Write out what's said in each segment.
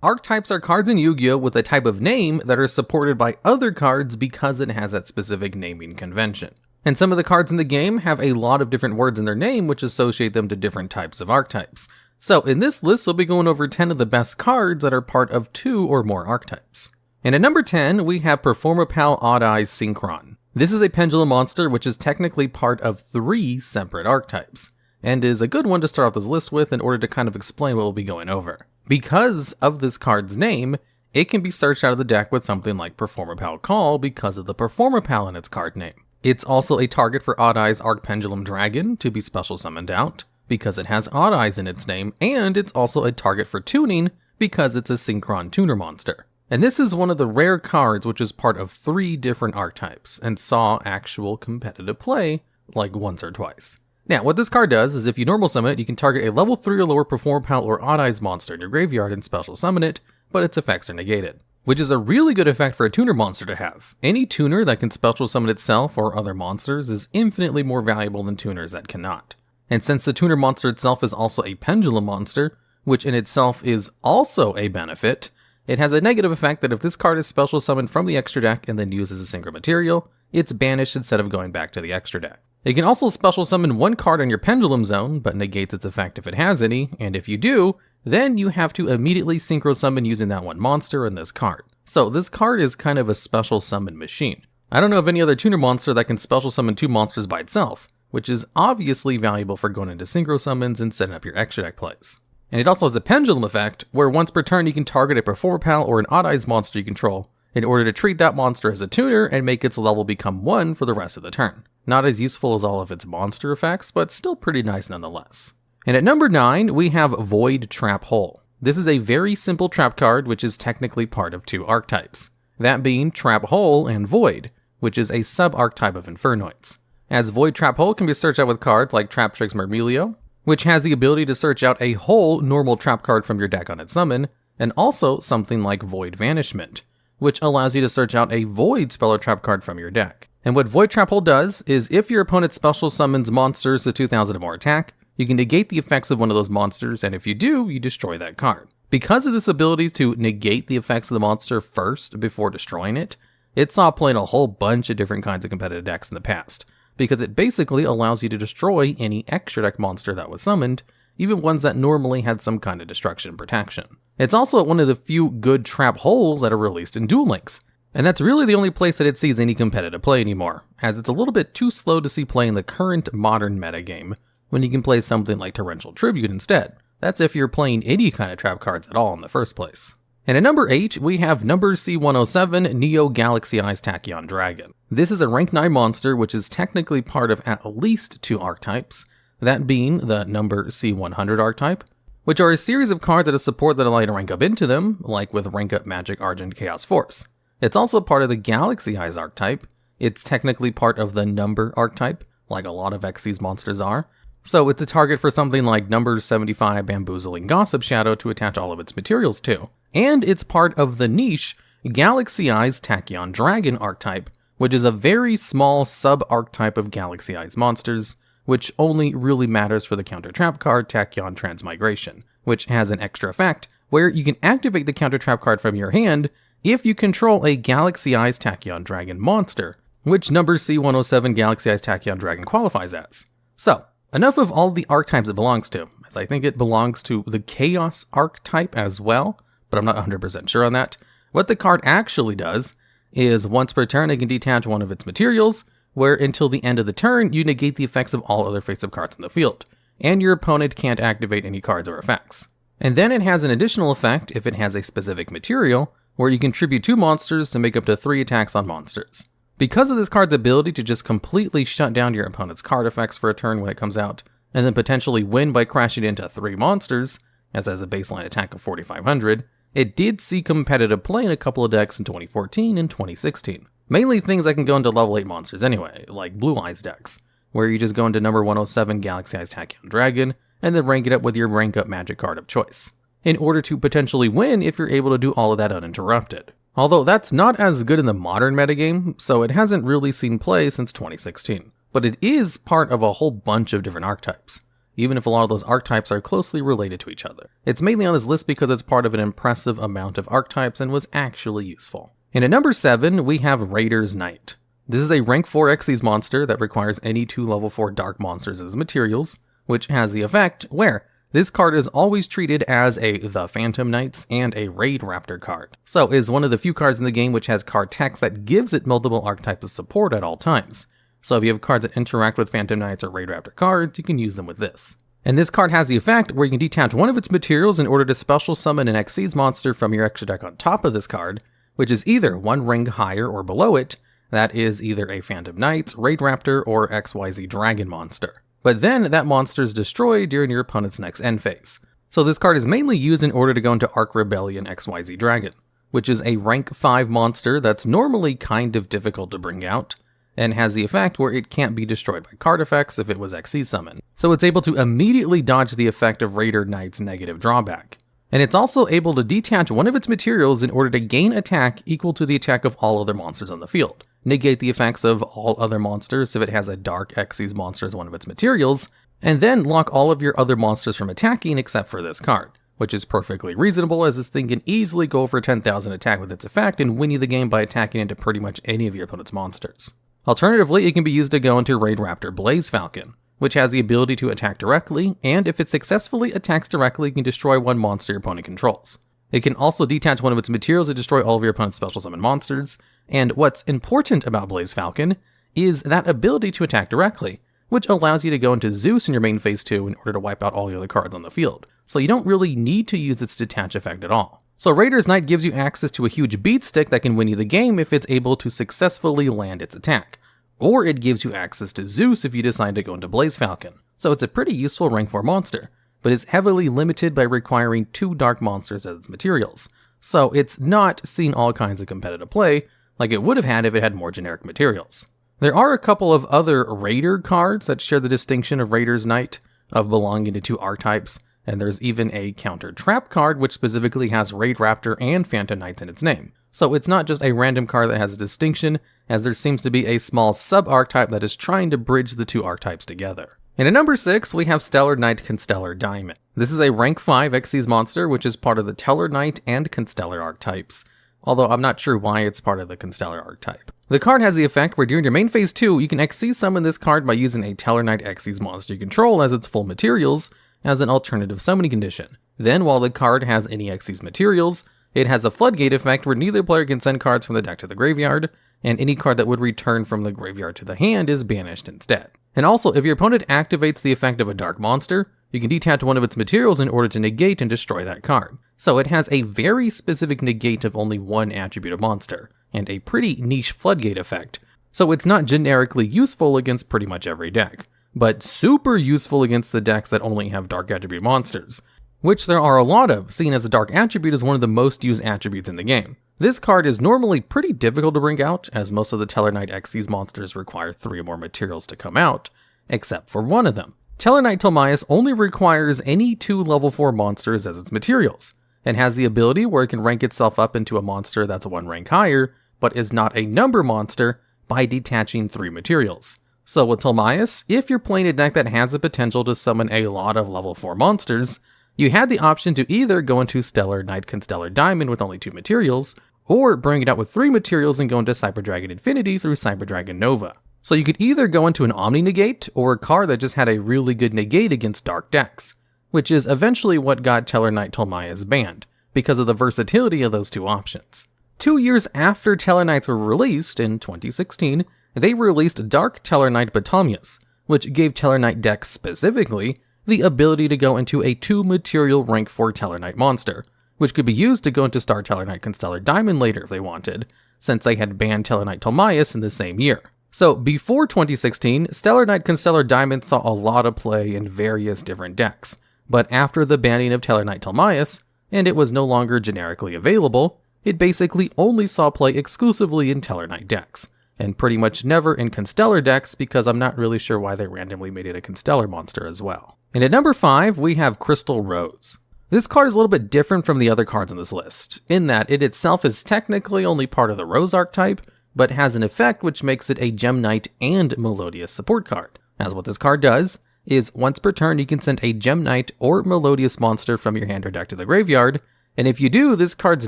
Archetypes are cards in Yu-Gi-Oh! With a type of name that are supported by other cards because it has that specific naming convention. And some of the cards in the game have a lot of different words in their name which associate them to different types of archetypes. So in this list, we'll be going over 10 of the best cards that are part of 2 or more archetypes. And at number 10, we have Performapal Odd-Eyes Synchron. This is a pendulum monster which is technically part of 3 separate archetypes, and is a good one to start off this list with in order to kind of explain what we'll be going over. Because of this card's name, it can be searched out of the deck with something like Performapal Call because of the Performapal in its card name. It's also a target for Odd-Eyes Archpendulum Dragon to be special summoned out, because it has Odd-Eyes in its name, and it's also a target for tuning because it's a Synchron tuner monster. And this is one of the rare cards which is part of 3 different archetypes, and saw actual competitive play like once or twice. Now, what this card does is if you normal summon it, you can target a level 3 or lower Performapal or Odd-Eyes monster in your graveyard and special summon it, but its effects are negated. Which is a really good effect for a tuner monster to have. Any tuner that can special summon itself or other monsters is infinitely more valuable than tuners that cannot. And since the tuner monster itself is also a pendulum monster, which in itself is also a benefit, it has a negative effect that if this card is special summoned from the extra deck and then used as a synchro material, it's banished instead of going back to the extra deck. It can also special summon 1 card in your pendulum zone, but negates its effect if it has any, and if you do, then you have to immediately synchro summon using that 1 monster in this card. So this card is kind of a special summon machine. I don't know of any other tuner monster that can special summon 2 monsters by itself, which is obviously valuable for going into synchro summons and setting up your extra deck plays. And it also has the pendulum effect, where once per turn you can target a Performapal or an Odd-Eyes monster you control, in order to treat that monster as a tuner and make its level become 1 for the rest of the turn. Not as useful as all of its monster effects, but still pretty nice nonetheless. And at number 9, we have Void Trap Hole. This is a very simple trap card which is technically part of 2 archetypes, that being Trap Hole and Void, which is a sub-archetype of Infernoids. As Void Trap Hole can be searched out with cards like Traptrix Murmilio, which has the ability to search out a whole normal trap card from your deck on its summon, and also something like Void Vanishment, which allows you to search out a Void spell or trap card from your deck. And what Void Trap Hole does is if your opponent special summons monsters with 2,000 or more attack, you can negate the effects of one of those monsters, and if you do, you destroy that card. Because of this ability to negate the effects of the monster first before destroying it, it saw play in a whole bunch of different kinds of competitive decks in the past, because it basically allows you to destroy any extra deck monster that was summoned, even ones that normally had some kind of destruction protection. It's also one of the few good trap holes that are released in Duel Links, and that's really the only place that it sees any competitive play anymore, as it's a little bit too slow to see play in the current modern metagame, when you can play something like Torrential Tribute instead. That's if you're playing any kind of trap cards at all in the first place. And at number 8, we have number C107, Neo Galaxy Eyes Tachyon Dragon. This is a rank 9 monster which is technically part of at least 2 archetypes, that being the number C100 archetype, which are a series of cards that have support that allow you to rank up into them, like with Rank Up Magic Argent Chaos Force. It's also part of the Galaxy Eyes archetype. It's technically part of the number archetype, like a lot of Xyz monsters are. So it's a target for something like number 75 Bamboozling Gossip Shadow to attach all of its materials to. And it's part of the niche Galaxy Eyes Tachyon Dragon archetype, which is a very small sub-archetype of Galaxy Eyes monsters, which only really matters for the counter trap card Tachyon Transmigration, which has an extra effect where you can activate the counter trap card from your hand if you control a Galaxy Eyes Tachyon Dragon monster, which number C107 Galaxy Eyes Tachyon Dragon qualifies as. So, enough of all the archetypes it belongs to, as I think it belongs to the Chaos archetype as well, but I'm not 100% sure on that. What the card actually does is once per turn it can detach one of its materials, where until the end of the turn you negate the effects of all other face-up cards in the field, and your opponent can't activate any cards or effects. And then it has an additional effect if it has a specific material, where you contribute 2 monsters to make up to 3 attacks on monsters. Because of this card's ability to just completely shut down your opponent's card effects for a turn when it comes out, and then potentially win by crashing into 3 monsters, as has a baseline attack of 4,500, it did see competitive play in a couple of decks in 2014 and 2016. Mainly things that can go into level 8 monsters anyway, like Blue Eyes decks, where you just go into number 107 Galaxy Eyes Tachyon Dragon, and then rank it up with your rank up magic card of choice, in order to potentially win if you're able to do all of that uninterrupted. Although that's not as good in the modern metagame, so it hasn't really seen play since 2016. But it is part of a whole bunch of different archetypes, even if a lot of those archetypes are closely related to each other. It's mainly on this list because it's part of an impressive amount of archetypes and was actually useful. And at number 7, we have Raider's Knight. This is a rank 4 Xyz monster that requires any 2 level 4 dark monsters as materials, which has the effect where this card is always treated as a The Phantom Knights and a Raid Raptor card. So is one of the few cards in the game which has card text that gives it multiple archetypes of support at all times. So if you have cards that interact with Phantom Knights or Raid Raptor cards, you can use them with this. And this card has the effect where you can detach one of its materials in order to special summon an Xyz monster from your extra deck on top of this card, which is either one rank higher or below it. That is either a Phantom Knights, Raid Raptor, or XYZ Dragon monster. But then that monster is destroyed during your opponent's next end phase. So this card is mainly used in order to go into Arc Rebellion XYZ Dragon, which is a rank 5 monster that's normally kind of difficult to bring out, and has the effect where it can't be destroyed by card effects if it was Xyz summoned. So it's able to immediately dodge the effect of Raider Knight's negative drawback. And it's also able to detach one of its materials in order to gain attack equal to the attack of all other monsters on the field, negate the effects of all other monsters if it has a dark Xyz monster as one of its materials, and then lock all of your other monsters from attacking except for this card, which is perfectly reasonable as this thing can easily go for 10,000 attack with its effect and win you the game by attacking into pretty much any of your opponent's monsters. Alternatively, it can be used to go into Raid Raptor Blaze Falcon, which has the ability to attack directly, and if it successfully attacks directly, it can destroy one monster your opponent controls. It can also detach one of its materials to destroy all of your opponent's special summon monsters, and what's important about Blaze Falcon is that ability to attack directly, which allows you to go into Zeus in your main phase 2 in order to wipe out all the other cards on the field, so you don't really need to use its detach effect at all. So Raider's Knight gives you access to a huge beat stick that can win you the game if it's able to successfully land its attack. Or it gives you access to Zeus if you decide to go into Blaze Falcon. So it's a pretty useful rank 4 monster, but is heavily limited by requiring 2 dark monsters as its materials. So it's not seen all kinds of competitive play, like it would have had if it had more generic materials. There are a couple of other Raider cards that share the distinction of Raider's Knight, of belonging to 2 archetypes, and there's even a counter trap card which specifically has Raid Raptor and Phantom Knights in its name. So it's not just a random card that has a distinction, as there seems to be a small sub-archetype that is trying to bridge the 2 archetypes together. And at number 6, we have Stellarknight Diamond. This is a rank 5 Xyz monster, which is part of the Tellarknight and Constellar archetypes, although I'm not sure why it's part of the Constellar archetype. The card has the effect where during your main phase 2, you can Xyz summon this card by using a Tellarknight Xyz monster you control as its full materials as an alternative summoning condition. Then, while the card has any Xyz materials, it has a floodgate effect where neither player can send cards from the deck to the graveyard, and any card that would return from the graveyard to the hand is banished instead. And also, if your opponent activates the effect of a dark monster, you can detach one of its materials in order to negate and destroy that card. So it has a very specific negate of only one attribute of monster, and a pretty niche floodgate effect, so it's not generically useful against pretty much every deck, but super useful against the decks that only have dark attribute monsters, which there are a lot of, seeing as the dark attribute is one of the most used attributes in the game. This card is normally pretty difficult to bring out, as most of the Tellarknight Xyz monsters require 3 or more materials to come out, except for one of them. Tellarknight Diamond only requires any 2 level 4 monsters as its materials, and has the ability where it can rank itself up into a monster that's 1 rank higher, but is not a number monster, by detaching 3 materials. So with Diamond, if you're playing a deck that has the potential to summon a lot of level 4 monsters, you had the option to either go into Stellarknight Diamond with only 2 materials, or bring it out with 3 materials and go into Cyber Dragon Infinity through Cyber Dragon Nova. So you could either go into an Omni Negate, or a card that just had a really good negate against dark decks, which is eventually what got Tellarknight Diamond banned, because of the versatility of those 2 options. 2 years after Tellarknights were released, in 2016, they released Dark Tellarknight Batamyas, which gave Tellarknight decks specifically the ability to go into a 2-material rank 4 Tellarknight monster, which could be used to go into Star Tellarknight Diamond later if they wanted, since they had banned Tellarknight Diamond in the same year. So before 2016, Stellarknight Diamond saw a lot of play in various different decks, but after the banning of Tellarknight Diamond, and it was no longer generically available, it basically only saw play exclusively in Tellarknight decks, and pretty much never in Constellar decks because I'm not really sure why they randomly made it a Constellar monster as well. And at number 5, we have Crystal Rose. This card is a little bit different from the other cards on this list, in that it itself is technically only part of the Rose archetype, but has an effect which makes it a Gem Knight and Melodious support card. As what this card does is once per turn you can send a Gem Knight or Melodious monster from your hand or deck to the graveyard, and if you do, this card's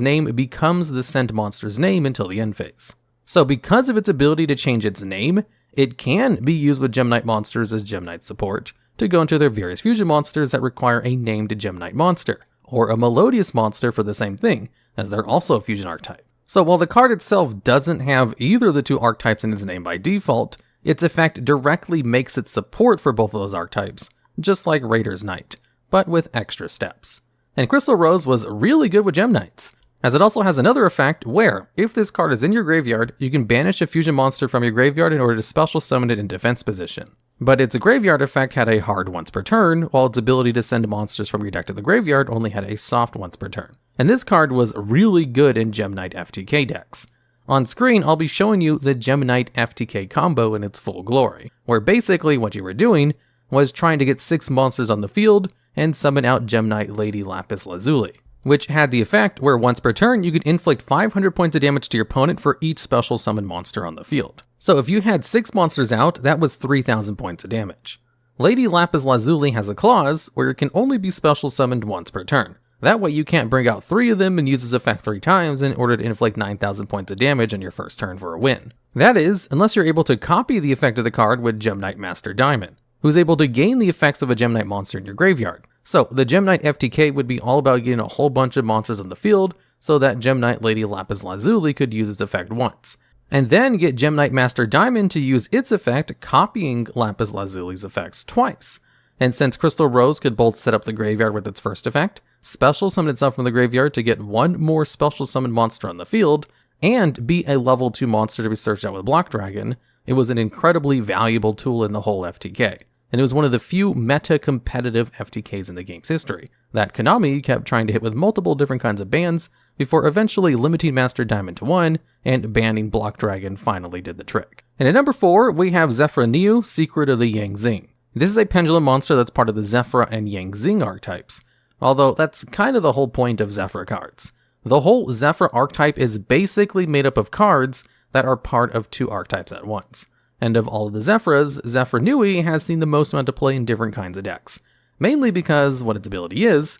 name becomes the sent monster's name until the end phase. So because of its ability to change its name, it can be used with Gem Knight monsters as Gem Knight support to go into their various fusion monsters that require a named Gem Knight monster, or a Melodious monster for the same thing, as they're also a fusion archetype. So while the card itself doesn't have either of the two archetypes in its name by default, its effect directly makes it support for both of those archetypes, just like Raider's Knight, but with extra steps. And Crystal Rose was really good with Gem Knights, as it also has another effect where, if this card is in your graveyard, you can banish a fusion monster from your graveyard in order to special summon it in defense position. But its graveyard effect had a hard once per turn, while its ability to send monsters from your deck to the graveyard only had a soft once per turn. And this card was really good in Gem Knight FTK decks. On screen, I'll be showing you the Gem Knight FTK combo in its full glory, where basically what you were doing was trying to get 6 monsters on the field and summon out Gem Knight Lady Lapis Lazuli, which had the effect where once per turn you could inflict 500 points of damage to your opponent for each special summon monster on the field. So if you had 6 monsters out, that was 3,000 points of damage. Lady Lapis Lazuli has a clause where it can only be special summoned once per turn. That way you can't bring out 3 of them and use this effect 3 times in order to inflict 9,000 points of damage on your first turn for a win. That is, unless you're able to copy the effect of the card with Gem Knight Master Diamond, who's able to gain the effects of a Gem Knight monster in your graveyard. So the Gem Knight FTK would be all about getting a whole bunch of monsters on the field so that Gem Knight Lady Lapis Lazuli could use its effect once, and then get Gem Knight Master Diamond to use its effect copying Lapis Lazuli's effects twice. And since Crystal Rose could both set up the graveyard with its first effect, special summon itself from the graveyard to get 1 more special summon monster on the field, and be a level 2 monster to be searched out with Block Dragon, it was an incredibly valuable tool in the whole FTK. And it was one of the few meta-competitive FTKs in the game's history that Konami kept trying to hit with multiple different kinds of bans before eventually limiting Master Diamond to 1, and banning Block Dragon finally did the trick. And at number 4, we have Zefraniu, Secret of the Yang Zing. This is a pendulum monster that's part of the Zefra and Yang Zing archetypes, although that's kind of the whole point of Zefra cards. The whole Zefra archetype is basically made up of cards that are part of 2 archetypes at once. And of all of the Zefras, Zefraniu has seen the most amount of play in different kinds of decks. Mainly because what its ability is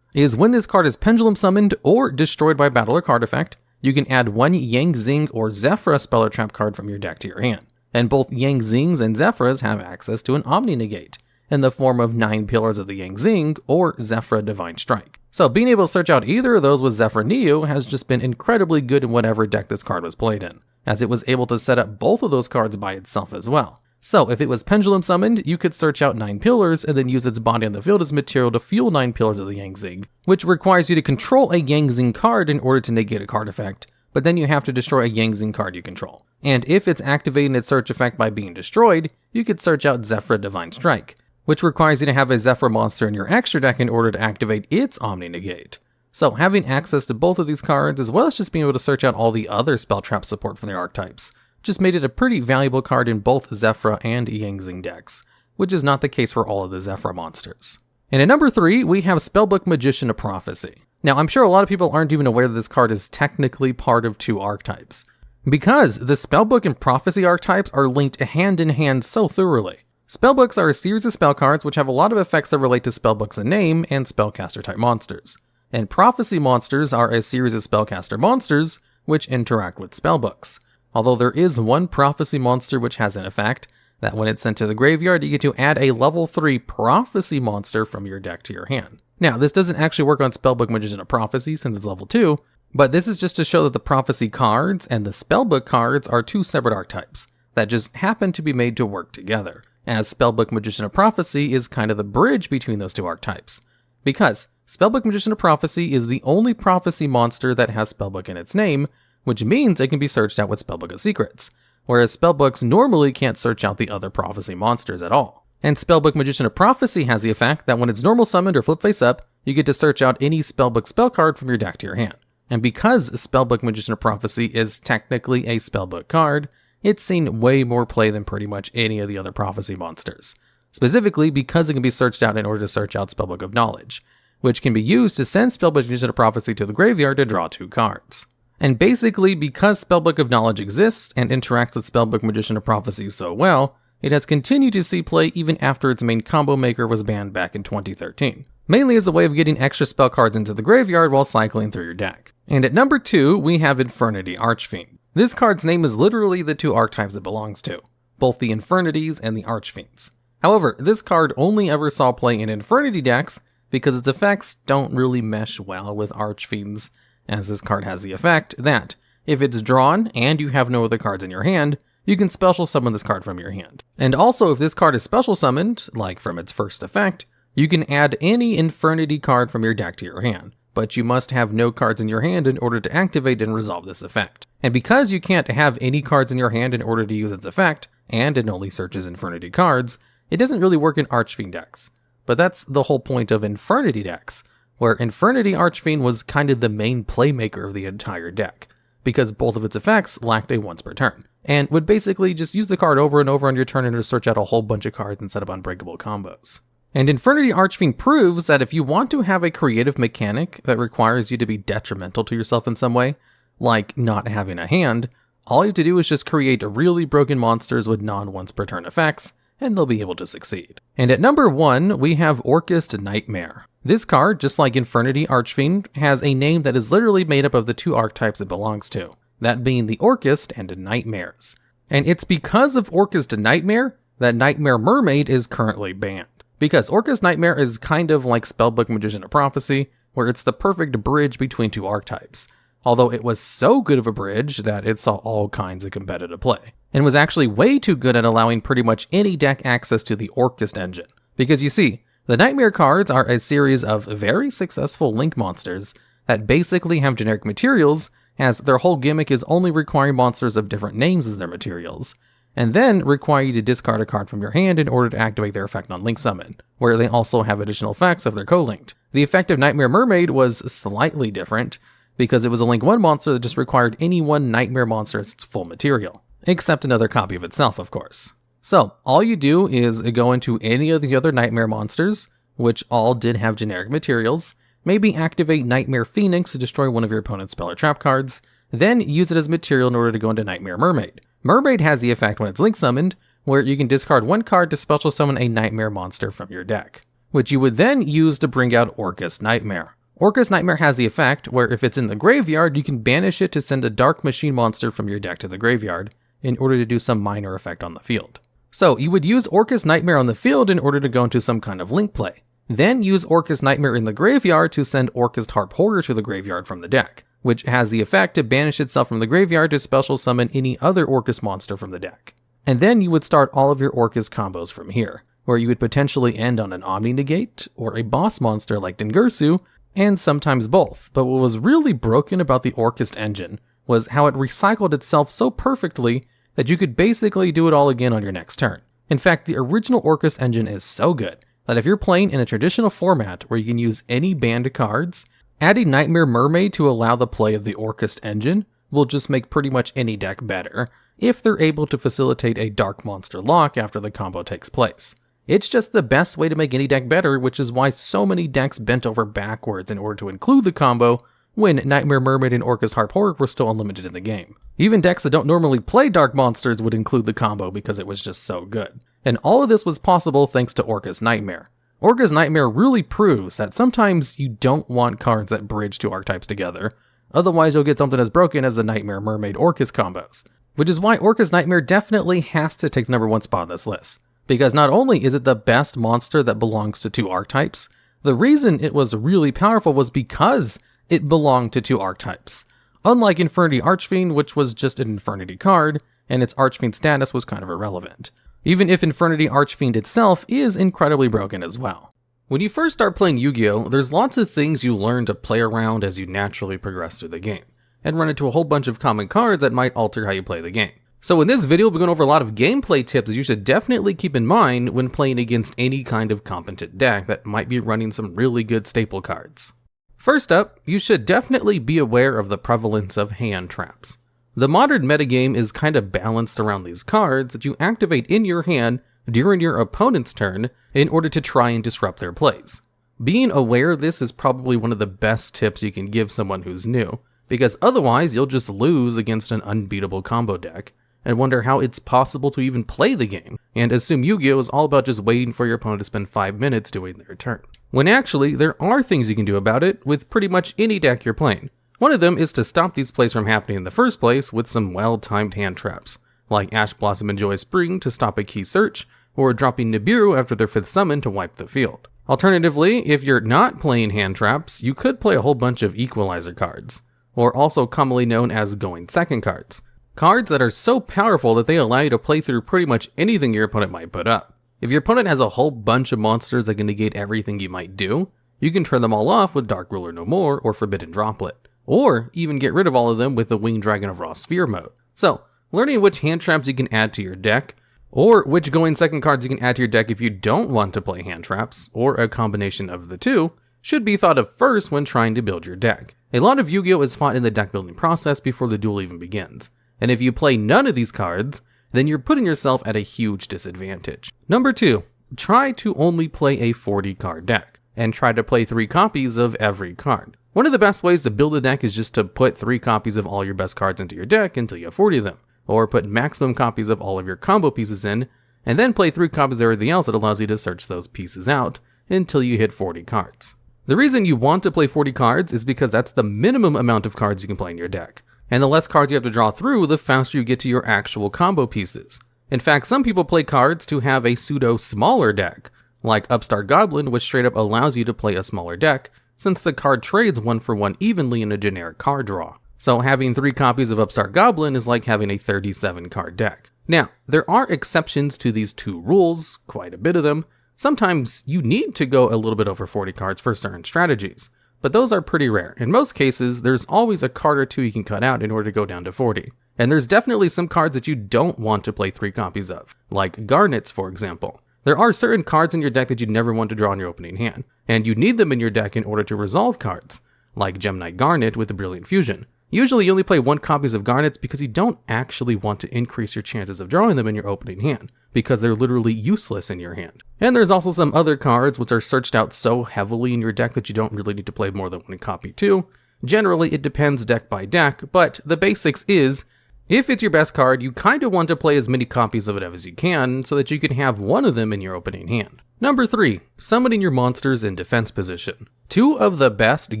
when this card is pendulum summoned or destroyed by battle or card effect, you can add 1 Yang Zing or Zefra spell or trap card from your deck to your hand. And both Yang Zings and Zefras have access to an Omni Negate, in the form of 9 Pillars of the Yang Zing or Zefra Divine Strike. So being able to search out either of those with Zefraniu has just been incredibly good in whatever deck this card was played in, as it was able to set up both of those cards by itself as well. So if it was pendulum summoned, you could search out 9 Pillars and then use its body on the field as material to fuel 9 Pillars of the Yang Zing, which requires you to control a Yang Zing card in order to negate a card effect, but then you have to destroy a Yang Zing card you control. And if it's activating its search effect by being destroyed, you could search out Zefra Divine Strike, which requires you to have a Zefra monster in your extra deck in order to activate its Omni Negate. So having access to both of these cards, as well as just being able to search out all the other spell trap support from their archetypes, just made it a pretty valuable card in both Zefra and Yang Zing decks, which is not the case for all of the Zefra monsters. And at number 3, we have Spellbook Magician of Prophecy. Now, I'm sure a lot of people aren't even aware that this card is technically part of 2 archetypes, because the Spellbook and Prophecy archetypes are linked hand in hand so thoroughly. Spellbooks are a series of spell cards which have a lot of effects that relate to spellbooks in name and spellcaster type monsters. And Prophecy monsters are a series of spellcaster monsters which interact with spellbooks. Although there is one Prophecy monster which has an effect that when it's sent to the graveyard, you get to add a level 3 Prophecy monster from your deck to your hand. Now, this doesn't actually work on Spellbook Magician of Prophecy since it's level 2, but this is just to show that the Prophecy cards and the Spellbook cards are 2 separate archetypes that just happen to be made to work together, as Spellbook Magician of Prophecy is kind of the bridge between those 2 archetypes. Because Spellbook Magician of Prophecy is the only Prophecy monster that has Spellbook in its name, which means it can be searched out with Spellbook of Secrets, whereas Spellbooks normally can't search out the other Prophecy monsters at all. And Spellbook Magician of Prophecy has the effect that when it's normal summoned or flip face up, you get to search out any Spellbook spell card from your deck to your hand. And because Spellbook Magician of Prophecy is technically a Spellbook card, it's seen way more play than pretty much any of the other Prophecy monsters. Specifically because it can be searched out in order to search out Spellbook of Knowledge, which can be used to send Spellbook Magician of Prophecy to the graveyard to draw 2 cards. And basically, because Spellbook of Knowledge exists and interacts with Spellbook Magician of Prophecy so well, it has continued to see play even after its main combo maker was banned back in 2013, mainly as a way of getting extra spell cards into the graveyard while cycling through your deck. And at number 2, we have Infernity Archfiend. This card's name is literally the two archetypes it belongs to, both the Infernitys and the Archfiends. However, this card only ever saw play in Infernity decks because its effects don't really mesh well with Archfiends, as this card has the effect that, if it's drawn and you have no other cards in your hand, you can special summon this card from your hand. And also, if this card is special summoned, like from its first effect, you can add any Infernity card from your deck to your hand, but you must have no cards in your hand in order to activate and resolve this effect. And because you can't have any cards in your hand in order to use its effect, and it only searches Infernity cards, it doesn't really work in Archfiend decks. But that's the whole point of Infernity decks, where Infernity Archfiend was kind of the main playmaker of the entire deck, because both of its effects lacked a once per turn, and would basically just use the card over and over on your turn and to search out a whole bunch of cards and set up unbreakable combos. And Infernity Archfiend proves that if you want to have a creative mechanic that requires you to be detrimental to yourself in some way, like not having a hand, all you have to do is just create really broken monsters with non-once per turn effects, and they'll be able to succeed. And at number 1, we have Orcust Knightmare. This card, just like Infernity Archfiend, has a name that is literally made up of the two archetypes it belongs to, that being the Orcust and Nightmares. And it's because of Orcust Knightmare that Nightmare Mermaid is currently banned. Because Orcust Knightmare is kind of like Spellbook Magician of Prophecy, where it's the perfect bridge between two archetypes, although it was so good of a bridge that it saw all kinds of competitive play, and was actually way too good at allowing pretty much any deck access to the Orcust engine. Because you see, the Nightmare cards are a series of very successful link monsters that basically have generic materials, as their whole gimmick is only requiring monsters of different names as their materials, and then require you to discard a card from your hand in order to activate their effect on Link Summon, where they also have additional effects if they're co-linked. The effect of Nightmare Mermaid was slightly different, because it was a Link 1 monster that just required any one Nightmare monster as its full material, except another copy of itself, of course. So, all you do is go into any of the other Nightmare monsters, which all did have generic materials, maybe activate Nightmare Phoenix to destroy one of your opponent's spell or trap cards, then use it as material in order to go into Nightmare Mermaid. Mermaid has the effect when it's Link Summoned, where you can discard one card to special summon a Nightmare monster from your deck, which you would then use to bring out Orcust Knightmare. Orcust Knightmare has the effect where if it's in the graveyard, you can banish it to send a Dark Machine monster from your deck to the graveyard in order to do some minor effect on the field. So you would use Orcust Knightmare on the field in order to go into some kind of link play. Then use Orcust Knightmare in the graveyard to send Orcust Harp Horror to the graveyard from the deck, which has the effect to banish itself from the graveyard to special summon any other Orcust monster from the deck. And then you would start all of your Orcust combos from here, where you would potentially end on an Omni Negate or a boss monster like Dengursu, and sometimes both. But what was really broken about the Orcust engine was how it recycled itself so perfectly that you could basically do it all again on your next turn. In fact, the original Orcust engine is so good that if you're playing in a traditional format where you can use any banned cards, adding Nightmare Mermaid to allow the play of the Orcust engine will just make pretty much any deck better, if they're able to facilitate a Dark Monster lock after the combo takes place. It's just the best way to make any deck better, which is why so many decks bent over backwards in order to include the combo when Nightmare Mermaid and Orcust Harp Horror were still unlimited in the game. Even decks that don't normally play Dark Monsters would include the combo because it was just so good. And all of this was possible thanks to Orcust Knightmare. Orcust Knightmare really proves that sometimes you don't want cards that bridge two archetypes together, otherwise you'll get something as broken as the Nightmare Mermaid Orcust combos. Which is why Orcust Knightmare definitely has to take the number 1 spot on this list. Because not only is it the best monster that belongs to two archetypes, the reason it was really powerful was because it belonged to two archetypes. Unlike Infernity Archfiend, which was just an Infernity card, and its Archfiend status was kind of irrelevant. Even if Infernity Archfiend itself is incredibly broken as well. When you first start playing Yu-Gi-Oh!, there's lots of things you learn to play around as you naturally progress through the game, and run into a whole bunch of common cards that might alter how you play the game. So in this video, we're going over a lot of gameplay tips that you should definitely keep in mind when playing against any kind of competent deck that might be running some really good staple cards. First up, you should definitely be aware of the prevalence of hand traps. The modern metagame is kind of balanced around these cards that you activate in your hand during your opponent's turn in order to try and disrupt their plays. Being aware of this is probably one of the best tips you can give someone who's new, because otherwise you'll just lose against an unbeatable combo deck, and wonder how it's possible to even play the game, and assume Yu-Gi-Oh! Is all about just waiting for your opponent to spend 5 minutes doing their turn. When actually, there are things you can do about it with pretty much any deck you're playing. One of them is to stop these plays from happening in the first place with some well-timed hand traps, like Ash Blossom and Joy Spring to stop a key search, or dropping Nibiru after their 5th summon to wipe the field. Alternatively, if you're not playing hand traps, you could play a whole bunch of equalizer cards, or also commonly known as going second cards. Cards that are so powerful that they allow you to play through pretty much anything your opponent might put up. If your opponent has a whole bunch of monsters that can negate everything you might do, you can turn them all off with Dark Ruler No More or Forbidden Droplet, or even get rid of all of them with the Winged Dragon of Raw Sphere mode. So, learning which hand traps you can add to your deck, or which going second cards you can add to your deck if you don't want to play hand traps, or a combination of the two, should be thought of first when trying to build your deck. A lot of Yu-Gi-Oh! Is fought in the deck building process before the duel even begins, and if you play none of these cards, then you're putting yourself at a huge disadvantage. Number 2, try to only play a 40 card deck, and try to play 3 copies of every card. One of the best ways to build a deck is just to put 3 copies of all your best cards into your deck until you have 40 of them, or put maximum copies of all of your combo pieces in, and then play 3 copies of everything else that allows you to search those pieces out until you hit 40 cards. The reason you want to play 40 cards is because that's the minimum amount of cards you can play in your deck, and the less cards you have to draw through, the faster you get to your actual combo pieces. In fact, some people play cards to have a pseudo-smaller deck, like Upstart Goblin, which straight up allows you to play a smaller deck, since the card trades 1-for-1 evenly in a generic card draw. So having 3 copies of Upstart Goblin is like having a 37 card deck. Now, there are exceptions to these 2 rules, quite a bit of them. Sometimes you need to go a little bit over 40 cards for certain strategies, but those are pretty rare. In most cases, there's always a card or 2 you can cut out in order to go down to 40. And there's definitely some cards that you don't want to play 3 copies of, like Garnets, for example. There are certain cards in your deck that you'd never want to draw in your opening hand, and you need them in your deck in order to resolve cards, like Gemini Garnet with the Brilliant Fusion. Usually you only play 1 copies of Garnets because you don't actually want to increase your chances of drawing them in your opening hand, because they're literally useless in your hand. And there's also some other cards which are searched out so heavily in your deck that you don't really need to play more than 1 copy too. Generally it depends deck by deck, but the basics is, if it's your best card, you kinda want to play as many copies of it as you can, so that you can have 1 of them in your opening hand. Number 3, summoning your monsters in defense position. 2 of the best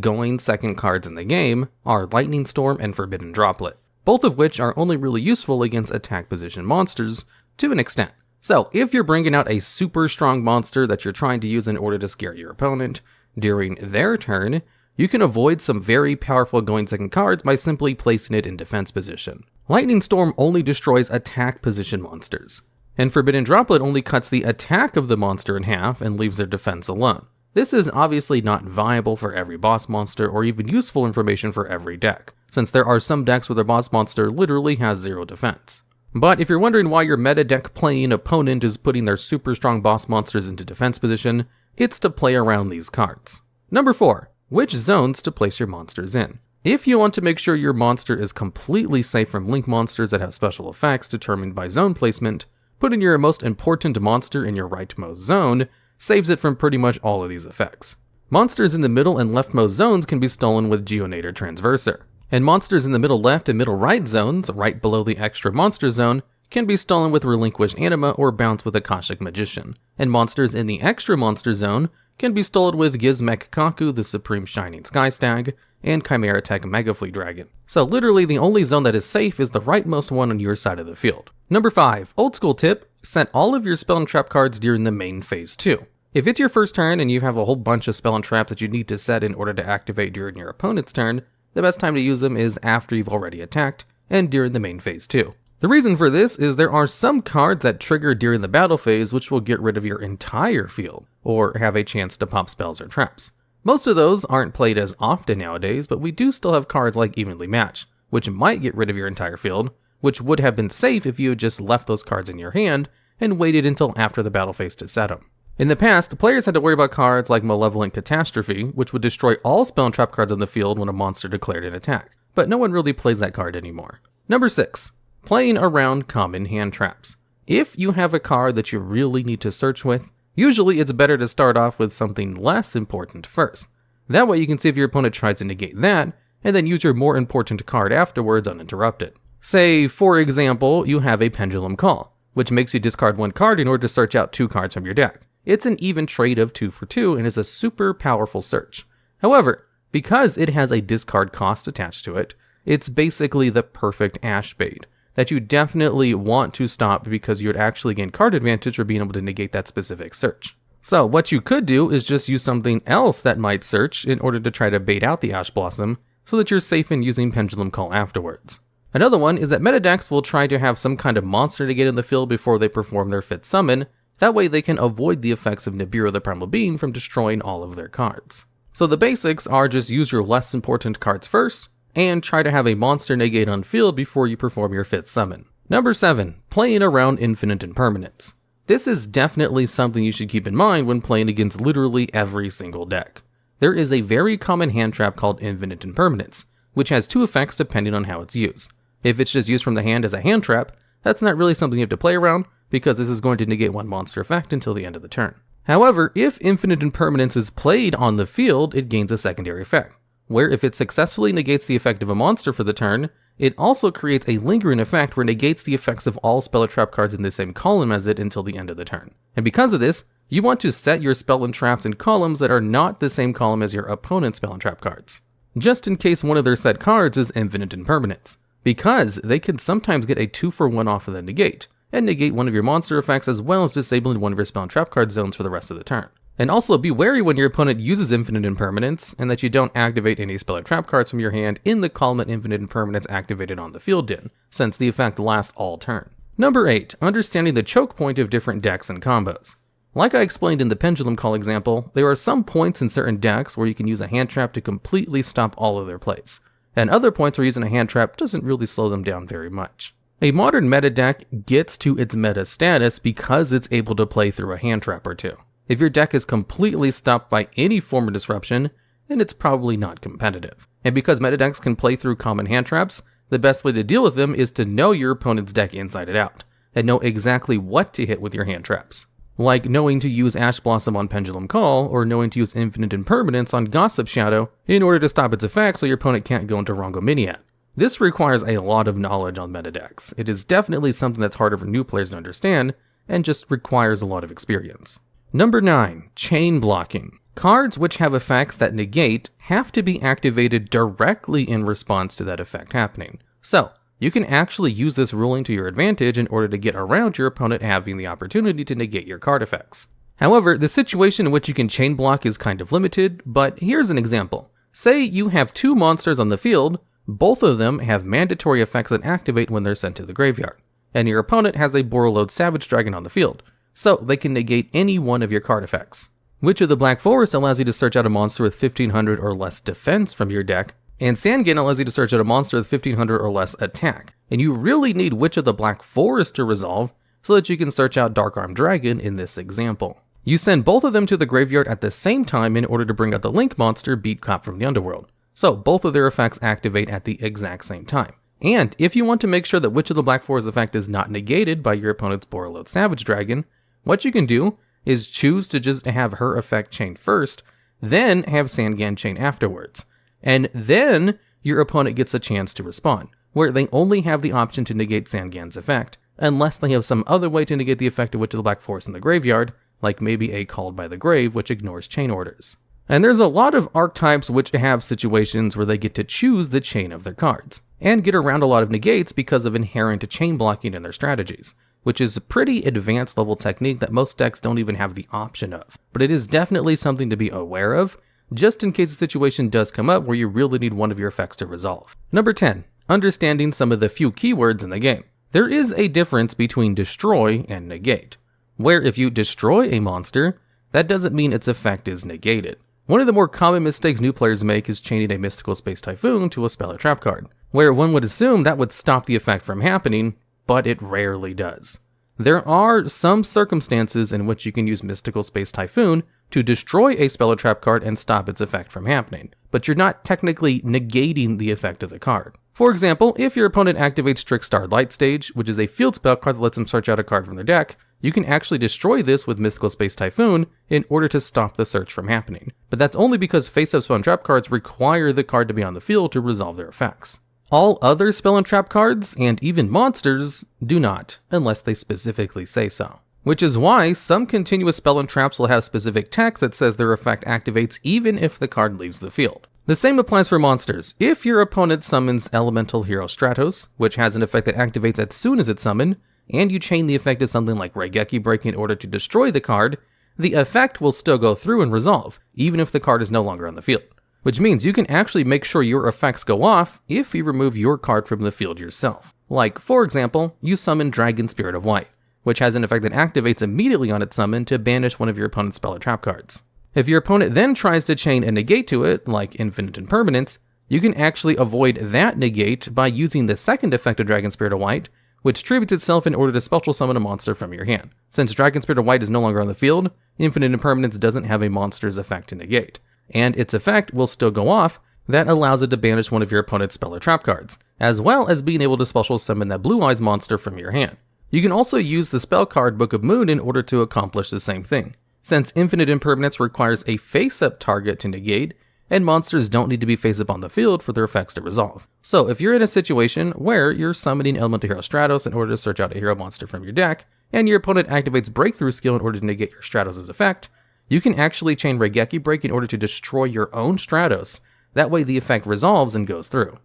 going second cards in the game are Lightning Storm and Forbidden Droplet, both of which are only really useful against attack position monsters to an extent. So if you're bringing out a super strong monster that you're trying to use in order to scare your opponent during their turn, you can avoid some very powerful going second cards by simply placing it in defense position. Lightning Storm only destroys attack position monsters, and Forbidden Droplet only cuts the attack of the monster in half and leaves their defense alone. This is obviously not viable for every boss monster or even useful information for every deck, since there are some decks where the boss monster literally has 0 defense. But if you're wondering why your meta deck playing opponent is putting their super strong boss monsters into defense position, it's to play around these cards. Number 4, which zones to place your monsters in. If you want to make sure your monster is completely safe from link monsters that have special effects determined by zone placement, putting your most important monster in your rightmost zone saves it from pretty much all of these effects. Monsters in the middle and leftmost zones can be stolen with Geonator Transverser, and monsters in the middle left and middle right zones, right below the extra monster zone, can be stolen with Relinquished Anima or Bounce with Akashic Magician, and monsters in the extra monster zone can be stolen with Gizmek Kaku, the Supreme Shining Sky Stag, and Chimera Tech Megaflea Dragon. So literally the only zone that is safe is the rightmost one on your side of the field. Number 5, old school tip, set all of your spell and trap cards during the main phase 2. If it's your first turn and you have a whole bunch of spell and traps that you need to set in order to activate during your opponent's turn, the best time to use them is after you've already attacked and during the main phase 2. The reason for this is there are some cards that trigger during the battle phase which will get rid of your entire field, or have a chance to pop spells or traps. Most of those aren't played as often nowadays, but we do still have cards like Evenly Matched, which might get rid of your entire field, which would have been safe if you had just left those cards in your hand and waited until after the battle phase to set them. In the past, players had to worry about cards like Malevolent Catastrophe, which would destroy all spell and trap cards on the field when a monster declared an attack, but no one really plays that card anymore. Number 6, playing around common hand traps. If you have a card that you really need to search with, usually it's better to start off with something less important first. That way you can see if your opponent tries to negate that, and then use your more important card afterwards uninterrupted. Say, for example, you have a Pendulum Call, which makes you discard one card in order to search out 2 cards from your deck. It's an even trade of 2 for 2 and is a super powerful search. However, because it has a discard cost attached to it, it's basically the perfect ash bait that you definitely want to stop because you would actually gain card advantage for being able to negate that specific search. So what you could do is just use something else that might search in order to try to bait out the Ash Blossom so that you're safe in using Pendulum Call afterwards. Another one is that meta decks will try to have some kind of monster negate in the field before they perform their 5th summon. That way they can avoid the effects of Nibiru the Primal Being from destroying all of their cards. So the basics are just use your less important cards first, and try to have a monster negate on field before you perform your 5th summon. Number 7, playing around infinite impermanence. This is definitely something you should keep in mind when playing against literally every single deck. There is a very common hand trap called infinite impermanence, which has 2 effects depending on how it's used. If it's just used from the hand as a hand trap, that's not really something you have to play around, because this is going to negate one monster effect until the end of the turn. However, if infinite impermanence is played on the field, it gains a secondary effect, where if it successfully negates the effect of a monster for the turn, it also creates a lingering effect where it negates the effects of all spell and trap cards in the same column as it until the end of the turn. And because of this, you want to set your spell and traps in columns that are not the same column as your opponent's spell and trap cards, just in case one of their set cards is infinite impermanence, because they can sometimes get a 2-for-1 off of the negate, and negate one of your monster effects as well as disabling one of your spell and trap card zones for the rest of the turn. And also be wary when your opponent uses infinite impermanence, and that you don't activate any spell or trap cards from your hand in the column that infinite impermanence activated on the field in, since the effect lasts all turn. Number 8, understanding the choke point of different decks and combos. Like I explained in the Pendulum Call example, there are some points in certain decks where you can use a hand trap to completely stop all of their plays, and other points where using a hand trap doesn't really slow them down very much. A modern meta deck gets to its meta status because it's able to play through a hand trap or 2. If your deck is completely stopped by any form of disruption, then it's probably not competitive. And because meta decks can play through common hand traps, the best way to deal with them is to know your opponent's deck inside and out, and know exactly what to hit with your hand traps. Like knowing to use Ash Blossom on Pendulum Call, or knowing to use Infinite Impermanence on Gossip Shadow in order to stop its effect so your opponent can't go into Rongominiat. This requires a lot of knowledge on meta decks. It is definitely something that's harder for new players to understand, and just requires a lot of experience. Number 9, chain blocking. Cards which have effects that negate have to be activated directly in response to that effect happening. So, you can actually use this ruling to your advantage in order to get around your opponent having the opportunity to negate your card effects. However, the situation in which you can chain block is kind of limited, but here's an example. Say you have 2 monsters on the field, both of them have mandatory effects that activate when they're sent to the graveyard, and your opponent has a Borreload Savage Dragon on the field, so they can negate any one of your card effects. Witch of the Black Forest allows you to search out a monster with 1500 or less defense from your deck, and Sandgate allows you to search out a monster with 1500 or less attack, and you really need Witch of the Black Forest to resolve so that you can search out Dark Armed Dragon in this example. You send both of them to the graveyard at the same time in order to bring out the Link monster Beat Cop from the Underworld, so both of their effects activate at the exact same time. And if you want to make sure that Witch of the Black Forest effect is not negated by your opponent's Borreload Savage Dragon, what you can do is choose to just have her effect chain first, then have Sandgan chain afterwards. And then your opponent gets a chance to respond, where they only have the option to negate Sandgan's effect, unless they have some other way to negate the effect of Witch of the Black Forest in the graveyard, like maybe a Called by the Grave, which ignores chain orders. And there's a lot of archetypes which have situations where they get to choose the chain of their cards, and get around a lot of negates because of inherent chain blocking in their strategies, which is a pretty advanced level technique that most decks don't even have the option of. But it is definitely something to be aware of, just in case a situation does come up where you really need one of your effects to resolve. Number 10, understanding some of the few keywords in the game. There is a difference between destroy and negate, where if you destroy a monster, that doesn't mean its effect is negated. One of the more common mistakes new players make is chaining a Mystical Space Typhoon to a spell or trap card, where one would assume that would stop the effect from happening, but it rarely does. There are some circumstances in which you can use Mystical Space Typhoon to destroy a spell or trap card and stop its effect from happening, but you're not technically negating the effect of the card. For example, if your opponent activates Trickstar Light Stage, which is a field spell card that lets them search out a card from their deck, you can actually destroy this with Mystical Space Typhoon in order to stop the search from happening. But that's only because face-up spell and trap cards require the card to be on the field to resolve their effects. All other spell and trap cards, and even monsters, do not, unless they specifically say so. Which is why some continuous spell and traps will have specific text that says their effect activates even if the card leaves the field. The same applies for monsters. If your opponent summons Elemental Hero Stratos, which has an effect that activates as soon as it's summoned, and you chain the effect to something like Raigeki Break in order to destroy the card, the effect will still go through and resolve, even if the card is no longer on the field. Which means you can actually make sure your effects go off if you remove your card from the field yourself. Like, for example, you summon Dragon Spirit of Light, which has an effect that activates immediately on its summon to banish one of your opponent's spell or trap cards. If your opponent then tries to chain a negate to it, like Infinite Impermanence, you can actually avoid that negate by using the second effect of Dragon Spirit of White, which tributes itself in order to special summon a monster from your hand. Since Dragon Spirit of White is no longer on the field, Infinite Impermanence doesn't have a monster's effect to negate, and its effect will still go off. That allows it to banish one of your opponent's spell or trap cards, as well as being able to special summon that Blue Eyes monster from your hand. You can also use the spell card Book of Moon in order to accomplish the same thing, since Infinite Impermanence requires a face-up target to negate, and monsters don't need to be face-up on the field for their effects to resolve. So if you're in a situation where you're summoning Elemental Hero Stratos in order to search out a hero monster from your deck, and your opponent activates Breakthrough skill in order to negate your Stratos' effect, you can actually chain Raigeki Break in order to destroy your own Stratos. That way the effect resolves and goes through.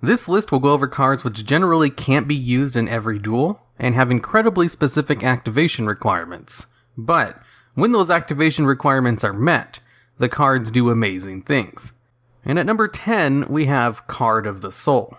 This list will go over cards which generally can't be used in every duel, and have incredibly specific activation requirements. But when those activation requirements are met, the cards do amazing things. And at number 10, we have Card of the Soul.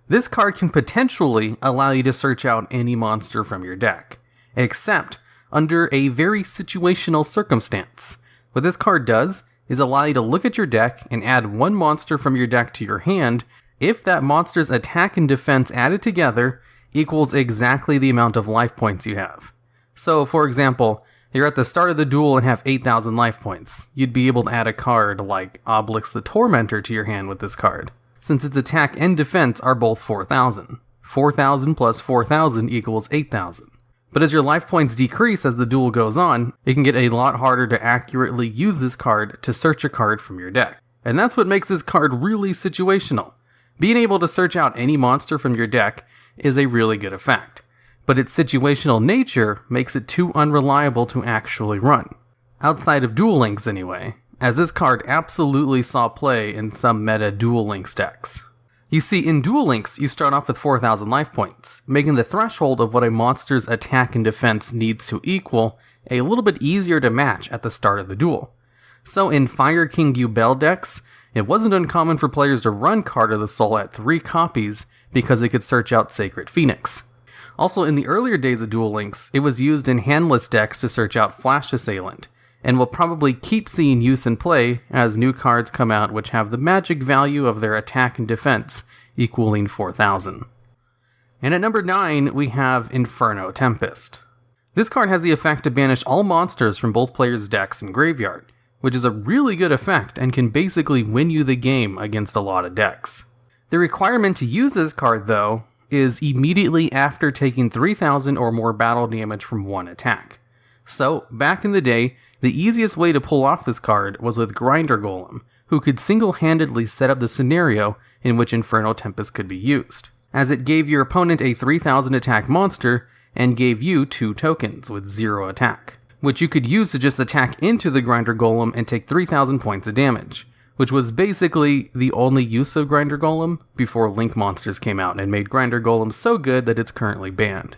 This card can potentially allow you to search out any monster from your deck, except under a very situational circumstance. What this card does is allow you to look at your deck and add one monster from your deck to your hand if that monster's attack and defense added together equals exactly the amount of life points you have. So, for example, you're at the start of the duel and have 8,000 life points. You'd be able to add a card like Obelix the Tormentor to your hand with this card, since its attack and defense are both 4,000. 4,000 plus 4,000 equals 8,000. But as your life points decrease as the duel goes on, it can get a lot harder to accurately use this card to search a card from your deck. And that's what makes this card really situational. Being able to search out any monster from your deck is a really good effect, but its situational nature makes it too unreliable to actually run. Outside of Duel Links anyway, as this card absolutely saw play in some meta Duel Links decks. You see, in Duel Links, you start off with 4,000 life points, making the threshold of what a monster's attack and defense needs to equal a little bit easier to match at the start of the duel. So in Fire King Yubel decks, it wasn't uncommon for players to run Card of the Soul at 3 copies because it could search out Sacred Phoenix. Also, in the earlier days of Duel Links, it was used in handless decks to search out Flash Assailant, and will probably keep seeing use in play as new cards come out which have the magic value of their attack and defense equaling 4,000. And at number 9, we have Inferno Tempest. This card has the effect to banish all monsters from both players' decks and graveyard, which is a really good effect and can basically win you the game against a lot of decks. The requirement to use this card, though, is immediately after taking 3,000 or more battle damage from one attack. So, back in the day, the easiest way to pull off this card was with Grinder Golem, who could single-handedly set up the scenario in which Inferno Tempest could be used, as it gave your opponent a 3,000 attack monster and gave you 2 tokens with 0 attack, which you could use to just attack into the Grinder Golem and take 3,000 points of damage, which was basically the only use of Grinder Golem before Link monsters came out and made Grinder Golem so good that it's currently banned.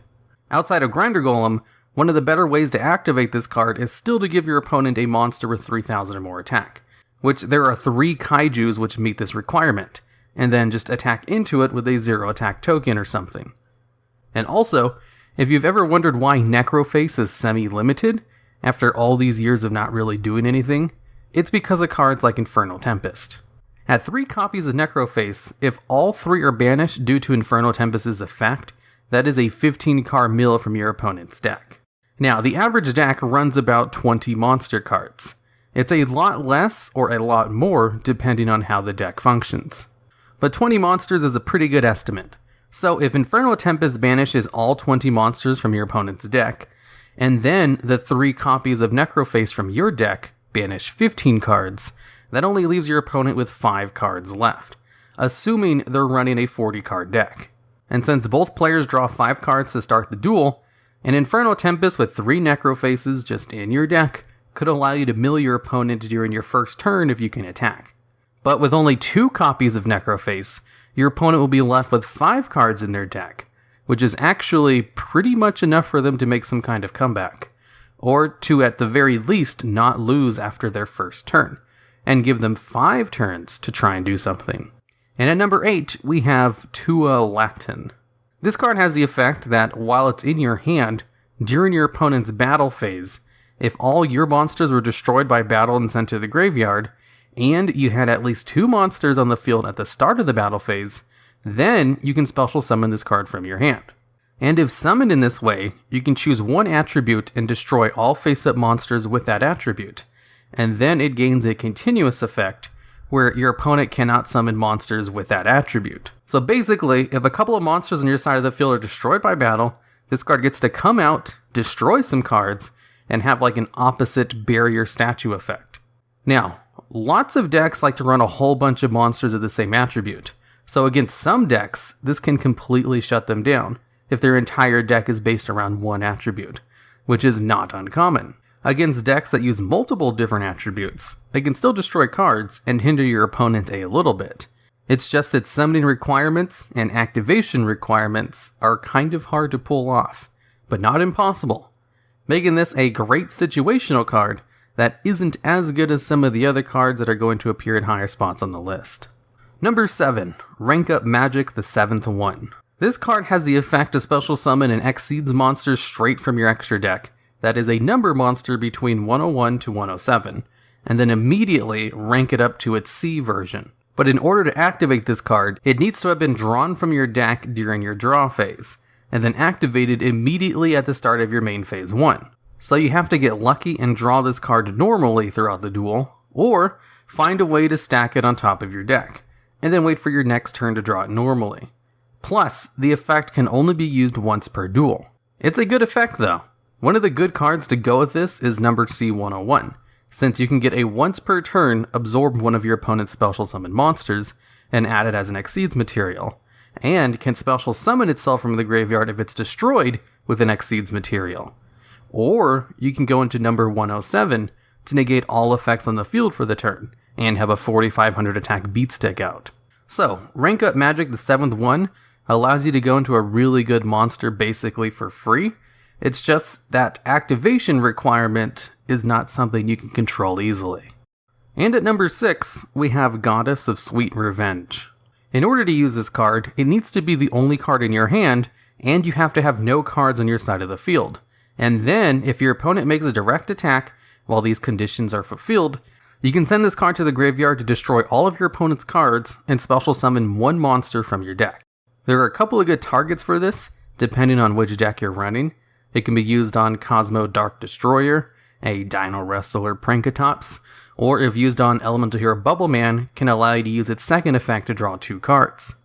Outside of Grinder Golem, one of the better ways to activate this card is still to give your opponent a monster with 3,000 or more attack, which there are 3 kaijus which meet this requirement, and then just attack into it with a 0 attack token or something. And also, if you've ever wondered why Necroface is semi-limited, after all these years of not really doing anything, it's because of cards like Inferno Tempest. At 3 copies of Necroface, if all 3 are banished due to Inferno Tempest's effect, that is a 15-card mill from your opponent's deck. Now, the average deck runs about 20 monster cards. It's a lot less or a lot more depending on how the deck functions. But 20 monsters is a pretty good estimate. So if Inferno Tempest banishes all 20 monsters from your opponent's deck, and then the 3 copies of Necroface from your deck banish 15 cards, that only leaves your opponent with 5 cards left. assuming they're running a 40-card deck. And since both players draw 5 cards to start the duel, an Infernal Tempest with 3 Necrofaces just in your deck could allow you to mill your opponent during your first turn if you can attack. But with only 2 copies of Necroface, your opponent will be left with 5 cards in their deck, which is actually pretty much enough for them to make some kind of comeback, or to at the very least not lose after their first turn, and give them 5 turns to try and do something. And at number 8, we have Tua Latin. This card has the effect that while it's in your hand, during your opponent's battle phase, if all your monsters were destroyed by battle and sent to the graveyard, and you had at least 2 monsters on the field at the start of the battle phase, then you can special summon this card from your hand. And if summoned in this way, you can choose 1 attribute and destroy all face-up monsters with that attribute, and then it gains a continuous effect where your opponent cannot summon monsters with that attribute. So basically, if a couple of monsters on your side of the field are destroyed by battle, this card gets to come out, destroy some cards, and have like an opposite barrier statue effect. Now, lots of decks like to run a whole bunch of monsters of the same attribute, so against some decks, this can completely shut them down if their entire deck is based around 1 attribute, which is not uncommon. Against decks that use multiple different attributes, they can still destroy cards and hinder your opponent a little bit. It's just that summoning requirements and activation requirements are kind of hard to pull off, but not impossible, making this a great situational card that isn't as good as some of the other cards that are going to appear in higher spots on the list. Number 7, Rank Up Magic, the 7th one. This card has the effect to special summon an Exceeds monster straight from your extra deck that is a number monster between 101 to 107, and then immediately rank it up to its C version. But in order to activate this card, it needs to have been drawn from your deck during your draw phase, and then activated immediately at the start of your main phase 1. So you have to get lucky and draw this card normally throughout the duel, or find a way to stack it on top of your deck, and then wait for your next turn to draw it normally. Plus, the effect can only be used once per duel. It's a good effect though. One of the good cards to go with this is number C101, since you can get a once per turn absorb one of your opponent's special summon monsters and add it as an Exceeds material, and can special summon itself from the graveyard if it's destroyed with an Exceeds material. Or you can go into number 107 to negate all effects on the field for the turn, and have a 4500 attack beat stick out. So, Rank Up Magic, the 7th one, allows you to go into a really good monster basically for free. It's just that activation requirement is not something you can control easily. And at number 6, we have Goddess of Sweet Revenge. In order to use this card, it needs to be the only card in your hand, and you have to have no cards on your side of the field. And then, if your opponent makes a direct attack while these conditions are fulfilled, you can send this card to the graveyard to destroy all of your opponent's cards and special summon 1 monster from your deck. There are a couple of good targets for this, depending on which deck you're running. It can be used on Cosmo Dark Destroyer, a Dino Wrestler Prankatops, or if used on Elemental Hero Bubbleman, can allow you to use its second effect to draw 2 cards.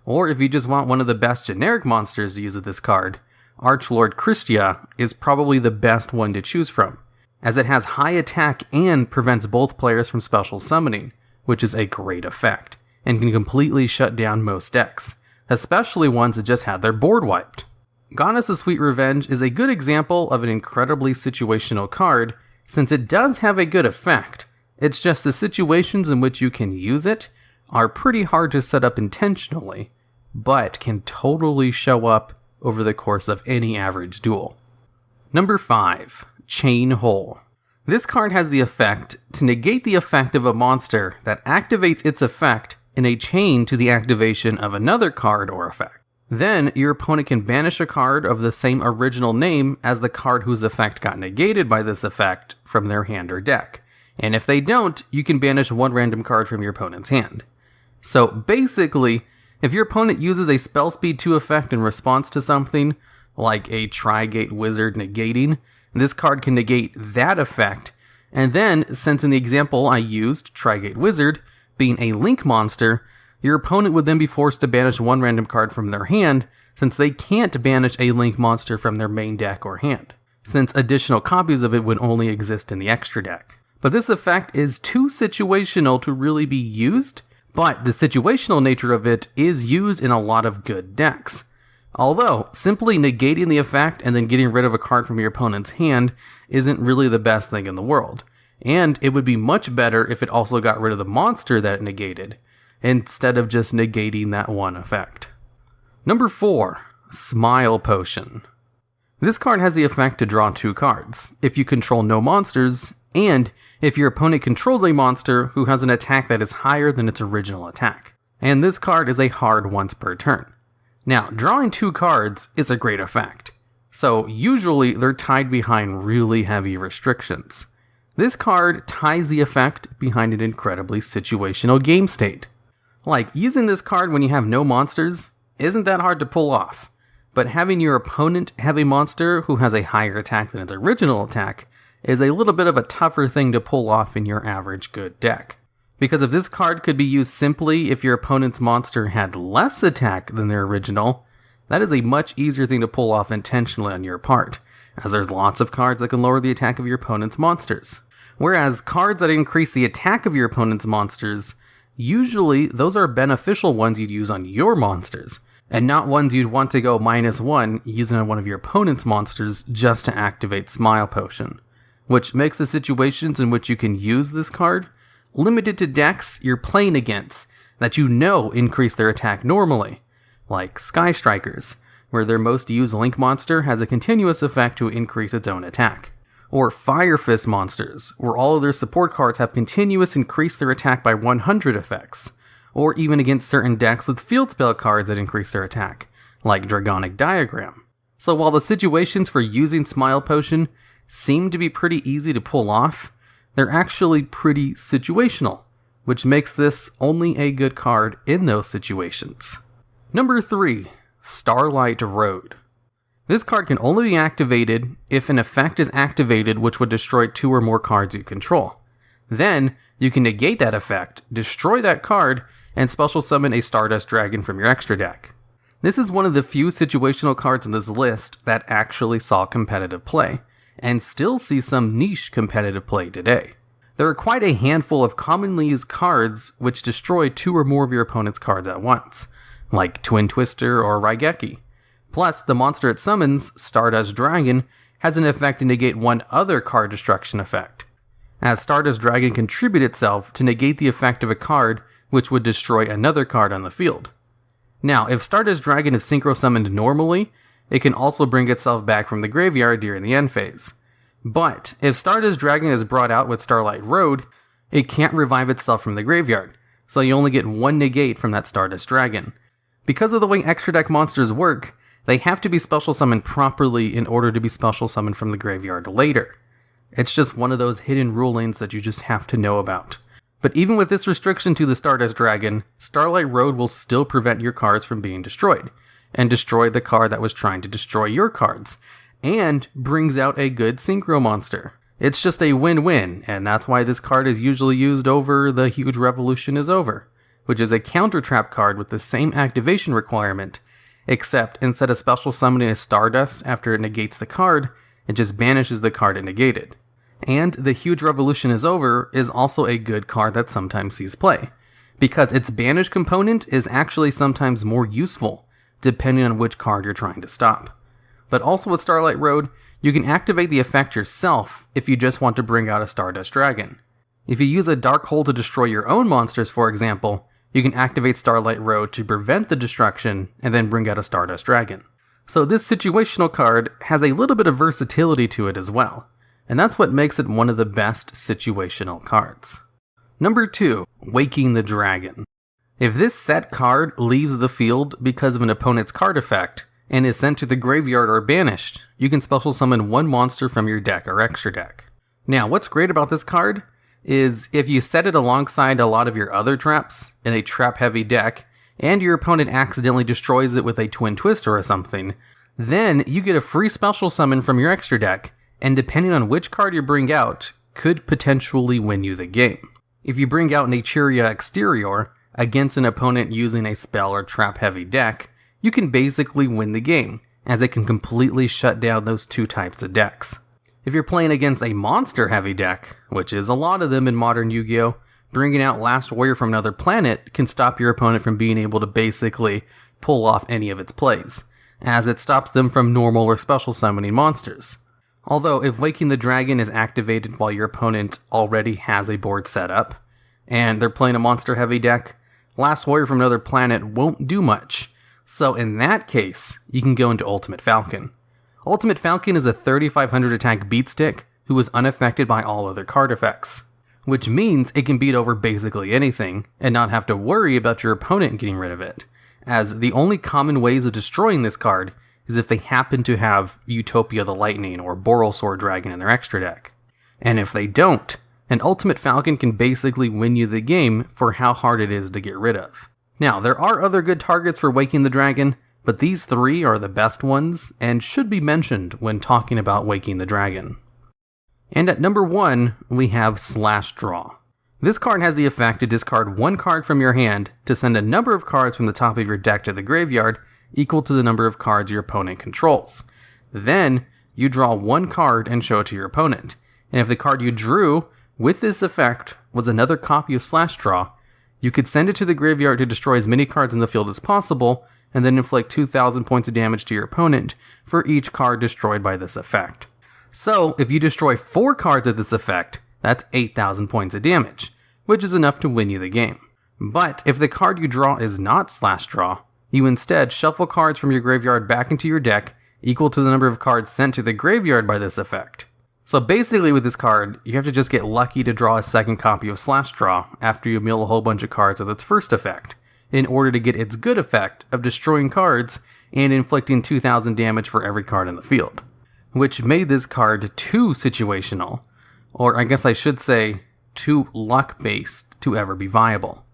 Or if you just want one of the best generic monsters to use with this card, Archlord Christia is probably the best one to choose from, as it has high attack and prevents both players from special summoning, which is a great effect, and can completely shut down most decks, especially ones that just had their board wiped. Goddess of Sweet Revenge is a good example of an incredibly situational card, since it does have a good effect. It's just the situations in which you can use it are pretty hard to set up intentionally, but can totally show up over the course of any average duel. Number 5, Chain Hole. This card has the effect to negate the effect of a monster that activates its effect in a chain to the activation of another card or effect. Then, your opponent can banish a card of the same original name as the card whose effect got negated by this effect from their hand or deck. And if they don't, you can banish 1 random card from your opponent's hand. So basically, if your opponent uses a Spell Speed 2 effect in response to something, like a Tri-Gate Wizard negating, this card can negate that effect, and then, since in the example I used, Tri-Gate Wizard, being a Link monster, your opponent would then be forced to banish 1 random card from their hand, since they can't banish a Link monster from their main deck or hand, since additional copies of it would only exist in the extra deck. But this effect is too situational to really be used, But the situational nature of it is used in a lot of good decks. Although, simply negating the effect and then getting rid of a card from your opponent's hand isn't really the best thing in the world. And it would be much better if it also got rid of the monster that it negated, instead of just negating that one effect. Number 4, Smile Potion. This card has the effect to draw 2 cards, if you control no monsters, and if your opponent controls a monster who has an attack that is higher than its original attack. And this card is a hard once per turn. Now, drawing 2 cards is a great effect, so usually they're tied behind really heavy restrictions. This card ties the effect behind an incredibly situational game state. Like, using this card when you have no monsters isn't that hard to pull off, but having your opponent have a monster who has a higher attack than its original attack is a little bit of a tougher thing to pull off in your average good deck. Because if this card could be used simply if your opponent's monster had less attack than their original, that is a much easier thing to pull off intentionally on your part, as there's lots of cards that can lower the attack of your opponent's monsters. Whereas cards that increase the attack of your opponent's monsters, usually those are beneficial ones you'd use on your monsters, and not ones you'd want to go -1 using on one of your opponent's monsters just to activate Smile Potion, which makes the situations in which you can use this card limited to decks you're playing against that you know increase their attack normally, like Sky Strikers, where their most used Link monster has a continuous effect to increase its own attack. Or Fire Fist monsters, where all of their support cards have continuous increase their attack by 100 effects, or even against certain decks with field spell cards that increase their attack, like Dragonic Diagram. So while the situations for using Smile Potion seem to be pretty easy to pull off, they're actually pretty situational, which makes this only a good card in those situations. Number 3, Starlight Road. This card can only be activated if an effect is activated which would destroy 2 or more cards you control. Then, you can negate that effect, destroy that card, and special summon a Stardust Dragon from your extra deck. This is one of the few situational cards in this list that actually saw competitive play, and still see some niche competitive play today. There are quite a handful of commonly used cards which destroy 2 or more of your opponent's cards at once, like Twin Twister or Raigeki. Plus, the monster it summons, Stardust Dragon, has an effect to negate one other card destruction effect, as Stardust Dragon can contribute itself to negate the effect of a card which would destroy another card on the field. Now, if Stardust Dragon is synchro summoned normally, it can also bring itself back from the graveyard during the end phase. But if Stardust Dragon is brought out with Starlight Road, it can't revive itself from the graveyard, so you only get 1 negate from that Stardust Dragon. Because of the way extra deck monsters work, they have to be special summoned properly in order to be special summoned from the graveyard later. It's just one of those hidden rulings that you just have to know about. But even with this restriction to the Stardust Dragon, Starlight Road will still prevent your cards from being destroyed, and destroy the card that was trying to destroy your cards, and brings out a good Synchro monster. It's just a win-win, and that's why this card is usually used over The Huge Revolution is Over, which is a counter trap card with the same activation requirement, except instead of special summoning a Stardust after it negates the card, it just banishes the card it negated. And The Huge Revolution is Over is also a good card that sometimes sees play, because its banish component is actually sometimes more useful, depending on which card you're trying to stop. But also with Starlight Road, you can activate the effect yourself if you just want to bring out a Stardust Dragon. If you use a Dark Hole to destroy your own monsters, for example, you can activate Starlight Road to prevent the destruction and then bring out a Stardust Dragon. So this situational card has a little bit of versatility to it as well, and that's what makes it one of the best situational cards. Number 2, Waking the Dragon. If this set card leaves the field because of an opponent's card effect, and is sent to the graveyard or banished, you can special summon 1 monster from your deck or extra deck. Now, what's great about this card is if you set it alongside a lot of your other traps in a trap-heavy deck, and your opponent accidentally destroys it with a Twin Twister or something, then you get a free special summon from your extra deck, and depending on which card you bring out, could potentially win you the game. If you bring out Naturia Exterior against an opponent using a spell or trap-heavy deck, you can basically win the game, as it can completely shut down those 2 types of decks. If you're playing against a monster-heavy deck, which is a lot of them in modern Yu-Gi-Oh!, bringing out Last Warrior from Another Planet can stop your opponent from being able to basically pull off any of its plays, as it stops them from normal or special summoning monsters. Although, if Waking the Dragon is activated while your opponent already has a board set up, and they're playing a monster-heavy deck, Last Warrior from Another Planet won't do much. So in that case, you can go into Ultimate Falcon. Ultimate Falcon is a 3500 attack beatstick who is unaffected by all other card effects, which means it can beat over basically anything and not have to worry about your opponent getting rid of it, as the only common ways of destroying this card is if they happen to have Utopia the Lightning or Borrelsword Dragon in their extra deck. And if they don't, an Ultimate Falcon can basically win you the game for how hard it is to get rid of. Now, there are other good targets for Waking the Dragon, but these three are the best ones and should be mentioned when talking about Waking the Dragon. And at number 1, we have Slash Draw. This card has the effect to discard one card from your hand to send a number of cards from the top of your deck to the graveyard equal to the number of cards your opponent controls. Then, you draw one card and show it to your opponent. And if the card you drew with this effect was another copy of Slash Draw, you could send it to the graveyard to destroy as many cards in the field as possible, and then inflict 2,000 points of damage to your opponent for each card destroyed by this effect. So, if you destroy 4 cards of this effect, that's 8,000 points of damage, which is enough to win you the game. But if the card you draw is not Slash Draw, you instead shuffle cards from your graveyard back into your deck, equal to the number of cards sent to the graveyard by this effect. So basically with this card, you have to just get lucky to draw a second copy of Slash Draw after you mill a whole bunch of cards with its first effect, in order to get its good effect of destroying cards and inflicting 2,000 damage for every card in the field. Which made this card too situational, or I guess I should say, too luck-based to ever be viable.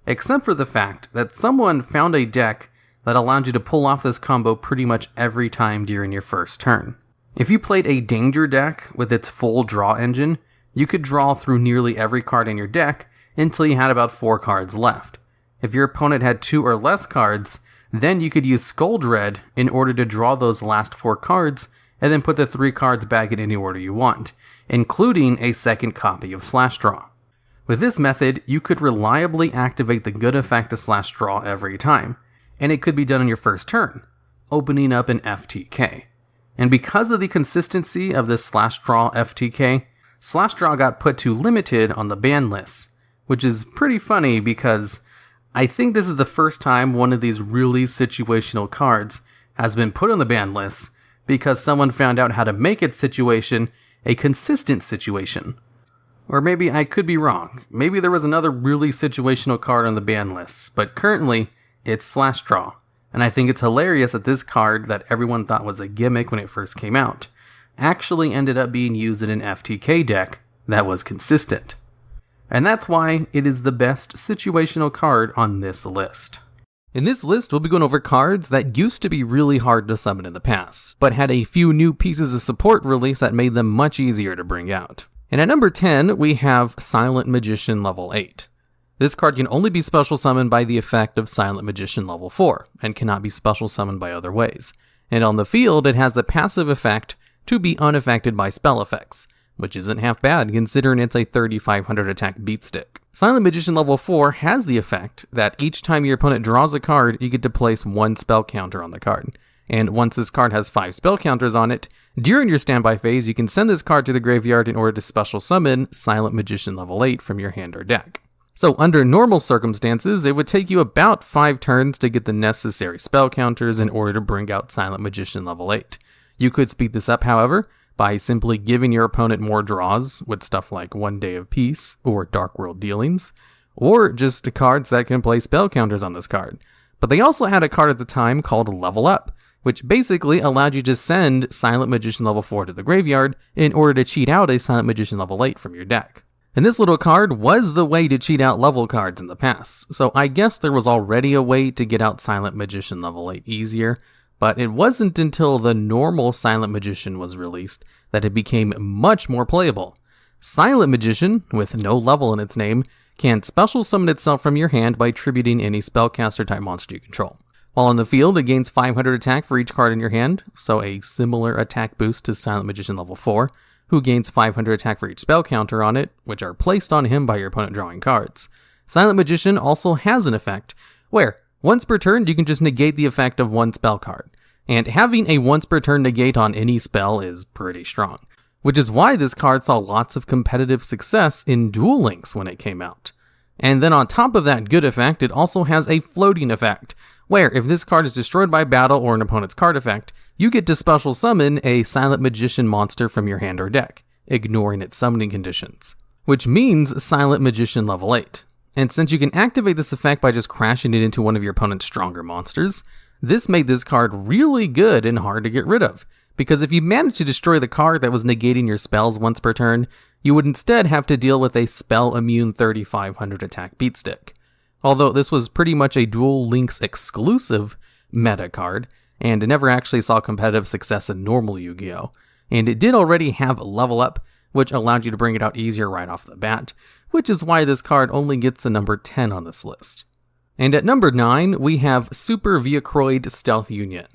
Except for the fact that someone found a deck that allowed you to pull off this combo pretty much every time during your first turn. If you played a Danger deck with its full draw engine, you could draw through nearly every card in your deck until you had about 4 cards left. If your opponent had 2 or less cards, then you could use Skull Dread in order to draw those last 4 cards, and then put the 3 cards back in any order you want, including a second copy of Slash Draw. With this method, you could reliably activate the good effect of Slash Draw every time, and it could be done on your first turn, opening up an FTK. And because of the consistency of this Slash Draw FTK, Slash Draw got put to limited on the ban list, which is pretty funny because I think this is the first time one of these really situational cards has been put on the ban list because someone found out how to make its situation a consistent situation. Or maybe I could be wrong. Maybe there was another really situational card on the ban list, but currently it's Slash Draw. And I think it's hilarious that this card that everyone thought was a gimmick when it first came out actually ended up being used in an FTK deck that was consistent. And that's why it is the best situational card on this list. In this list, we'll be going over cards that used to be really hard to summon in the past, but had a few new pieces of support released that made them much easier to bring out. And at number 10, we have Silent Magician level 8. This card can only be special summoned by the effect of Silent Magician level 4, and cannot be special summoned by other ways. And on the field, it has the passive effect to be unaffected by spell effects, which isn't half bad considering it's a 3500 attack beatstick. Silent Magician level 4 has the effect that each time your opponent draws a card, you get to place 1 spell counter on the card. And once this card has 5 spell counters on it, during your standby phase, you can send this card to the graveyard in order to special summon Silent Magician level 8 from your hand or deck. So under normal circumstances, it would take you about 5 turns to get the necessary spell counters in order to bring out Silent Magician level 8. You could speed this up, however, by simply giving your opponent more draws with stuff like One Day of Peace or Dark World Dealings, or just cards that can play spell counters on this card. But they also had a card at the time called Level Up, which basically allowed you to send Silent Magician level 4 to the graveyard in order to cheat out a Silent Magician level 8 from your deck. And this little card was the way to cheat out level cards in the past, so I guess there was already a way to get out Silent Magician level 8 easier, but it wasn't until the normal Silent Magician was released that it became much more playable. Silent Magician, with no level in its name, can special summon itself from your hand by tributing any spellcaster type monster you control. While on the field, it gains 500 attack for each card in your hand, so a similar attack boost to Silent Magician level 4, who gains 500 attack for each spell counter on it, which are placed on him by your opponent drawing cards. Silent Magician also has an effect, where once per turn you can just negate the effect of one spell card, and having a once per turn negate on any spell is pretty strong, which is why this card saw lots of competitive success in Duel Links when it came out. And then on top of that good effect, it also has a floating effect, where if this card is destroyed by battle or an opponent's card effect, you get to special summon a Silent Magician monster from your hand or deck, ignoring its summoning conditions, which means Silent Magician level 8. And since you can activate this effect by just crashing it into one of your opponent's stronger monsters, this made this card really good and hard to get rid of, because if you managed to destroy the card that was negating your spells once per turn, you would instead have to deal with a spell immune 3500 attack beatstick. Although this was pretty much a Duel Links exclusive meta card, and it never actually saw competitive success in normal Yu-Gi-Oh! And it did already have a level up, which allowed you to bring it out easier right off the bat, which is why this card only gets the number 10 on this list. And at number 9, we have Super Viacroid Stealth Union.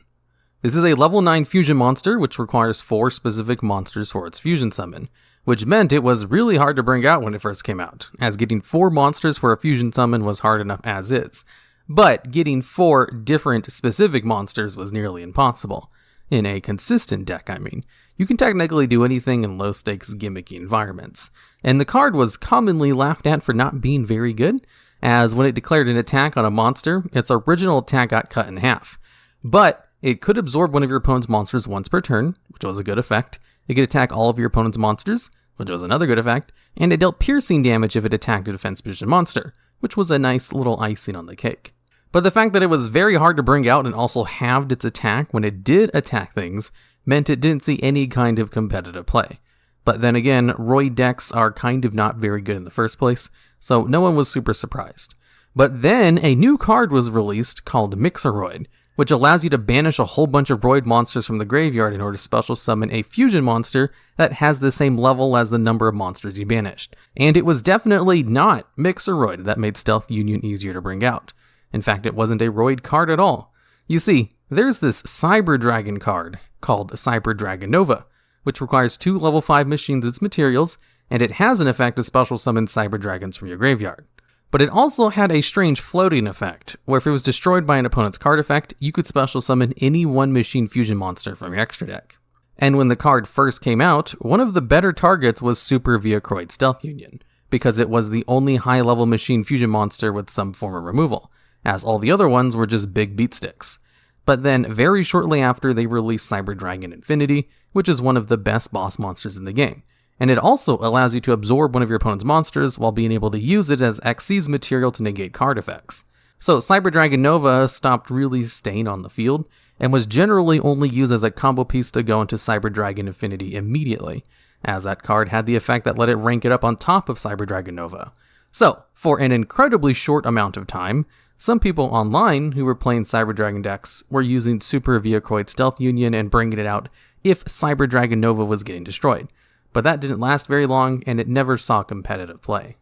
This is a level 9 fusion monster, which requires 4 specific monsters for its fusion summon, which meant it was really hard to bring out when it first came out, as getting 4 monsters for a fusion summon was hard enough as is. But getting 4 different specific monsters was nearly impossible. In a consistent deck, I mean. You can technically do anything in low-stakes gimmicky environments, and the card was commonly laughed at for not being very good, as when it declared an attack on a monster, its original attack got cut in half. But it could absorb one of your opponent's monsters once per turn, which was a good effect. It could attack all of your opponent's monsters, which was another good effect, and it dealt piercing damage if it attacked a defense position monster, which was a nice little icing on the cake. But the fact that it was very hard to bring out and also halved its attack when it did attack things meant it didn't see any kind of competitive play. But then again, Roid decks are kind of not very good in the first place, so no one was super surprised. But then a new card was released called Mixeroid, which allows you to banish a whole bunch of Roid monsters from the graveyard in order to special summon a fusion monster that has the same level as the number of monsters you banished. And it was definitely not Mixeroid that made Stealth Union easier to bring out. In fact, it wasn't a Roid card at all. You see, there's this Cyber Dragon card called Cyber Dragon Nova, which requires 2 level 5 machines as materials, and it has an effect to special summon Cyber Dragons from your graveyard. But it also had a strange floating effect, where if it was destroyed by an opponent's card effect, you could special summon any one machine fusion monster from your extra deck. And when the card first came out, one of the better targets was Super Viacroid Stealth Union, because it was the only high-level machine fusion monster with some form of removal, as all the other ones were just big beatsticks. But then, very shortly after, they released Cyber Dragon Infinity, which is one of the best boss monsters in the game. And it also allows you to absorb one of your opponent's monsters while being able to use it as Xyz material to negate card effects. So Cyber Dragon Nova stopped really staying on the field, and was generally only used as a combo piece to go into Cyber Dragon Infinity immediately, as that card had the effect that let it rank it up on top of Cyber Dragon Nova. So, for an incredibly short amount of time, some people online who were playing Cyber Dragon decks were using Super Viacroid Stealth Union and bringing it out if Cyber Dragon Nova was getting destroyed. But that didn't last very long, and it never saw competitive play.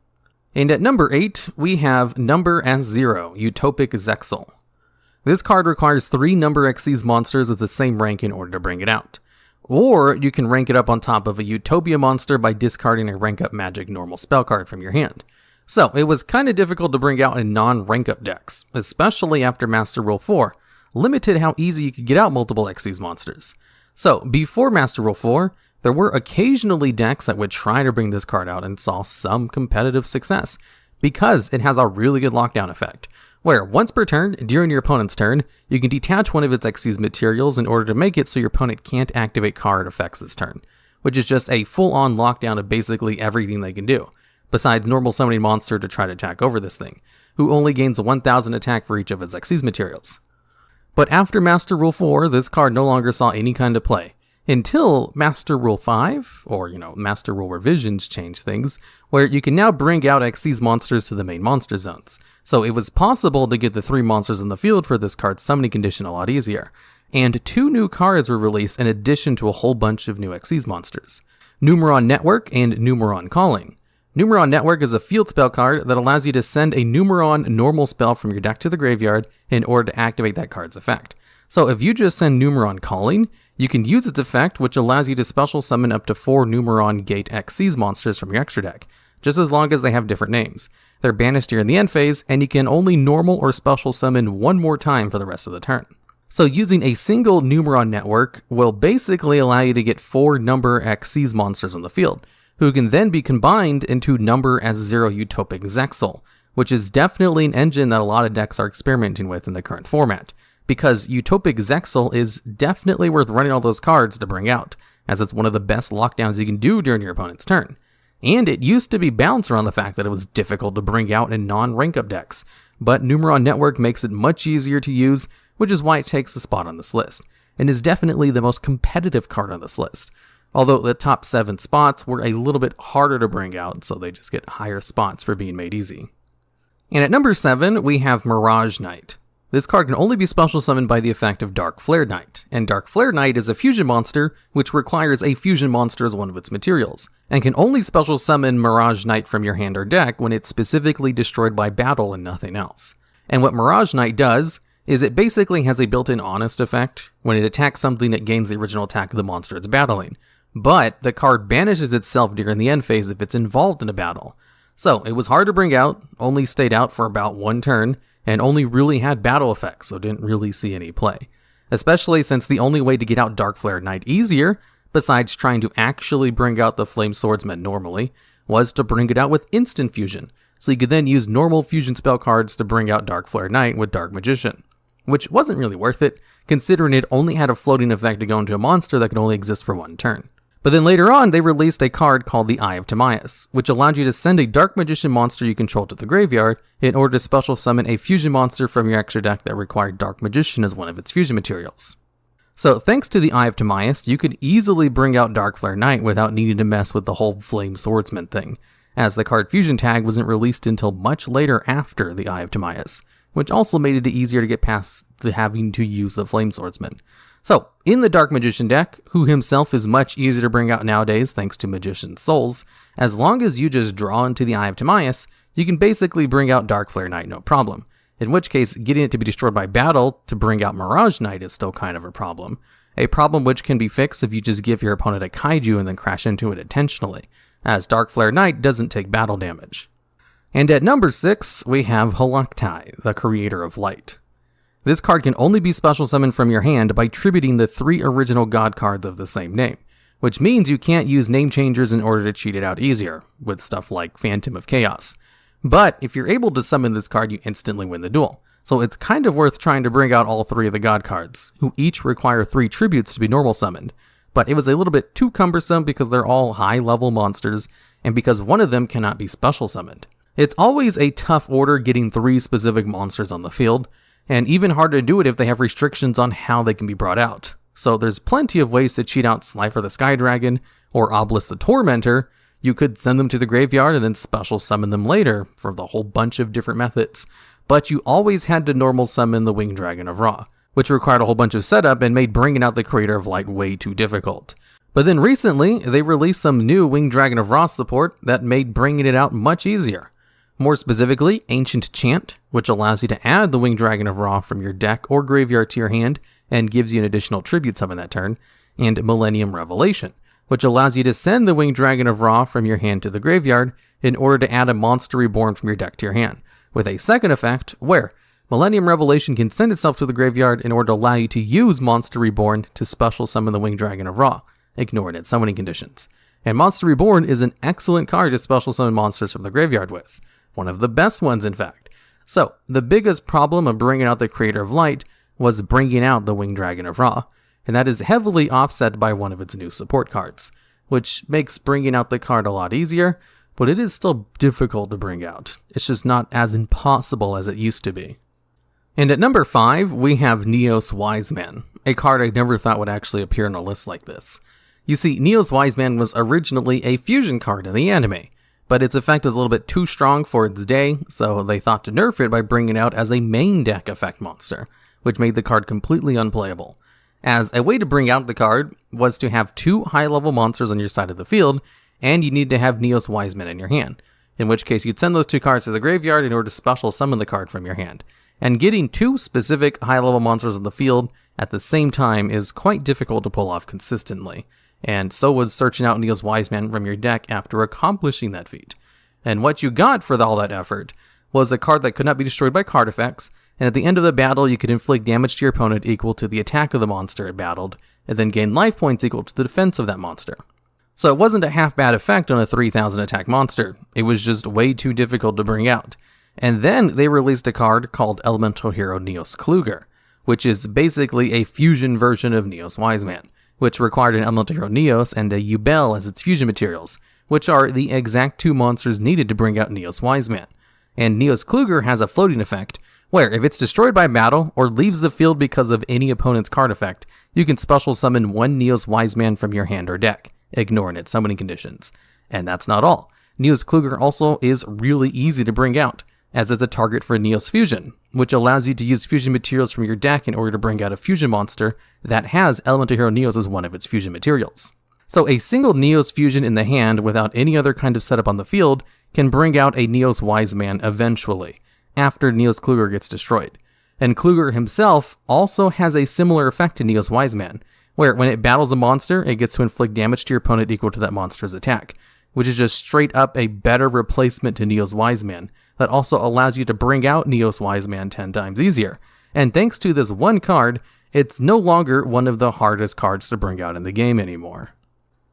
And at number 8, we have Number S0, Utopic Zexal. This card requires 3 Number Xyz monsters with the same rank in order to bring it out. Or you can rank it up on top of a Utopia monster by discarding a rank up magic normal spell card from your hand. So it was kind of difficult to bring out in non-rank up decks, especially after Master Rule 4 limited how easy you could get out multiple Xyz monsters. So before Master Rule 4, there were occasionally decks that would try to bring this card out and saw some competitive success, because it has a really good lockdown effect, where once per turn, during your opponent's turn, you can detach one of its Xyz materials in order to make it so your opponent can't activate card effects this turn, which is just a full-on lockdown of basically everything they can do, besides normal summoning monster to try to attack over this thing, who only gains 1000 attack for each of its Xyz materials. But after Master Rule 4, this card no longer saw any kind of play, until Master Rule 5, or Master Rule Revisions changed things, where you can now bring out Xyz monsters to the main monster zones. So it was possible to get the 3 monsters in the field for this card's summoning condition a lot easier. And 2 new cards were released in addition to a whole bunch of new Xyz monsters: Numeron Network and Numeron Calling. Numeron Network is a field spell card that allows you to send a Numeron normal spell from your deck to the graveyard in order to activate that card's effect. So if you just send Numeron Calling, you can use its effect, which allows you to special summon up to 4 Numeron Gate Xyz monsters from your extra deck, just as long as they have different names. They're banished here in the end phase, and you can only normal or special summon one more time for the rest of the turn. So using a single Numeron network will basically allow you to get 4 number Xyz monsters on the field, who can then be combined into number as 0 Utopic Zexal, which is definitely an engine that a lot of decks are experimenting with in the current format, because Utopic Zexal is definitely worth running all those cards to bring out, as it's one of the best lockdowns you can do during your opponent's turn. And it used to be balanced around the fact that it was difficult to bring out in non-rank up decks, but Numeron Network makes it much easier to use, which is why it takes a spot on this list, and is definitely the most competitive card on this list. Although the top 7 spots were a little bit harder to bring out, so they just get higher spots for being made easy. And at number 7, we have Mirage Knight. This card can only be special summoned by the effect of Dark Flare Knight, and Dark Flare Knight is a fusion monster which requires a fusion monster as one of its materials, and can only special summon Mirage Knight from your hand or deck when it's specifically destroyed by battle and nothing else. And what Mirage Knight does is it basically has a built-in honest effect. When it attacks something, it gains the original attack of the monster it's battling, but the card banishes itself during the end phase if it's involved in a battle. So it was hard to bring out, only stayed out for about 1 turn, and only really had battle effects, so didn't really see any play. Especially since the only way to get out Dark Flare Knight easier, besides trying to actually bring out the Flame Swordsman normally, was to bring it out with instant fusion, so you could then use normal fusion spell cards to bring out Dark Flare Knight with Dark Magician, which wasn't really worth it, considering it only had a floating effect to go into a monster that could only exist for 1 turn. But then later on, they released a card called the Eye of Timaeus, which allowed you to send a Dark Magician monster you control to the graveyard in order to special summon a fusion monster from your extra deck that required Dark Magician as one of its fusion materials. So thanks to the Eye of Timaeus, you could easily bring out Dark Flare Knight without needing to mess with the whole Flame Swordsman thing, as the card fusion tag wasn't released until much later after the Eye of Timaeus, which also made it easier to get past the having to use the Flame Swordsman. So, in the Dark Magician deck, who himself is much easier to bring out nowadays thanks to Magician's Souls, as long as you just draw into the Eye of Timaeus, you can basically bring out Dark Flare Knight no problem. In which case, getting it to be destroyed by battle to bring out Mirage Knight is still kind of a problem. A problem which can be fixed if you just give your opponent a kaiju and then crash into it intentionally, as Dark Flare Knight doesn't take battle damage. And at number 6, we have Halaktai, the Creator of Light. This card can only be special summoned from your hand by tributing the 3 original god cards of the same name, which means you can't use name changers in order to cheat it out easier, with stuff like Phantom of Chaos. But if you're able to summon this card, you instantly win the duel, so it's kind of worth trying to bring out all 3 of the god cards, who each require 3 tributes to be normal summoned. But it was a little bit too cumbersome because they're all high-level monsters, and because one of them cannot be special summoned. It's always a tough order getting 3 specific monsters on the field, and even harder to do it if they have restrictions on how they can be brought out. So there's plenty of ways to cheat out Slifer the Sky Dragon or Obelisk the Tormentor. You could send them to the graveyard and then special summon them later for the whole bunch of different methods. But you always had to normal summon the Winged Dragon of Ra, which required a whole bunch of setup and made bringing out the Creator of Light way too difficult. But then recently, they released some new Winged Dragon of Ra support that made bringing it out much easier. More specifically, Ancient Chant, which allows you to add the Winged Dragon of Ra from your deck or graveyard to your hand and gives you an additional tribute summon that turn, and Millennium Revelation, which allows you to send the Winged Dragon of Ra from your hand to the graveyard in order to add a monster reborn from your deck to your hand, with a second effect where Millennium Revelation can send itself to the graveyard in order to allow you to use Monster Reborn to special summon the Winged Dragon of Ra, ignoring its summoning conditions. And Monster Reborn is an excellent card to special summon monsters from the graveyard with. One of the best ones, in fact. So, the biggest problem of bringing out the Creator of Light was bringing out the Winged Dragon of Ra, and that is heavily offset by one of its new support cards, which makes bringing out the card a lot easier, but it is still difficult to bring out. It's just not as impossible as it used to be. And at number 5, we have Neos Wise Man, a card I never thought would actually appear on a list like this. You see, Neos Wise Man was originally a fusion card in the anime, but its effect was a little bit too strong for its day, so they thought to nerf it by bringing it out as a main deck effect monster, which made the card completely unplayable. As a way to bring out the card was to have 2 high-level monsters on your side of the field, and you need to have Neos Wise Man in your hand, in which case you'd send those 2 cards to the graveyard in order to special summon the card from your hand. And getting 2 specific high-level monsters on the field at the same time is quite difficult to pull off consistently, and so was searching out Neo's Wise Man from your deck after accomplishing that feat. And what you got for all that effort was a card that could not be destroyed by card effects, and at the end of the battle you could inflict damage to your opponent equal to the attack of the monster it battled, and then gain life points equal to the defense of that monster. So it wasn't a half bad effect on a 3000 attack monster, it was just way too difficult to bring out. And then they released a card called Elemental Hero Neos Kluger, which is basically a fusion version of Neos Wise Man, which required an Elemental Hero Neos and a yugioh as its fusion materials, which are the exact two monsters needed to bring out Neos Wise Man. And Neos Kluger has a floating effect, where if it's destroyed by battle or leaves the field because of any opponent's card effect, you can special summon one Neos Wise Man from your hand or deck, ignoring its summoning conditions. And that's not all. Neos Kluger also is really easy to bring out, as it's a target for Neos Fusion, which allows you to use fusion materials from your deck in order to bring out a fusion monster that has Elemental Hero Neos as one of its fusion materials. So a single Neos fusion in the hand without any other kind of setup on the field can bring out a Neos Wise Man eventually, after Neos Kluger gets destroyed. And Kluger himself also has a similar effect to Neos Wise Man, where when it battles a monster, it gets to inflict damage to your opponent equal to that monster's attack, which is just straight up a better replacement to Neos Wise Man that also allows you to bring out Neos Wise Man 10 times easier. And thanks to this one card, it's no longer one of the hardest cards to bring out in the game anymore.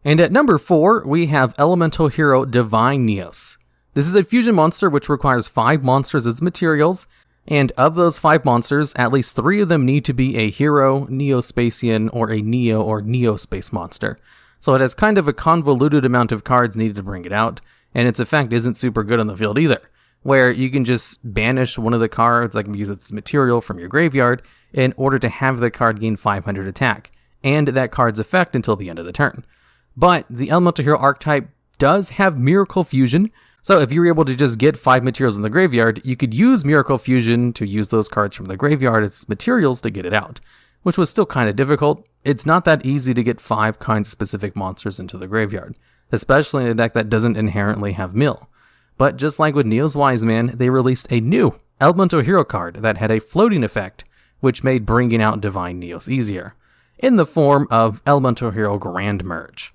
And at number 4, we have Elemental Hero Divine Neos. This is a fusion monster which requires 5 monsters as materials, and of those 5 monsters, at least 3 of them need to be a hero, Neospacian, or a Neo or Neospace monster. So it has kind of a convoluted amount of cards needed to bring it out, and its effect isn't super good on the field either, where you can just banish one of the cards, like use its material from your graveyard, in order to have the card gain 500 attack, and that card's effect until the end of the turn. But the Elemental Hero archetype does have Miracle Fusion, so if you were able to just get 5 materials in the graveyard, you could use Miracle Fusion to use those cards from the graveyard as materials to get it out, which was still kind of difficult. It's not that easy to get 5 kinds of specific monsters into the graveyard, especially in a deck that doesn't inherently have mill. But just like with Neos Wise Man, they released a new Elemental Hero card that had a floating effect, which made bringing out Divine Neos easier, in the form of Elemental Hero Grand Merge.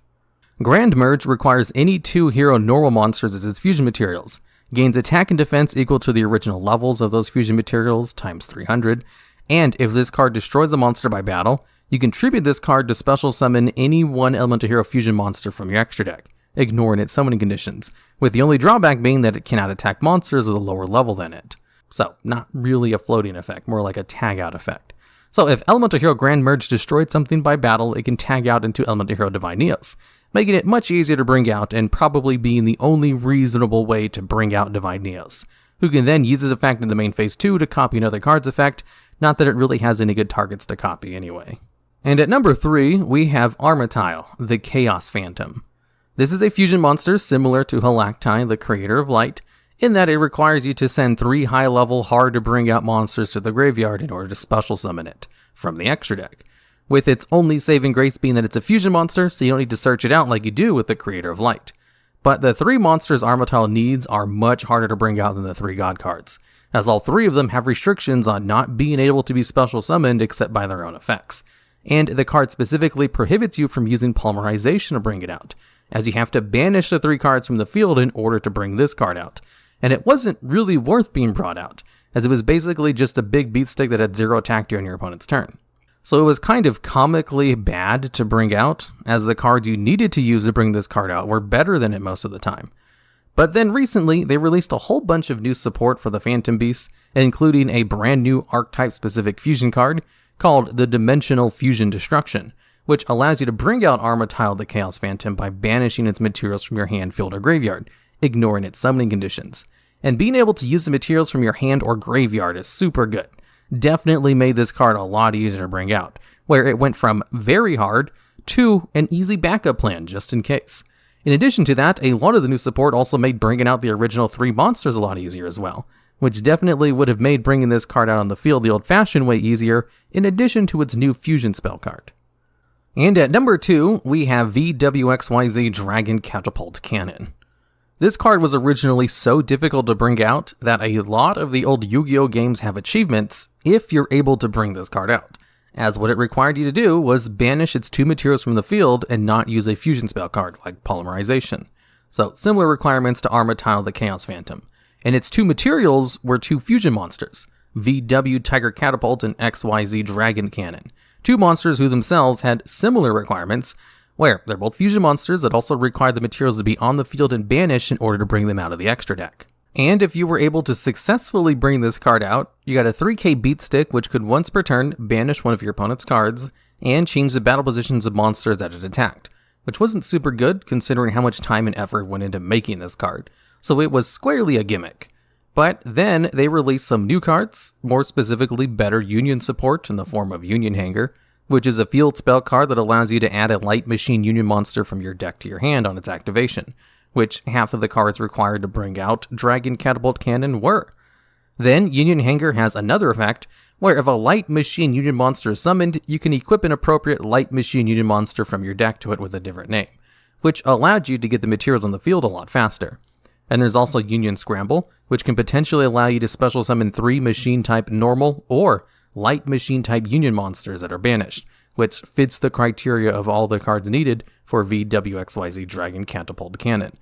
Grand Merge requires any 2 hero normal monsters as its fusion materials, gains attack and defense equal to the original levels of those fusion materials times 300, and if this card destroys a monster by battle, you can tribute this card to special summon any one Elemental Hero fusion monster from your extra deck, ignoring its summoning conditions, with the only drawback being that it cannot attack monsters with a lower level than it. So, not really a floating effect, more like a tag out effect. So if Elemental Hero Grand Merge destroyed something by battle, it can tag out into Elemental Hero Divine Neos, making it much easier to bring out and probably being the only reasonable way to bring out Divine Neos, who can then use this effect in the main phase 2 to copy another card's effect, not that it really has any good targets to copy anyway. And at number 3, we have Armatile, the Chaos Phantom. This is a fusion monster similar to Halaktai, the creator of light, in that it requires you to send 3 high-level, hard-to-bring-out monsters to the graveyard in order to special summon it from the extra deck, with its only saving grace being that it's a fusion monster, so you don't need to search it out like you do with the creator of light. But the 3 monsters Armatile needs are much harder to bring out than the 3 god cards, as all 3 of them have restrictions on not being able to be special summoned except by their own effects. And the card specifically prohibits you from using Polymerization to bring it out, as you have to banish the 3 cards from the field in order to bring this card out. And it wasn't really worth being brought out, as it was basically just a big beatstick that had 0 attack during your opponent's turn. So it was kind of comically bad to bring out, as the cards you needed to use to bring this card out were better than it most of the time. But then recently, they released a whole bunch of new support for the Phantom Beasts, including a brand new archetype-specific fusion card called the Dimensional Fusion Destruction, which allows you to bring out Armatile the Chaos Phantom by banishing its materials from your hand, field, or graveyard, ignoring its summoning conditions. And being able to use the materials from your hand or graveyard is super good. Definitely made this card a lot easier to bring out, where it went from very hard to an easy backup plan just in case. In addition to that, a lot of the new support also made bringing out the original 3 monsters a lot easier as well, which definitely would have made bringing this card out on the field the old-fashioned way easier, in addition to its new fusion spell card. And at number 2, we have VWXYZ Dragon Catapult Cannon. This card was originally so difficult to bring out that a lot of the old Yu-Gi-Oh games have achievements if you're able to bring this card out, as what it required you to do was banish its 2 materials from the field and not use a fusion spell card like Polymerization. So similar requirements to Armatile the Chaos Phantom. And its 2 materials were 2 fusion monsters, VW Tiger Catapult and XYZ Dragon Cannon. 2 monsters who themselves had similar requirements, where they're both fusion monsters that also require the materials to be on the field and banished in order to bring them out of the extra deck. And if you were able to successfully bring this card out, you got a 3k beat stick which could once per turn banish one of your opponent's cards and change the battle positions of monsters that it attacked, which wasn't super good considering how much time and effort went into making this card, so it was squarely a gimmick. But then they released some new cards, more specifically better Union support in the form of Union Hanger, which is a field spell card that allows you to add a light machine Union monster from your deck to your hand on its activation, which half of the cards required to bring out Dragon Catapult Cannon were. Then Union Hanger has another effect, where if a light machine Union monster is summoned, you can equip an appropriate light machine Union monster from your deck to it with a different name, which allowed you to get the materials on the field a lot faster. And there's also Union Scramble, which can potentially allow you to special summon 3 machine-type normal or light machine-type Union monsters that are banished, which fits the criteria of all the cards needed for VWXYZ Dragon Catapult Cannon.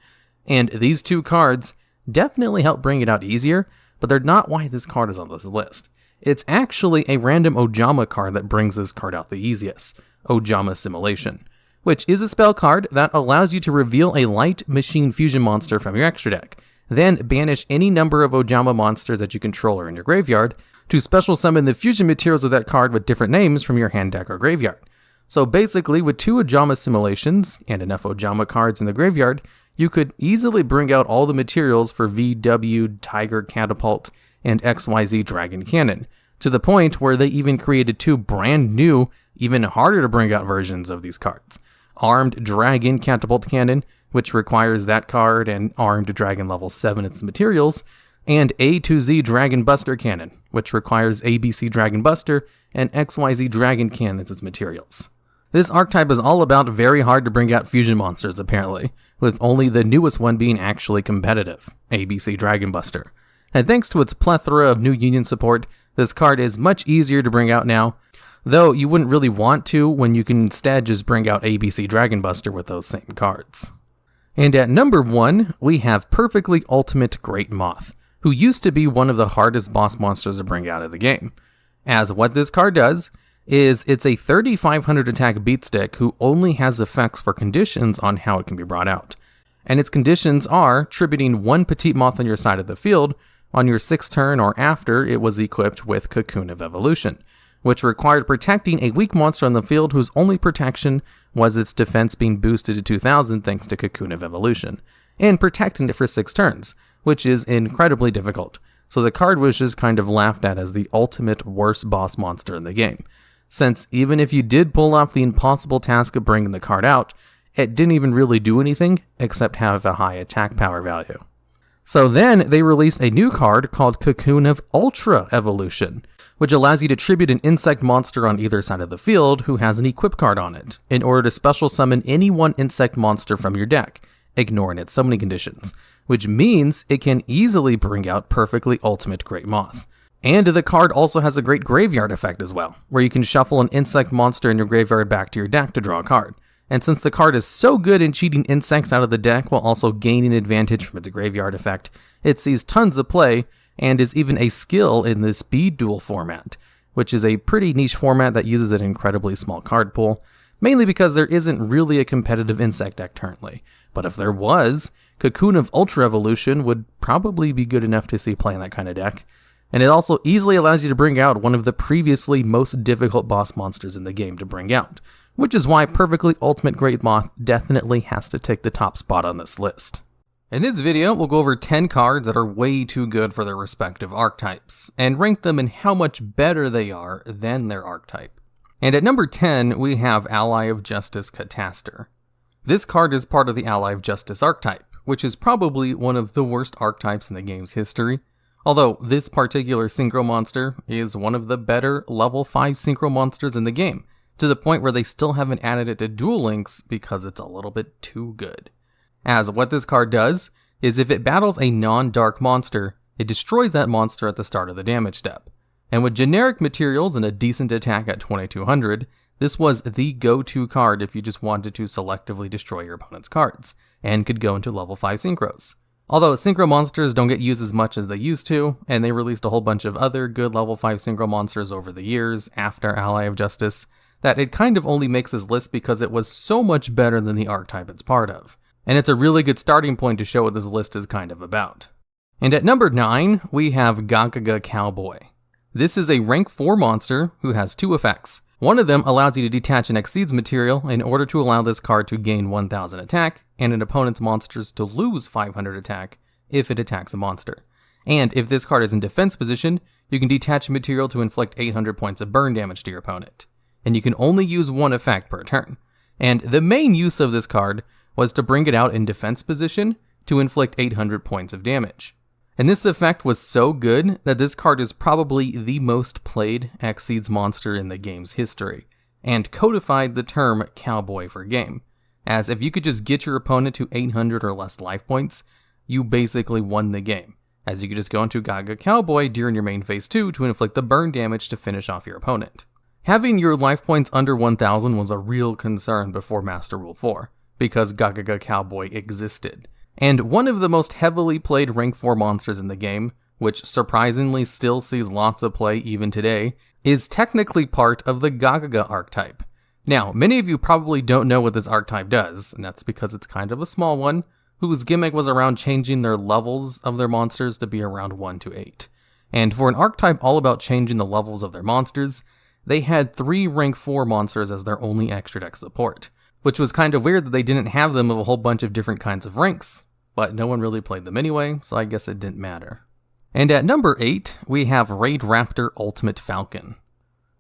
And these 2 cards definitely help bring it out easier, but they're not why this card is on this list. It's actually a random Ojama card that brings this card out the easiest, Ojama Simulation, which is a spell card that allows you to reveal a light machine fusion monster from your extra deck, then banish any number of Ojama monsters that you control or in your graveyard to special summon the fusion materials of that card with different names from your hand deck or graveyard. So basically, with 2 Ojama simulations and enough Ojama cards in the graveyard, you could easily bring out all the materials for VW, Tiger Catapult, and XYZ Dragon Cannon, to the point where they even created 2 brand new, even harder to bring out versions of these cards. Armed Dragon Catapult Cannon, which requires that card and Armed Dragon level 7 its materials, and A to Z Dragon Buster Cannon, which requires ABC Dragon Buster and XYZ Dragon Cannon as its materials. This archetype is all about very hard to bring out fusion monsters apparently, with only the newest one being actually competitive, ABC Dragon Buster. And thanks to its plethora of new Union support, this card is much easier to bring out now, though you wouldn't really want to when you can instead just bring out ABC Dragon Buster with those same cards. And at number 1, we have Perfectly Ultimate Great Moth, who used to be one of the hardest boss monsters to bring out of the game. As what this card does is it's a 3500 attack beat stick who only has effects for conditions on how it can be brought out. And its conditions are tributing 1 Petite Moth on your side of the field on your 6th turn or after it was equipped with Cocoon of Evolution, which required protecting a weak monster on the field whose only protection was its defense being boosted to 2000 thanks to Cocoon of Evolution, and protecting it for 6 turns, which is incredibly difficult. So the card was just kind of laughed at as the ultimate worst boss monster in the game, since even if you did pull off the impossible task of bringing the card out, it didn't even really do anything except have a high attack power value. So then they released a new card called Cocoon of Ultra Evolution, which allows you to tribute an insect monster on either side of the field who has an equip card on it, in order to special summon any one insect monster from your deck, ignoring its summoning conditions, which means it can easily bring out Perfectly Ultimate Great Moth. And the card also has a great graveyard effect as well, where you can shuffle an insect monster in your graveyard back to your deck to draw a card. And since the card is so good in cheating insects out of the deck while also gaining advantage from its graveyard effect, it sees tons of play and is even a skill in the speed duel format, which is a pretty niche format that uses an incredibly small card pool, mainly because there isn't really a competitive insect deck currently. But if there was, Cocoon of Ultra Evolution would probably be good enough to see play in that kind of deck. And it also easily allows you to bring out one of the previously most difficult boss monsters in the game to bring out, which is why Perfectly Ultimate Great Moth definitely has to take the top spot on this list. In this video, we'll go over 10 cards that are way too good for their respective archetypes, and rank them in how much better they are than their archetype. And at number 10, we have Ally of Justice Cataster. This card is part of the Ally of Justice archetype, which is probably one of the worst archetypes in the game's history. Although this particular Synchro monster is one of the better level 5 Synchro monsters in the game, to the point where they still haven't added it to Duel Links because it's a little bit too good. As what this card does is if it battles a non-dark monster, it destroys that monster at the start of the damage step. And with generic materials and a decent attack at 2200, this was the go-to card if you just wanted to selectively destroy your opponent's cards, and could go into level 5 synchros. Although synchro monsters don't get used as much as they used to, and they released a whole bunch of other good level 5 synchro monsters over the years after Ally of Justice, that it kind of only makes this list because it was so much better than the archetype it's part of. And it's a really good starting point to show what this list is kind of about. And at number 9, we have Gagaga Cowboy. This is a rank 4 monster who has 2 effects. One of them allows you to detach an Exceeds material in order to allow this card to gain 1000 attack, and an opponent's monsters to lose 500 attack if it attacks a monster. And if this card is in defense position, you can detach a material to inflict 800 points of burn damage to your opponent. And you can only use one effect per turn. And the main use of this card was to bring it out in defense position to inflict 800 points of damage. And this effect was so good that this card is probably the most played Exceeds monster in the game's history, and codified the term cowboy for game, as if you could just get your opponent to 800 or less life points, you basically won the game, as you could just go into Gaga Cowboy during your main phase 2 to inflict the burn damage to finish off your opponent. Having your life points under 1000 was a real concern before Master Rule 4, because Gagaga Cowboy existed. And one of the most heavily played rank 4 monsters in the game, which surprisingly still sees lots of play even today, is technically part of the Gagaga archetype. Now, many of you probably don't know what this archetype does, and that's because it's kind of a small one, whose gimmick was around changing their levels of their monsters to be around 1 to 8. And for an archetype all about changing the levels of their monsters, they had 3 rank 4 monsters as their only extra deck support, which was kind of weird that they didn't have them of a whole bunch of different kinds of ranks, but no one really played them anyway, so I guess it didn't matter. And at number 8, we have Raid Raptor Ultimate Falcon.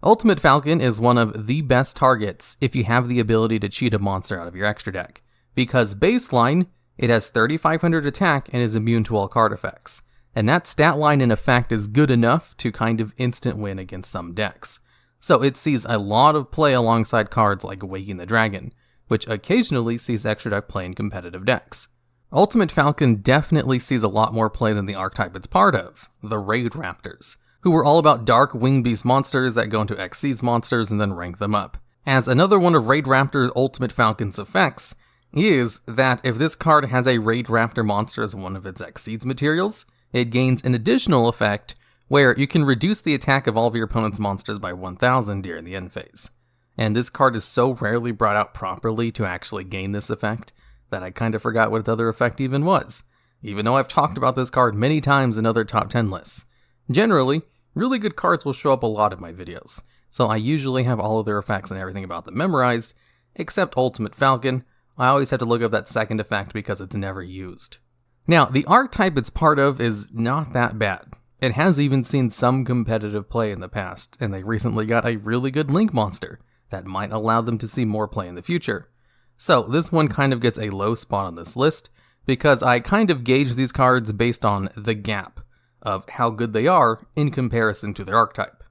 Ultimate Falcon is one of the best targets if you have the ability to cheat a monster out of your extra deck, because baseline, it has 3500 attack and is immune to all card effects, and that stat line in effect is good enough to kind of instant win against some decks. So it sees a lot of play alongside cards like Waking the Dragon, which occasionally sees extra deck play in competitive decks. Ultimate Falcon definitely sees a lot more play than the archetype it's part of, the Raid Raptors, who were all about dark winged beast monsters that go into Exceeds monsters and then rank them up. As another one of Raid Raptor Ultimate Falcon's effects is that if this card has a Raid Raptor monster as one of its Exceeds materials, it gains an additional effect where you can reduce the attack of all of your opponent's monsters by 1000 during the end phase. And this card is so rarely brought out properly to actually gain this effect that I kind of forgot what its other effect even was, even though I've talked about this card many times in other top 10 lists. Generally, really good cards will show up a lot in my videos, so I usually have all of their effects and everything about them memorized, except Ultimate Falcon. I always have to look up that second effect because it's never used. Now, the archetype it's part of is not that bad. It has even seen some competitive play in the past, and they recently got a really good Link monster that might allow them to see more play in the future. So this one kind of gets a low spot on this list, because I kind of gauge these cards based on the gap of how good they are in comparison to their archetype.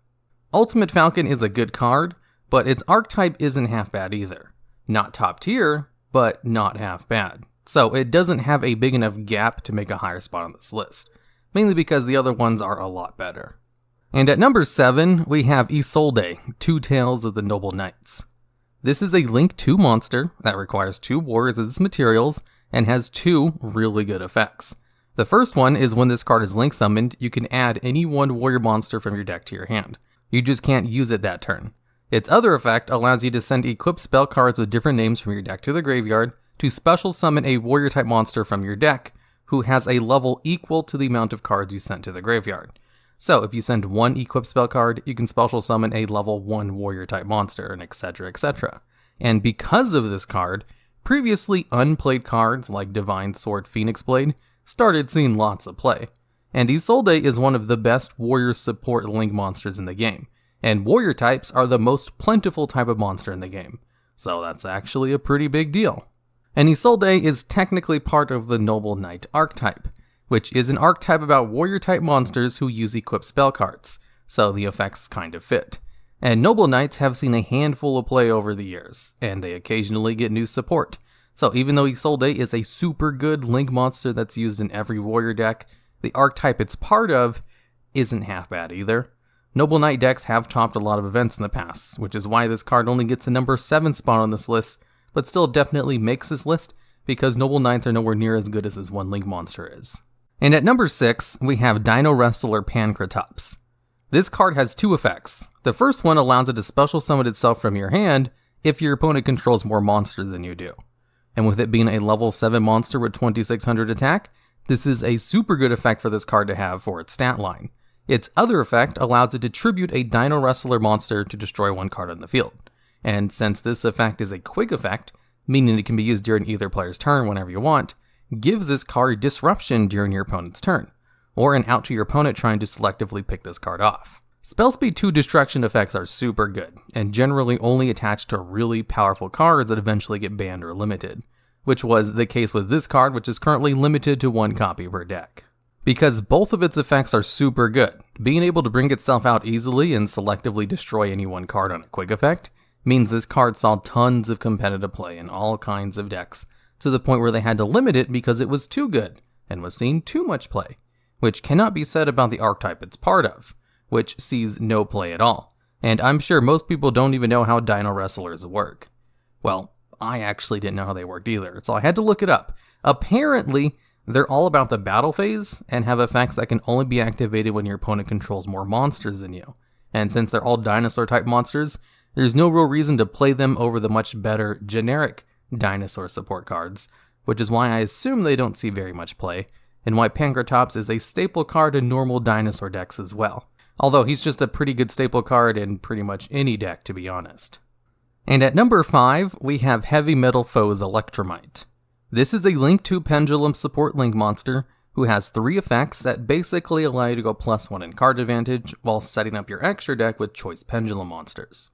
Ultimate Falcon is a good card, but its archetype isn't half bad either. Not top tier, but not half bad. So it doesn't have a big enough gap to make a higher spot on this list, mainly because the other ones are a lot better. And at number 7, we have Isolde, Two Tales of the Noble Knights. This is a Link 2 monster that requires 2 warriors as its materials and has 2 really good effects. The first one is when this card is Link summoned, you can add any one warrior monster from your deck to your hand. You just can't use it that turn. Its other effect allows you to send equipped spell cards with different names from your deck to the graveyard to special summon a warrior type monster from your deck who has a level equal to the amount of cards you sent to the graveyard. So if you send 1 equipped spell card, you can special summon a level 1 warrior type monster, and etc, etc. And because of this card, previously unplayed cards like Divine Sword Phoenix Blade started seeing lots of play. And Isolde is one of the best warrior support Link monsters in the game, and warrior types are the most plentiful type of monster in the game. So that's actually a pretty big deal. And Isolde is technically part of the Noble Knight archetype, which is an archetype about warrior-type monsters who use equipped spell cards, so the effects kind of fit. And Noble Knights have seen a handful of play over the years, and they occasionally get new support. So even though Isolde is a super good Link monster that's used in every warrior deck, the archetype it's part of isn't half bad either. Noble Knight decks have topped a lot of events in the past, which is why this card only gets the number 7 spot on this list, but still definitely makes this list because Noble Knights are nowhere near as good as this one Link monster is. And at number 6, we have Dino Wrestler Pancratops. This card has 2 effects. The first one allows it to special summon itself from your hand if your opponent controls more monsters than you do. And with it being a level 7 monster with 2600 attack, this is a super good effect for this card to have for its stat line. Its other effect allows it to tribute a Dino Wrestler monster to destroy one card on the field. And since this effect is a quick effect, meaning it can be used during either player's turn whenever you want, gives this card disruption during your opponent's turn, or an out to your opponent trying to selectively pick this card off. Spell Speed 2 destruction effects are super good, and generally only attached to really powerful cards that eventually get banned or limited, which was the case with this card, which is currently limited to 1 copy per deck. Because both of its effects are super good, being able to bring itself out easily and selectively destroy any one card on a quick effect means this card saw tons of competitive play in all kinds of decks, to the point where they had to limit it because it was too good and was seeing too much play, which cannot be said about the archetype it's part of, which sees no play at all. And I'm sure most people don't even know how Dino Wrestlers work. Well, I actually didn't know how they worked either, so I had to look it up. Apparently, they're all about the battle phase and have effects that can only be activated when your opponent controls more monsters than you. And since they're all dinosaur type monsters, there's no real reason to play them over the much better generic dinosaur support cards, which is why I assume they don't see very much play, and why Pancratops is a staple card in normal dinosaur decks as well. Although he's just a pretty good staple card in pretty much any deck, to be honest. And at number 5, we have Heavy Metal Foes Electromite. This is a Link 2 Pendulum support Link monster who has 3 effects that basically allow you to go +1 in card advantage while setting up your extra deck with choice Pendulum monsters.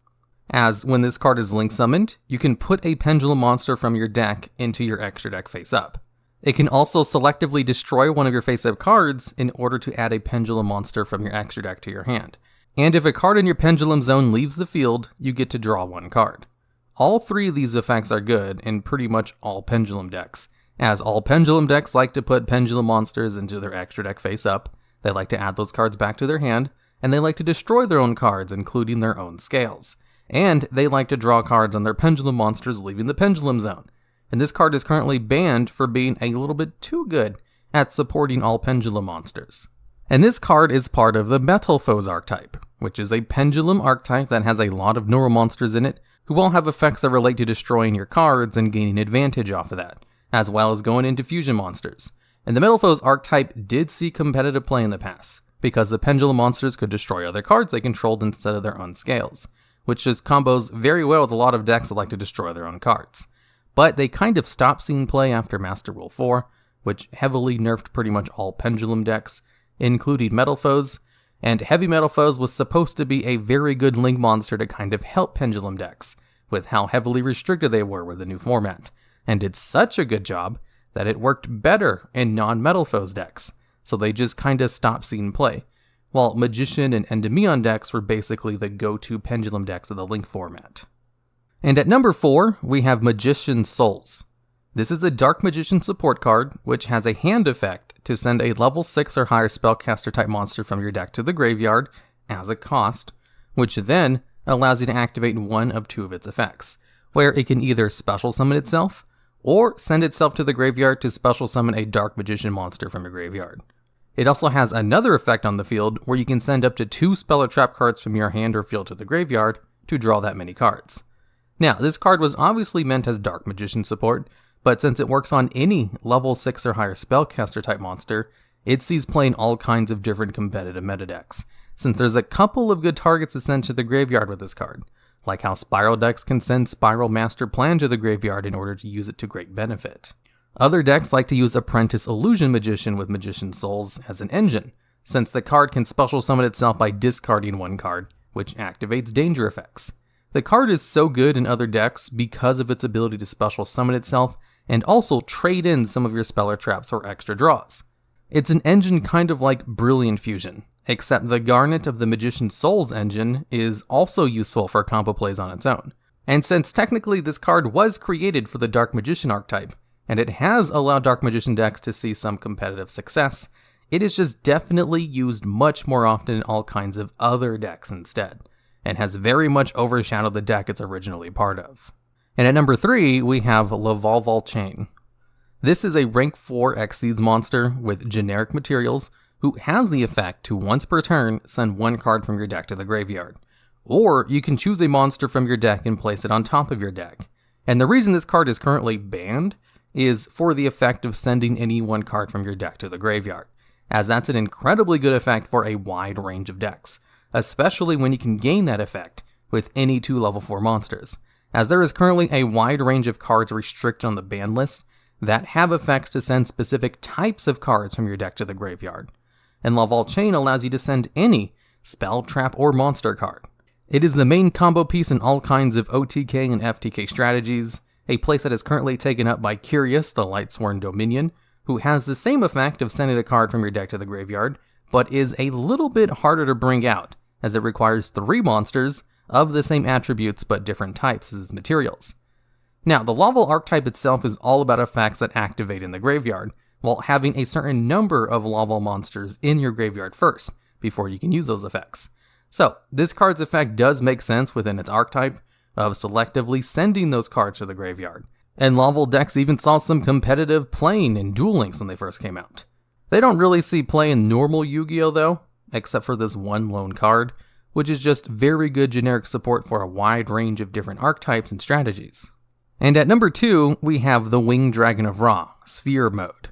As when this card is Link summoned, you can put a Pendulum monster from your deck into your extra deck face up. It can also selectively destroy one of your face-up cards in order to add a Pendulum monster from your extra deck to your hand. And if a card in your Pendulum zone leaves the field, you get to draw 1 card. All 3 of these effects are good in pretty much all Pendulum decks, as all Pendulum decks like to put Pendulum monsters into their extra deck face-up, they like to add those cards back to their hand, and they like to destroy their own cards, including their own scales. And they like to draw cards on their Pendulum monsters leaving the Pendulum zone. And this card is currently banned for being a little bit too good at supporting all Pendulum monsters. And this card is part of the Metal Foes archetype, which is a Pendulum archetype that has a lot of neural monsters in it, who all have effects that relate to destroying your cards and gaining advantage off of that, as well as going into fusion monsters. And the Metal Foes archetype did see competitive play in the past, because the Pendulum monsters could destroy other cards they controlled instead of their own scales, which just combos very well with a lot of decks that like to destroy their own cards. But they kind of stopped seeing play after Master Rule 4, which heavily nerfed pretty much all Pendulum decks, including Metal Foes, and Heavy Metal Foes was supposed to be a very good Link monster to kind of help Pendulum decks, with how heavily restricted they were with the new format, and did such a good job that it worked better in non-Metal Foes decks, so they just kind of stopped seeing play, while Magician and Endymion decks were basically the go-to Pendulum decks of the Link format. And at number 4, we have Magician Souls. This is a Dark Magician support card, which has a hand effect to send a level 6 or higher spellcaster type monster from your deck to the graveyard as a cost, which then allows you to activate one of 2 of its effects, where it can either special summon itself, or send itself to the graveyard to special summon a Dark Magician monster from your graveyard. It also has another effect on the field where you can send up to 2 spell or trap cards from your hand or field to the graveyard to draw that many cards. Now, this card was obviously meant as Dark Magician support, but since it works on any level 6 or higher spellcaster type monster, it sees play in all kinds of different competitive meta decks, since there's a couple of good targets to send to the graveyard with this card, like how Spiral decks can send Spiral Master Plan to the graveyard in order to use it to great benefit. Other decks like to use Apprentice Illusion Magician with Magician Souls as an engine, since the card can special summon itself by discarding 1 card, which activates danger effects. The card is so good in other decks because of its ability to special summon itself and also trade in some of your spell or traps for extra draws. It's an engine kind of like Brilliant Fusion, except the Garnet of the Magician Souls engine is also useful for combo plays on its own. And since technically this card was created for the Dark Magician archetype, and it has allowed Dark Magician decks to see some competitive success, It is just definitely used much more often in all kinds of other decks instead, and has very much overshadowed the deck it's originally part of. And at number 3, we have Lavalval Chain. This is a rank 4 Xyz monster with generic materials who has the effect to once per turn send one card from your deck to the graveyard. Or you can choose a monster from your deck and place it on top of your deck. And the reason this card is currently banned is for the effect of sending any one card from your deck to the graveyard, as that's an incredibly good effect for a wide range of decks, especially when you can gain that effect with any 2 level 4 monsters, as there is currently a wide range of cards restricted on the ban list that have effects to send specific types of cards from your deck to the graveyard, and Laval Chain allows you to send any spell, trap, or monster card. It is the main combo piece in all kinds of OTK and FTK strategies, a place that is currently taken up by Curious, the Lightsworn Dominion, who has the same effect of sending a card from your deck to the graveyard, but is a little bit harder to bring out, as it requires 3 monsters of the same attributes but different types as its materials. Now, the Laval archetype itself is all about effects that activate in the graveyard, while having a certain number of Laval monsters in your graveyard first, before you can use those effects. So, this card's effect does make sense within its archetype of selectively sending those cards to the graveyard, and Laval decks even saw some competitive playing in Duel Links when they first came out. They don't really see play in normal Yu-Gi-Oh though, except for this one lone card, which is just very good generic support for a wide range of different archetypes and strategies. And at number 2, we have the Winged Dragon of Ra, Sphere Mode.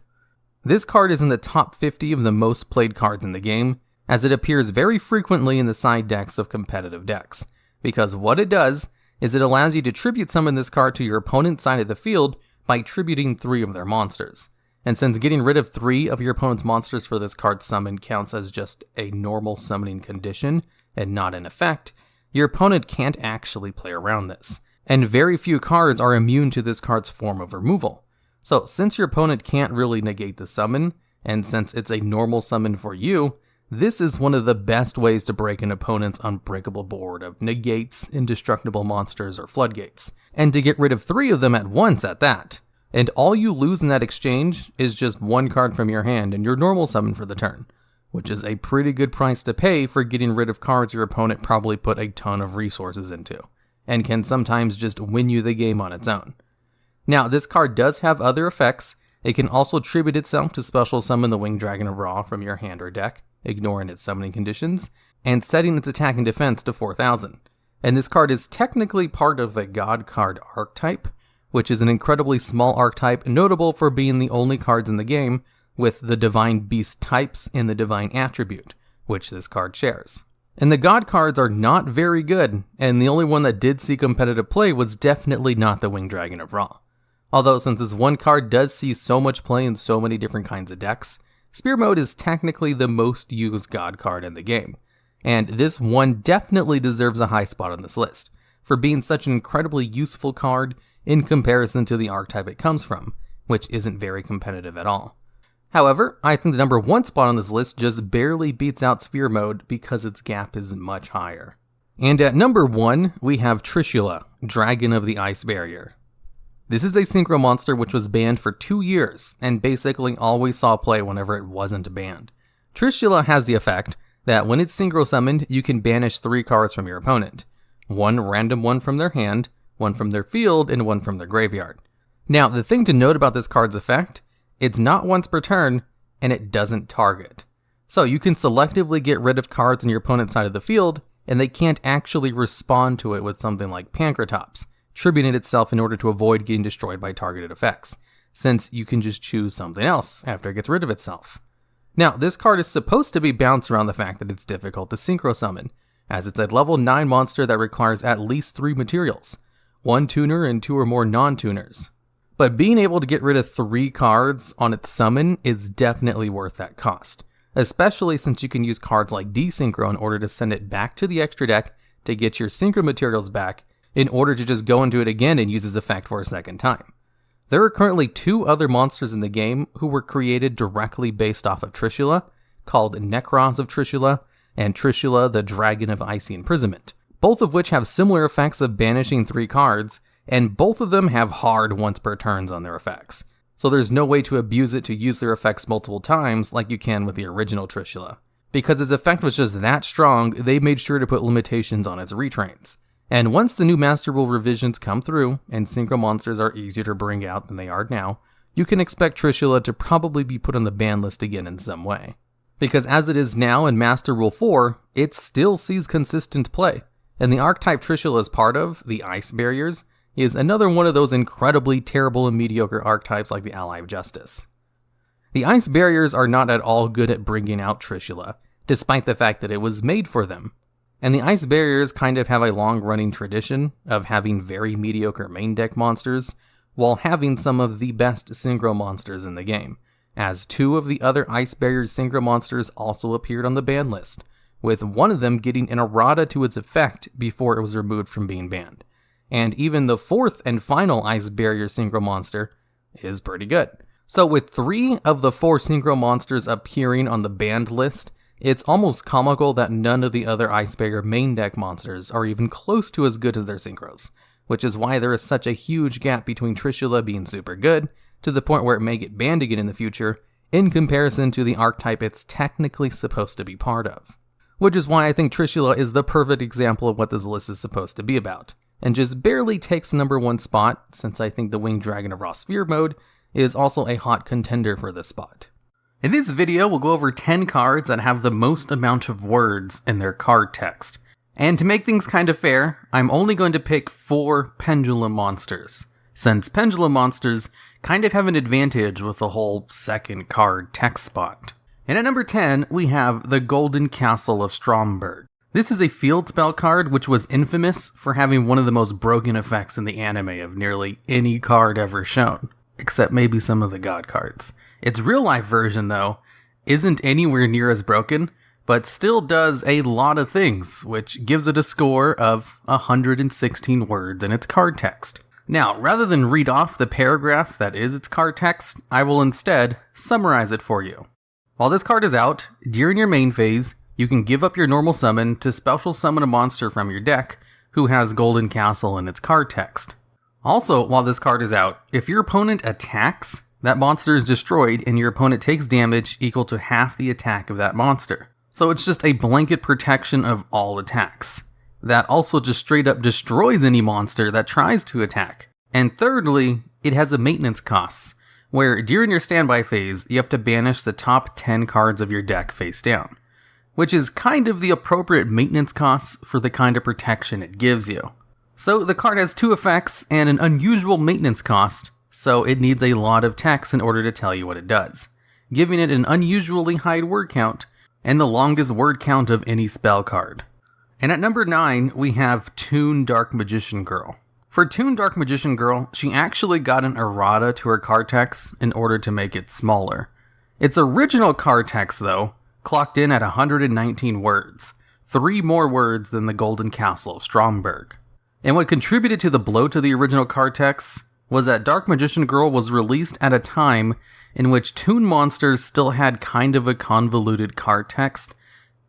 This card is in the top 50 of the most played cards in the game, as it appears very frequently in the side decks of competitive decks, because what it does is it allows you to tribute summon this card to your opponent's side of the field by tributing 3 of their monsters. And since getting rid of 3 of your opponent's monsters for this card's summon counts as just a normal summoning condition and not an effect, your opponent can't actually play around this. And very few cards are immune to this card's form of removal. So since your opponent can't really negate the summon, and since it's a normal summon for you, this is one of the best ways to break an opponent's unbreakable board of negates, indestructible monsters, or floodgates, and to get rid of 3 of them at once at that. And all you lose in that exchange is just 1 card from your hand and your normal summon for the turn, which is a pretty good price to pay for getting rid of cards your opponent probably put a ton of resources into, and can sometimes just win you the game on its own. Now, this card does have other effects. It can also tribute itself to special summon the Winged Dragon of Ra from your hand or deck, ignoring its summoning conditions, and setting its attack and defense to 4,000. And this card is technically part of the God card archetype, which is an incredibly small archetype notable for being the only cards in the game with the Divine Beast types in the Divine attribute, which this card shares. And the God cards are not very good, and the only one that did see competitive play was definitely not the Winged Dragon of Ra. Although since this one card does see so much play in so many different kinds of decks, Spear Mode is technically the most used God card in the game, and this one definitely deserves a high spot on this list, for being such an incredibly useful card in comparison to the archetype it comes from, which isn't very competitive at all. However, I think the number 1 spot on this list just barely beats out Sphere Mode because its gap is much higher. And at number 1, we have Trishula, Dragon of the Ice Barrier. This is a synchro monster which was banned for 2 years, and basically always saw play whenever it wasn't banned. Trishula has the effect that when it's synchro summoned, you can banish 3 cards from your opponent. 1 random one from their hand, 1 from their field, and 1 from their graveyard. Now, the thing to note about this card's effect, it's not once per turn, and it doesn't target. So you can selectively get rid of cards on your opponent's side of the field, and they can't actually respond to it with something like Pancratops, tributing itself in order to avoid getting destroyed by targeted effects, since you can just choose something else after it gets rid of itself. Now, this card is supposed to be bounced around the fact that it's difficult to synchro summon, as it's a level 9 monster that requires at least 3 materials, 1 tuner and 2 or more non-tuners. But being able to get rid of 3 cards on its summon is definitely worth that cost, especially since you can use cards like Desynchro in order to send it back to the extra deck to get your synchro materials back in order to just go into it again and use its effect for a second time. There are currently 2 other monsters in the game who were created directly based off of Trishula, called Necros of Trishula and Trishula the Dragon of Icy Imprisonment, both of which have similar effects of banishing 3 cards, and both of them have hard once per turns on their effects. so there's no way to abuse it to use their effects multiple times like you can with the original Trishula. Because its effect was just that strong, they made sure to put limitations on its retrains. And once the new Master Rule revisions come through, and Synchro monsters are easier to bring out than they are now, you can expect Trishula to probably be put on the ban list again in some way. Because as it is now in Master Rule 4, it still sees consistent play. And the archetype Trishula is part of, the Ice Barriers, is another one of those incredibly terrible and mediocre archetypes like the Ally of Justice. The Ice Barriers are not at all good at bringing out Trishula, despite the fact that it was made for them. And the Ice Barriers kind of have a long-running tradition of having very mediocre main deck monsters, while having some of the best Synchro monsters in the game, as 2 of the other Ice Barriers Synchro monsters also appeared on the ban list, with one of them getting an errata to its effect before it was removed from being banned. And even the 4th and final Ice Barrier Synchro monster is pretty good. So with 3 of the 4 Synchro monsters appearing on the banned list, it's almost comical that none of the other Ice Barrier main deck monsters are even close to as good as their Synchros, which is why there is such a huge gap between Trishula being super good, to the point where it may get banned again in the future, in comparison to the archetype it's technically supposed to be part of. Which is why I think Trishula is the perfect example of what this list is supposed to be about, and just barely takes number 1 spot, since I think the Winged Dragon of Raw Sphere mode is also a hot contender for this spot. In this video, we'll go over 10 cards that have the most amount of words in their card text. And to make things kind of fair, I'm only going to pick 4 Pendulum monsters, since Pendulum monsters kind of have an advantage with the whole second card text spot. And at number 10, we have the Golden Castle of Stromberg. This is a field spell card which was infamous for having one of the most broken effects in the anime of nearly any card ever shown, except maybe some of the god cards. Its real-life version, though, isn't anywhere near as broken, but still does a lot of things, which gives it a score of 116 words in its card text. Now, rather than read off the paragraph that is its card text, I will instead summarize it for you. While this card is out, during your main phase, you can give up your normal summon to special summon a monster from your deck who has Golden Castle in its card text. Also, while this card is out, if your opponent attacks, that monster is destroyed and your opponent takes damage equal to half the attack of that monster. So it's just a blanket protection of all attacks. That also just straight up destroys any monster that tries to attack. And thirdly, it has a maintenance cost, where during your standby phase, you have to banish the top 10 cards of your deck face down, which is kind of the appropriate maintenance costs for the kind of protection it gives you. So the card has 2 effects and an unusual maintenance cost, so it needs a lot of text in order to tell you what it does, giving it an unusually high word count, and the longest word count of any spell card. And at number 9, we have Toon Dark Magician Girl. For Toon Dark Magician Girl, she actually got an errata to her card text in order to make it smaller. Its original card text, though, clocked in at 119 words, 3 more words than the Golden Castle of Stromberg. And what contributed to the blow to the original card text was that Dark Magician Girl was released at a time in which Toon monsters still had kind of a convoluted card text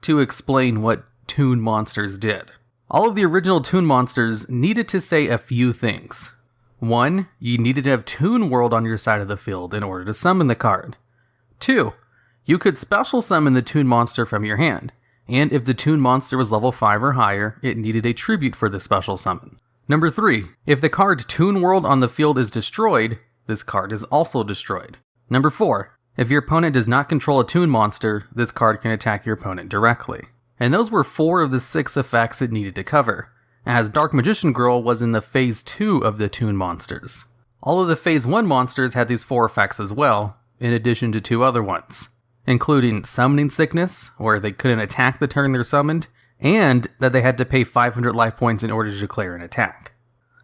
to explain what Toon monsters did. All of the original Toon monsters needed to say a few things. 1, you needed to have Toon World on your side of the field in order to summon the card. 2, you could special summon the Toon monster from your hand, and if the Toon monster was level 5 or higher, it needed a tribute for the special summon. Number 3, if the card Toon World on the field is destroyed, this card is also destroyed. Number 4, if your opponent does not control a Toon monster, this card can attack your opponent directly. And those were 4 of the 6 effects it needed to cover, as Dark Magician Girl was in the Phase 2 of the Toon monsters. All of the Phase 1 monsters had these 4 effects as well, in addition to 2 other ones, including Summoning Sickness, where they couldn't attack the turn they're summoned, and that they had to pay 500 life points in order to declare an attack.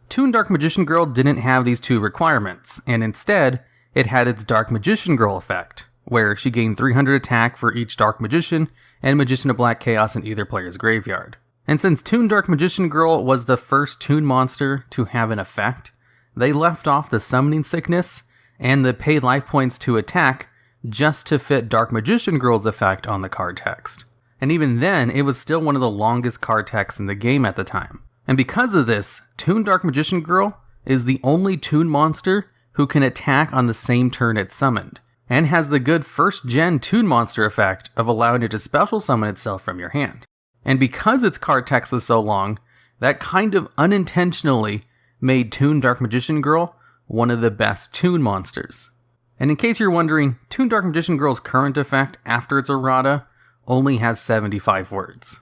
Toon Dark Magician Girl didn't have these 2 requirements, and instead, it had its Dark Magician Girl effect, where she gained 300 attack for each Dark Magician and Magician of Black Chaos in either player's graveyard. And since Toon Dark Magician Girl was the first Toon monster to have an effect, they left off the Summoning Sickness and the pay life points to attack just to fit Dark Magician Girl's effect on the card text. And even then, it was still one of the longest card texts in the game at the time. And because of this, Toon Dark Magician Girl is the only Toon monster who can attack on the same turn it's summoned, and has the good first-gen Toon Monster effect of allowing it to special summon itself from your hand. And because its card text was so long, that kind of unintentionally made Toon Dark Magician Girl one of the best Toon monsters. And in case you're wondering, Toon Dark Magician Girl's current effect after its errata only has 75 words.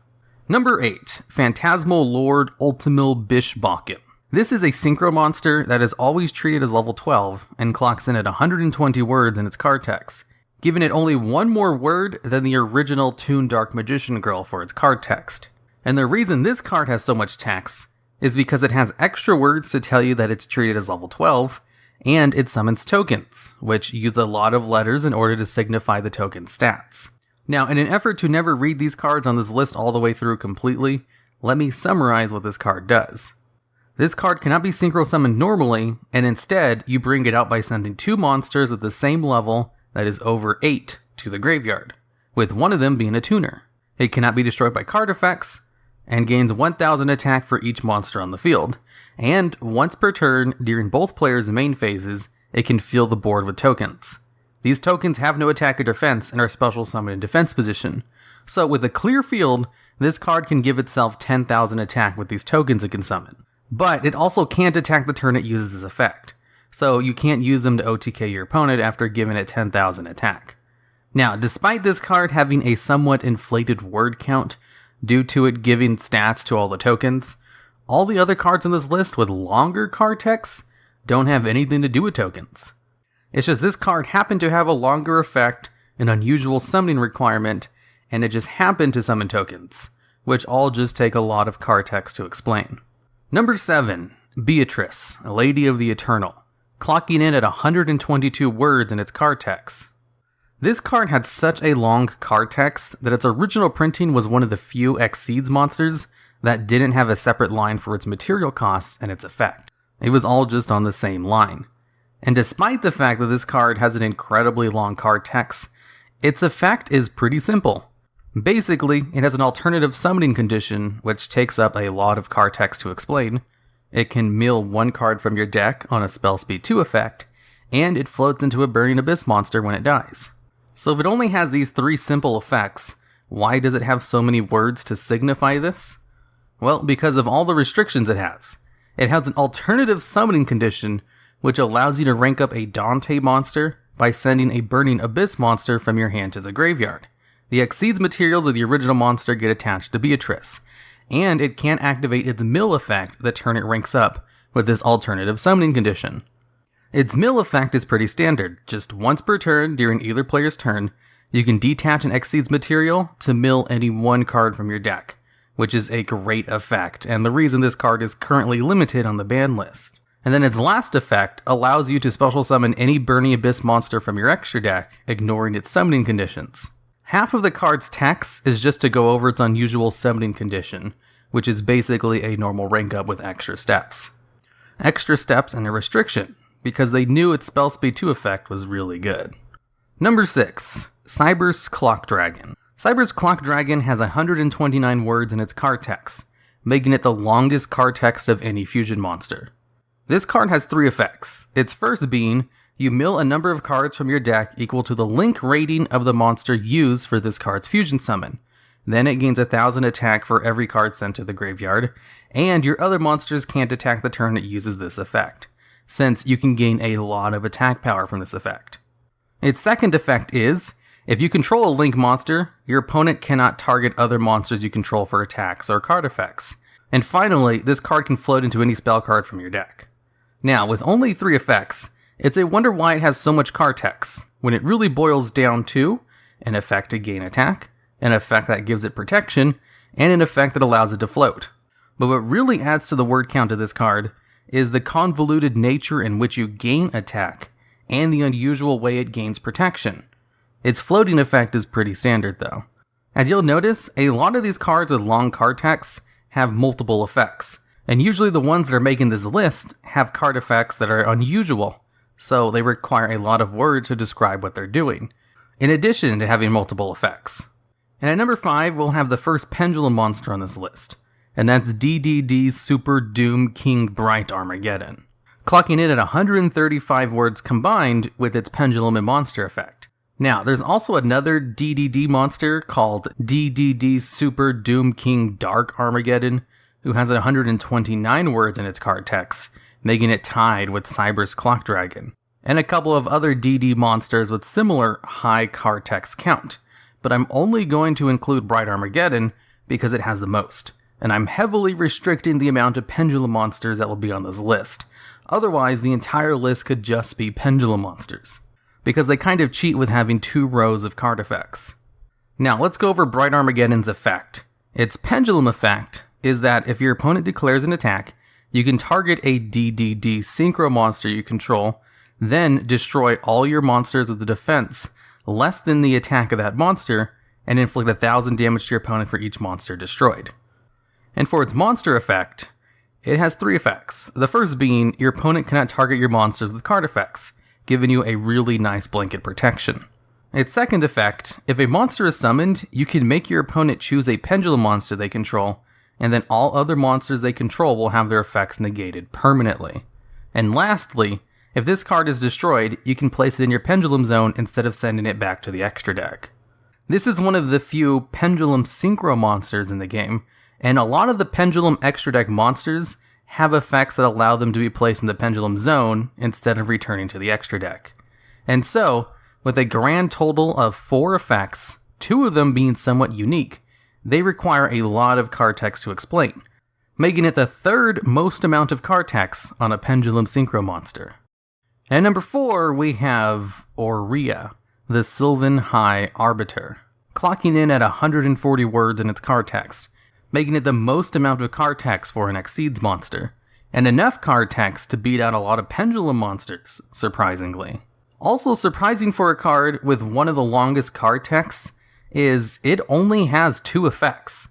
Number 8, Phantasmal Lord Ultimil Bishbakken. This is a synchro monster that is always treated as level 12 and clocks in at 120 words in its card text, giving it only one more word than the original Toon Dark Magician Girl for its card text. And the reason this card has so much text is because it has extra words to tell you that it's treated as level 12, and it summons tokens, which use a lot of letters in order to signify the token stats. Now, in an effort to never read these cards on this list all the way through completely, let me summarize what this card does. This card cannot be synchro summoned normally, and instead, you bring it out by sending 2 monsters with the same level that is over 8 to the graveyard, with one of them being a tuner. It cannot be destroyed by card effects, and gains 1000 attack for each monster on the field, and once per turn during both players' main phases, it can fill the board with tokens. These tokens have no attack or defense and are special summoned in defense position, so with a clear field, this card can give itself 10,000 attack with these tokens it can summon. But it also can't attack the turn it uses this effect, so you can't use them to OTK your opponent after giving it 10,000 attack. Now, despite this card having a somewhat inflated word count due to it giving stats to all the tokens, all the other cards on this list with longer card texts don't have anything to do with tokens. It's just this card happened to have a longer effect, an unusual summoning requirement, and it just happened to summon tokens, which all just take a lot of card text to explain. Number 7, Beatrice, Lady of the Eternal, clocking in at 122 words in its card text. This card had such a long card text that its original printing was one of the few Exceeds monsters that didn't have a separate line for its material costs and its effect. It was all just on the same line. And despite the fact that this card has an incredibly long card text, its effect is pretty simple. Basically, it has an alternative summoning condition, which takes up a lot of card text to explain. It can mill 1 card from your deck on a Spell Speed 2 effect, and it floats into a Burning Abyss monster when it dies. So if it only has these 3 simple effects, why does it have so many words to signify this? Well, because of all the restrictions it has. It has an alternative summoning condition, which allows you to rank up a Dante monster by sending a Burning Abyss monster from your hand to the graveyard. The Exceeds materials of the original monster get attached to Beatrice, and it can't activate its mill effect the turn it ranks up with this alternative summoning condition. Its mill effect is pretty standard. Just once per turn during either player's turn, you can detach an Exceeds material to mill any 1 card from your deck, which is a great effect, and the reason this card is currently limited on the ban list. And then its last effect allows you to special summon any Burning Abyss monster from your extra deck, ignoring its summoning conditions. Half of the card's text is just to go over its unusual summoning condition, which is basically a normal rank up with extra steps. Extra steps and a restriction, because they knew its Spell Speed 2 effect was really good. Number 6, Cyber's Clock Dragon. Cyber's Clock Dragon has 129 words in its card text, making it the longest card text of any fusion monster. This card has 3 effects, its first being, you mill a number of cards from your deck equal to the link rating of the monster used for this card's fusion summon. Then it gains 1000 attack for every card sent to the graveyard, and your other monsters can't attack the turn it uses this effect, since you can gain a lot of attack power from this effect. Its second effect is, if you control a link monster, your opponent cannot target other monsters you control for attacks or card effects. And finally, this card can float into any spell card from your deck. Now, with only 3 effects, it's a wonder why it has so much card text, when it really boils down to an effect to gain attack, an effect that gives it protection, and an effect that allows it to float. But what really adds to the word count of this card is the convoluted nature in which you gain attack, and the unusual way it gains protection. Its floating effect is pretty standard though. As you'll notice, a lot of these cards with long card texts have multiple effects, and usually the ones that are making this list have card effects that are unusual, so they require a lot of words to describe what they're doing, in addition to having multiple effects. And at number 5, we'll have the first pendulum monster on this list, and that's DDD's Super Doom King Bright Armageddon. clocking in at 135 words combined with its pendulum and monster effect. Now, there's also another DDD monster called DDD Super Doom King Dark Armageddon, who has 129 words in its card text, making it tied with Cyber's Clock Dragon, and a couple of other DD monsters with similar high card text count, but I'm only going to include Bright Armageddon because it has the most, and I'm heavily restricting the amount of pendulum monsters that will be on this list. Otherwise, the entire list could just be pendulum monsters, because they kind of cheat with having 2 rows of card effects. Now, let's go over Bright Armageddon's effect. Its pendulum effect is that if your opponent declares an attack, you can target a DDD Synchro monster you control, then destroy all your monsters with the defense less than the attack of that monster, and inflict 1,000 damage to your opponent for each monster destroyed. And for its monster effect, it has 3 effects. The first being, your opponent cannot target your monsters with card effects, giving you a really nice blanket protection. Its second effect, if a monster is summoned, you can make your opponent choose a pendulum monster they control, and then all other monsters they control will have their effects negated permanently. And lastly, if this card is destroyed, you can place it in your pendulum zone instead of sending it back to the extra deck. This is one of the few pendulum synchro monsters in the game, and a lot of the pendulum extra deck monsters have effects that allow them to be placed in the pendulum zone instead of returning to the extra deck. And so, with a grand total of 4 effects, 2 of them being somewhat unique, they require a lot of card text to explain, making it the 3rd most amount of card text on a pendulum synchro monster. At number 4, we have Aurea, the Sylvan High Arbiter, clocking in at 140 words in its card text, making it the most amount of card text for an Exceeds monster, and enough card text to beat out a lot of pendulum monsters, surprisingly. Also surprising for a card with one of the longest card texts is it only has 2 effects.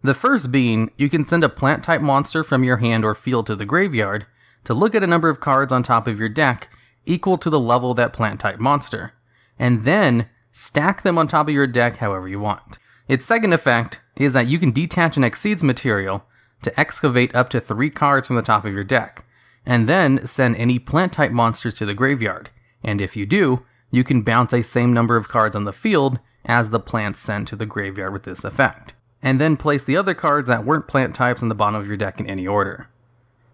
The first being, you can send a plant-type monster from your hand or field to the graveyard to look at a number of cards on top of your deck equal to the level of that plant-type monster, and then stack them on top of your deck however you want. Its second effect is that you can detach an Exceeds material to excavate up to 3 cards from the top of your deck, and then send any plant-type monsters to the graveyard, and if you do, you can bounce a same number of cards on the field as the plants sent to the graveyard with this effect, and then place the other cards that weren't plant types on the bottom of your deck in any order.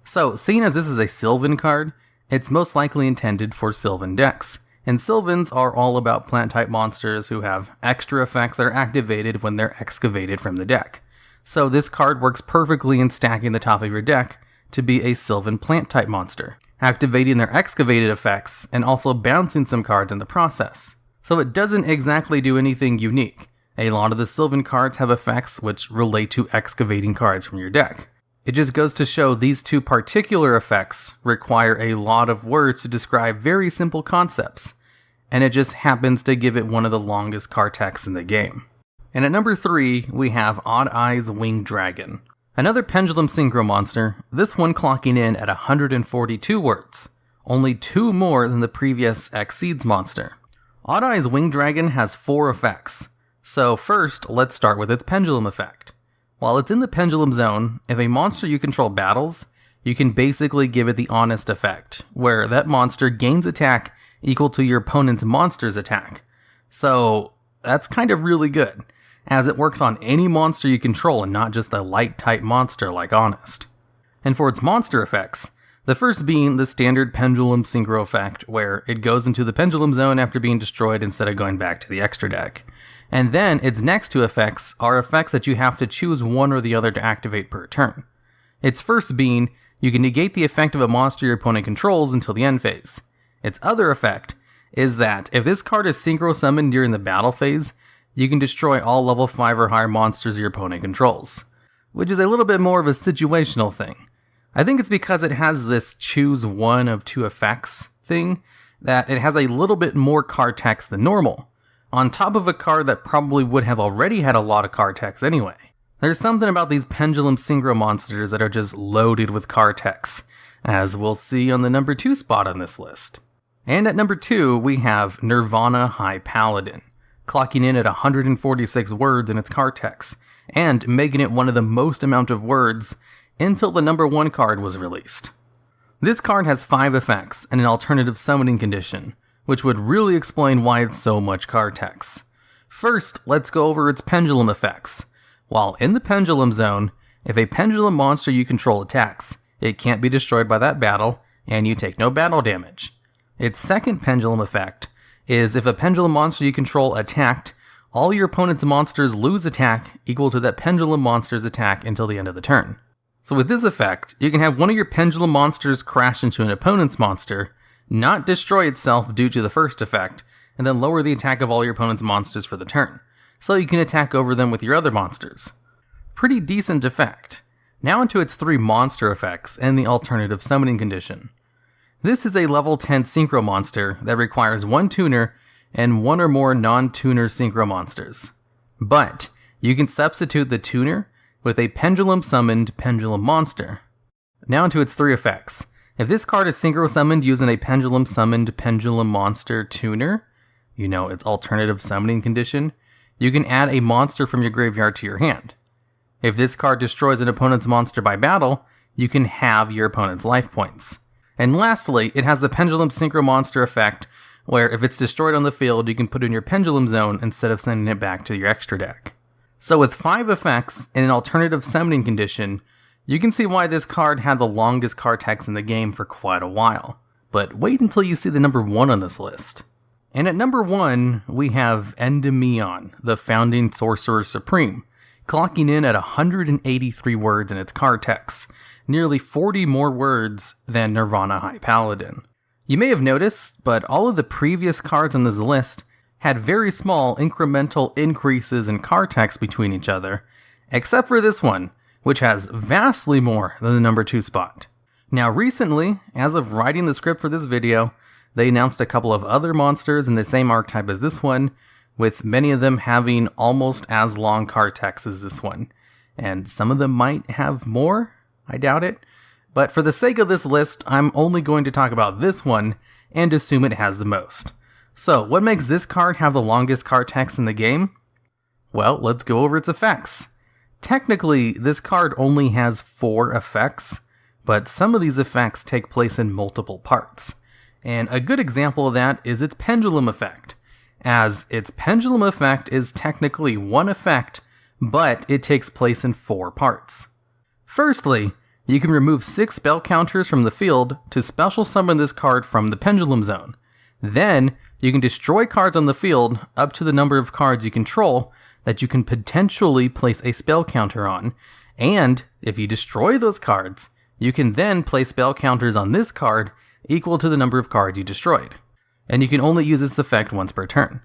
So, seeing as this is a Sylvan card, it's most likely intended for Sylvan decks, and Sylvans are all about plant-type monsters who have extra effects that are activated when they're excavated from the deck. So this card works perfectly in stacking the top of your deck to be a Sylvan plant-type monster, activating their excavated effects and also bouncing some cards in the process. So it doesn't exactly do anything unique. A lot of the Sylvan cards have effects which relate to excavating cards from your deck. It just goes to show these 2 particular effects require a lot of words to describe very simple concepts, and it just happens to give it one of the longest card texts in the game. And at number 3, we have Odd Eyes Winged Dragon. Another pendulum synchro monster, this one clocking in at 142 words, only 2 more than the previous Exceeds monster. Odd Eyes Winged Dragon has 4 effects, so first let's start with its pendulum effect. While it's in the pendulum zone, if a monster you control battles, you can basically give it the honest effect, where that monster gains attack equal to your opponent's monster's attack. So that's kind of really good, as it works on any monster you control and not just a light type monster like Honest. And for its monster effects, the first being the standard pendulum synchro effect, where it goes into the pendulum zone after being destroyed instead of going back to the extra deck. And then its next 2 effects are effects that you have to choose one or the other to activate per turn. Its first being, you can negate the effect of a monster your opponent controls until the end phase. Its other effect is that if this card is synchro summoned during the battle phase, you can destroy all level 5 or higher monsters your opponent controls, which is a little bit more of a situational thing. I think it's because it has this choose one of 2 effects thing, that it has a little bit more card text than normal, on top of a card that probably would have already had a lot of card text anyway. There's something about these pendulum synchro monsters that are just loaded with card text, as we'll see on the number 2 spot on this list. And at number 2, we have Nirvana High Paladin, clocking in at 146 words in its card text, and making it one of the most amount of words until the number 1 card was released. This card has 5 effects and an alternative summoning condition, which would really explain why it's so much card text. First, let's go over its pendulum effects. While in the pendulum zone, if a pendulum monster you control attacks, it can't be destroyed by that battle, and you take no battle damage. Its second pendulum effect is if a pendulum monster you control attacked, all your opponent's monsters lose attack equal to that pendulum monster's attack until the end of the turn. So with this effect, you can have one of your pendulum monsters crash into an opponent's monster, not destroy itself due to the first effect, and then lower the attack of all your opponent's monsters for the turn, so you can attack over them with your other monsters. Pretty decent effect. Now into its 3 monster effects and the alternative summoning condition. This is a level 10 synchro monster that requires 1 tuner and 1 or more non-tuner synchro monsters. But you can substitute the tuner with a pendulum summoned pendulum monster. Now into its 3 effects. If this card is synchro summoned using a pendulum summoned pendulum monster tuner, its alternative summoning condition, you can add a monster from your graveyard to your hand. If this card destroys an opponent's monster by battle, you can halve your opponent's life points. And lastly, it has the pendulum synchro monster effect, where if it's destroyed on the field, you can put it in your pendulum zone instead of sending it back to your extra deck. So with 5 effects and an alternative summoning condition, you can see why this card had the longest card text in the game for quite a while. But wait until you see the number 1 on this list. And at number 1, we have Endymion, the Founding Sorcerer Supreme, clocking in at 183 words in its card text, nearly 40 more words than Nirvana High Paladin. You may have noticed, but all of the previous cards on this list had very small incremental increases in card text between each other, except for this one, which has vastly more than the number 2 spot. Now recently, as of writing the script for this video, they announced a couple of other monsters in the same archetype as this one, with many of them having almost as long card text as this one. And some of them might have more, I doubt it. But for the sake of this list, I'm only going to talk about this one and assume it has the most. So, what makes this card have the longest card text in the game? Well, let's go over its effects. Technically, this card only has 4 effects, but some of these effects take place in multiple parts. And a good example of that is its pendulum effect, as its pendulum effect is technically 1 effect, but it takes place in 4 parts. Firstly, you can remove 6 spell counters from the field to special summon this card from the pendulum zone. Then, you can destroy cards on the field up to the number of cards you control that you can potentially place a spell counter on, and if you destroy those cards, you can then place spell counters on this card equal to the number of cards you destroyed. And you can only use this effect once per turn.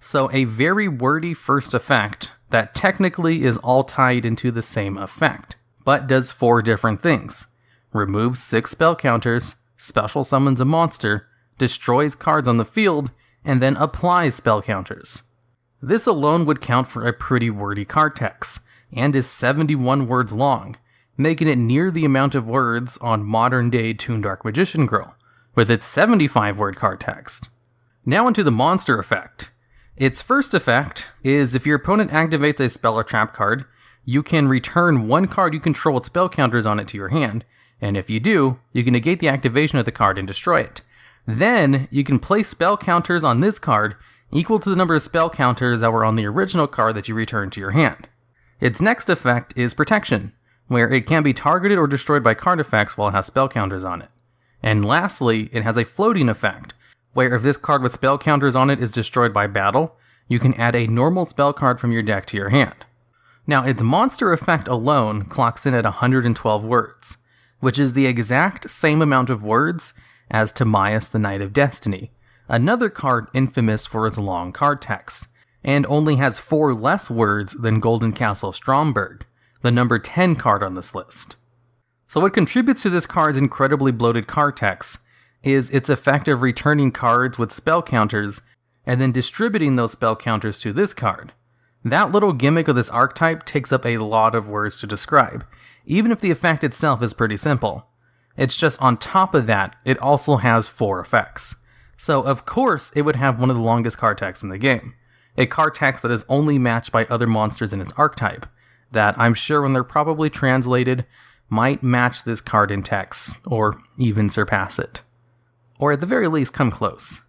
So a very wordy first effect that technically is all tied into the same effect, but does 4 different things. Removes 6 spell counters, special summons a monster, destroys cards on the field, and then applies spell counters. This alone would count for a pretty wordy card text, and is 71 words long, making it near the amount of words on modern-day Toon Dark Magician Girl, with its 75-word card text. Now into the monster effect. Its first effect is if your opponent activates a spell or trap card, you can return 1 card you control with spell counters on it to your hand, and if you do, you can negate the activation of the card and destroy it. Then, you can place spell counters on this card equal to the number of spell counters that were on the original card that you returned to your hand. Its next effect is Protection, where it can be targeted or destroyed by card effects while it has spell counters on it. And lastly, it has a Floating effect, where if this card with spell counters on it is destroyed by battle, you can add a normal spell card from your deck to your hand. Now, its monster effect alone clocks in at 112 words, which is the exact same amount of words as Timaeus the Knight of Destiny, another card infamous for its long card text, and only has 4 less words than Golden Castle Stromberg, the number 10 card on this list. So what contributes to this card's incredibly bloated card text is its effect of returning cards with spell counters and then distributing those spell counters to this card. That little gimmick of this archetype takes up a lot of words to describe, even if the effect itself is pretty simple. It's just on top of that, it also has 4 effects. So of course it would have one of the longest card texts in the game. A card text that is only matched by other monsters in its archetype, that I'm sure when they're probably translated might match this card in text, or even surpass it. Or at the very least, come close.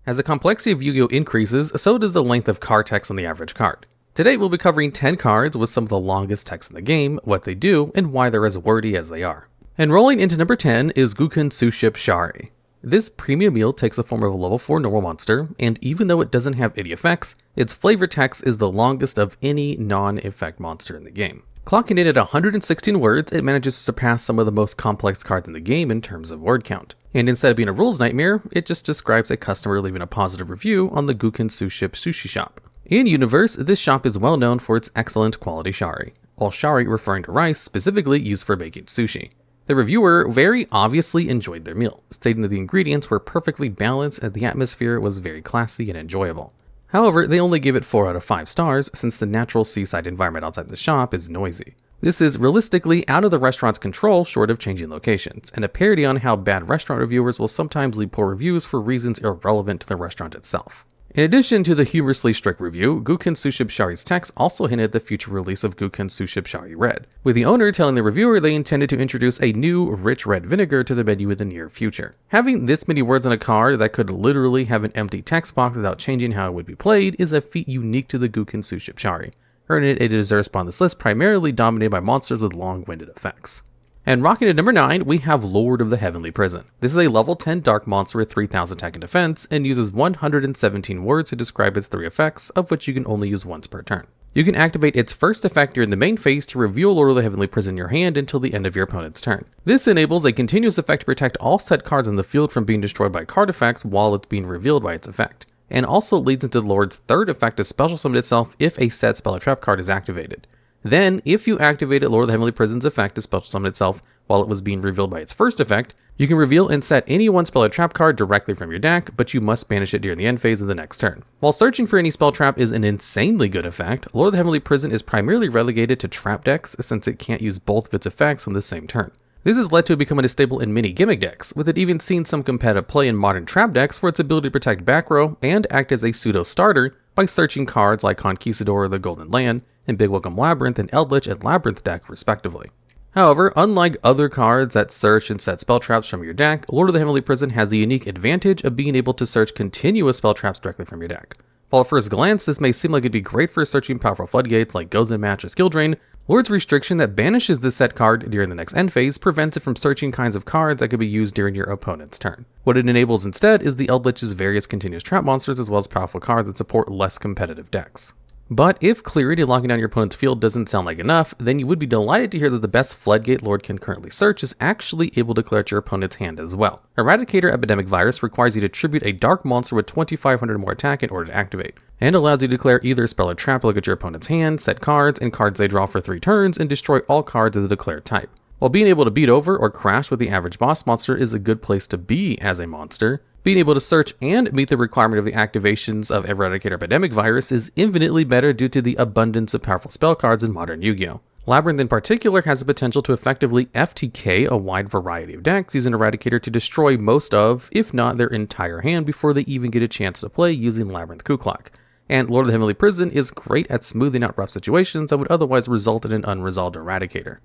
As the complexity of Yu-Gi-Oh! Increases, so does the length of card text on the average card. Today we'll be covering 10 cards with some of the longest text in the game, what they do, and why they're as wordy as they are. And rolling into number 10 is Guken Suship Shari. This premium meal takes the form of a level 4 normal monster, and even though it doesn't have any effects, its flavor text is the longest of any non-effect monster in the game. Clocking in at 116 words, it manages to surpass some of the most complex cards in the game in terms of word count. And instead of being a rules nightmare, it just describes a customer leaving a positive review on the Guken Suship sushi shop. In universe, this shop is well known for its excellent quality shari, while shari referring to rice specifically used for baking sushi. The reviewer very obviously enjoyed their meal, stating that the ingredients were perfectly balanced and the atmosphere was very classy and enjoyable. However, they only give it 4 out of 5 stars since the natural seaside environment outside the shop is noisy. This is realistically out of the restaurant's control short of changing locations, and a parody on how bad restaurant reviewers will sometimes leave poor reviews for reasons irrelevant to the restaurant itself. In addition to the humorously strict review, Guken Suship Shari's text also hinted at the future release of Guken Suship Shari Red, with the owner telling the reviewer they intended to introduce a new, rich red vinegar to the menu in the near future. Having this many words on a card that could literally have an empty text box without changing how it would be played is a feat unique to the Guken Suship Shari, earning it a deserved spot on this list primarily dominated by monsters with long-winded effects. And rocking at number 9, we have Lord of the Heavenly Prison. This is a level 10 dark monster with 3000 attack and defense, and uses 117 words to describe its 3 effects, of which you can only use once per turn. You can activate its first effect during the main phase to reveal Lord of the Heavenly Prison in your hand until the end of your opponent's turn. This enables a continuous effect to protect all set cards on the field from being destroyed by card effects while it's being revealed by its effect, and also leads into the Lord's third effect to special summon itself if a set spell or trap card is activated. Then, if you activated Lord of the Heavenly Prison's effect to special summon itself while it was being revealed by its first effect, you can reveal and set any one spell or trap card directly from your deck, but you must banish it during the end phase of the next turn. While searching for any spell trap is an insanely good effect, Lord of the Heavenly Prison is primarily relegated to trap decks since it can't use both of its effects on the same turn. This has led to it becoming a staple in many gimmick decks, with it even seen some competitive play in modern trap decks for its ability to protect back row and act as a pseudo-starter by searching cards like Conquistador, the Golden Land, and Big Welcome Labyrinth and Eldritch and Labyrinth deck respectively. However, unlike other cards that search and set spell traps from your deck, Lord of the Heavenly Prison has the unique advantage of being able to search continuous spell traps directly from your deck. While at first glance this may seem like it'd be great for searching powerful floodgates like Gozen Match or Skill Drain, Lord's restriction that banishes this set card during the next end phase prevents it from searching kinds of cards that could be used during your opponent's turn. What it enables instead is the Eldritch's various continuous trap monsters as well as powerful cards that support less competitive decks. But if clarity locking down your opponent's field doesn't sound like enough, then you would be delighted to hear that the best Floodgate Lord can currently search is actually able to clear out your opponent's hand as well. Eradicator Epidemic Virus requires you to tribute a dark monster with 2500 more attack in order to activate, and allows you to declare either spell or trap to look at your opponent's hand, set cards, and cards they draw for 3 turns, and destroy all cards of the declared type. While being able to beat over or crash with the average boss monster is a good place to be as a monster, being able to search and meet the requirement of the activations of Eradicator Epidemic Virus is infinitely better due to the abundance of powerful spell cards in modern Yu-Gi-Oh! Labyrinth in particular has the potential to effectively FTK a wide variety of decks using Eradicator to destroy most of, if not their entire hand before they even get a chance to play using Labyrinth Kuklak. And Lord of the Heavenly Prison is great at smoothing out rough situations that would otherwise result in an unresolved Eradicator.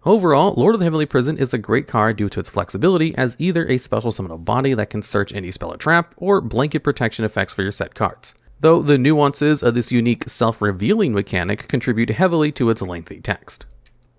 Overall, Lord of the Heavenly Prison is a great card due to its flexibility as either a special summonable body that can search any spell or trap, or blanket protection effects for your set cards, though the nuances of this unique self-revealing mechanic contribute heavily to its lengthy text.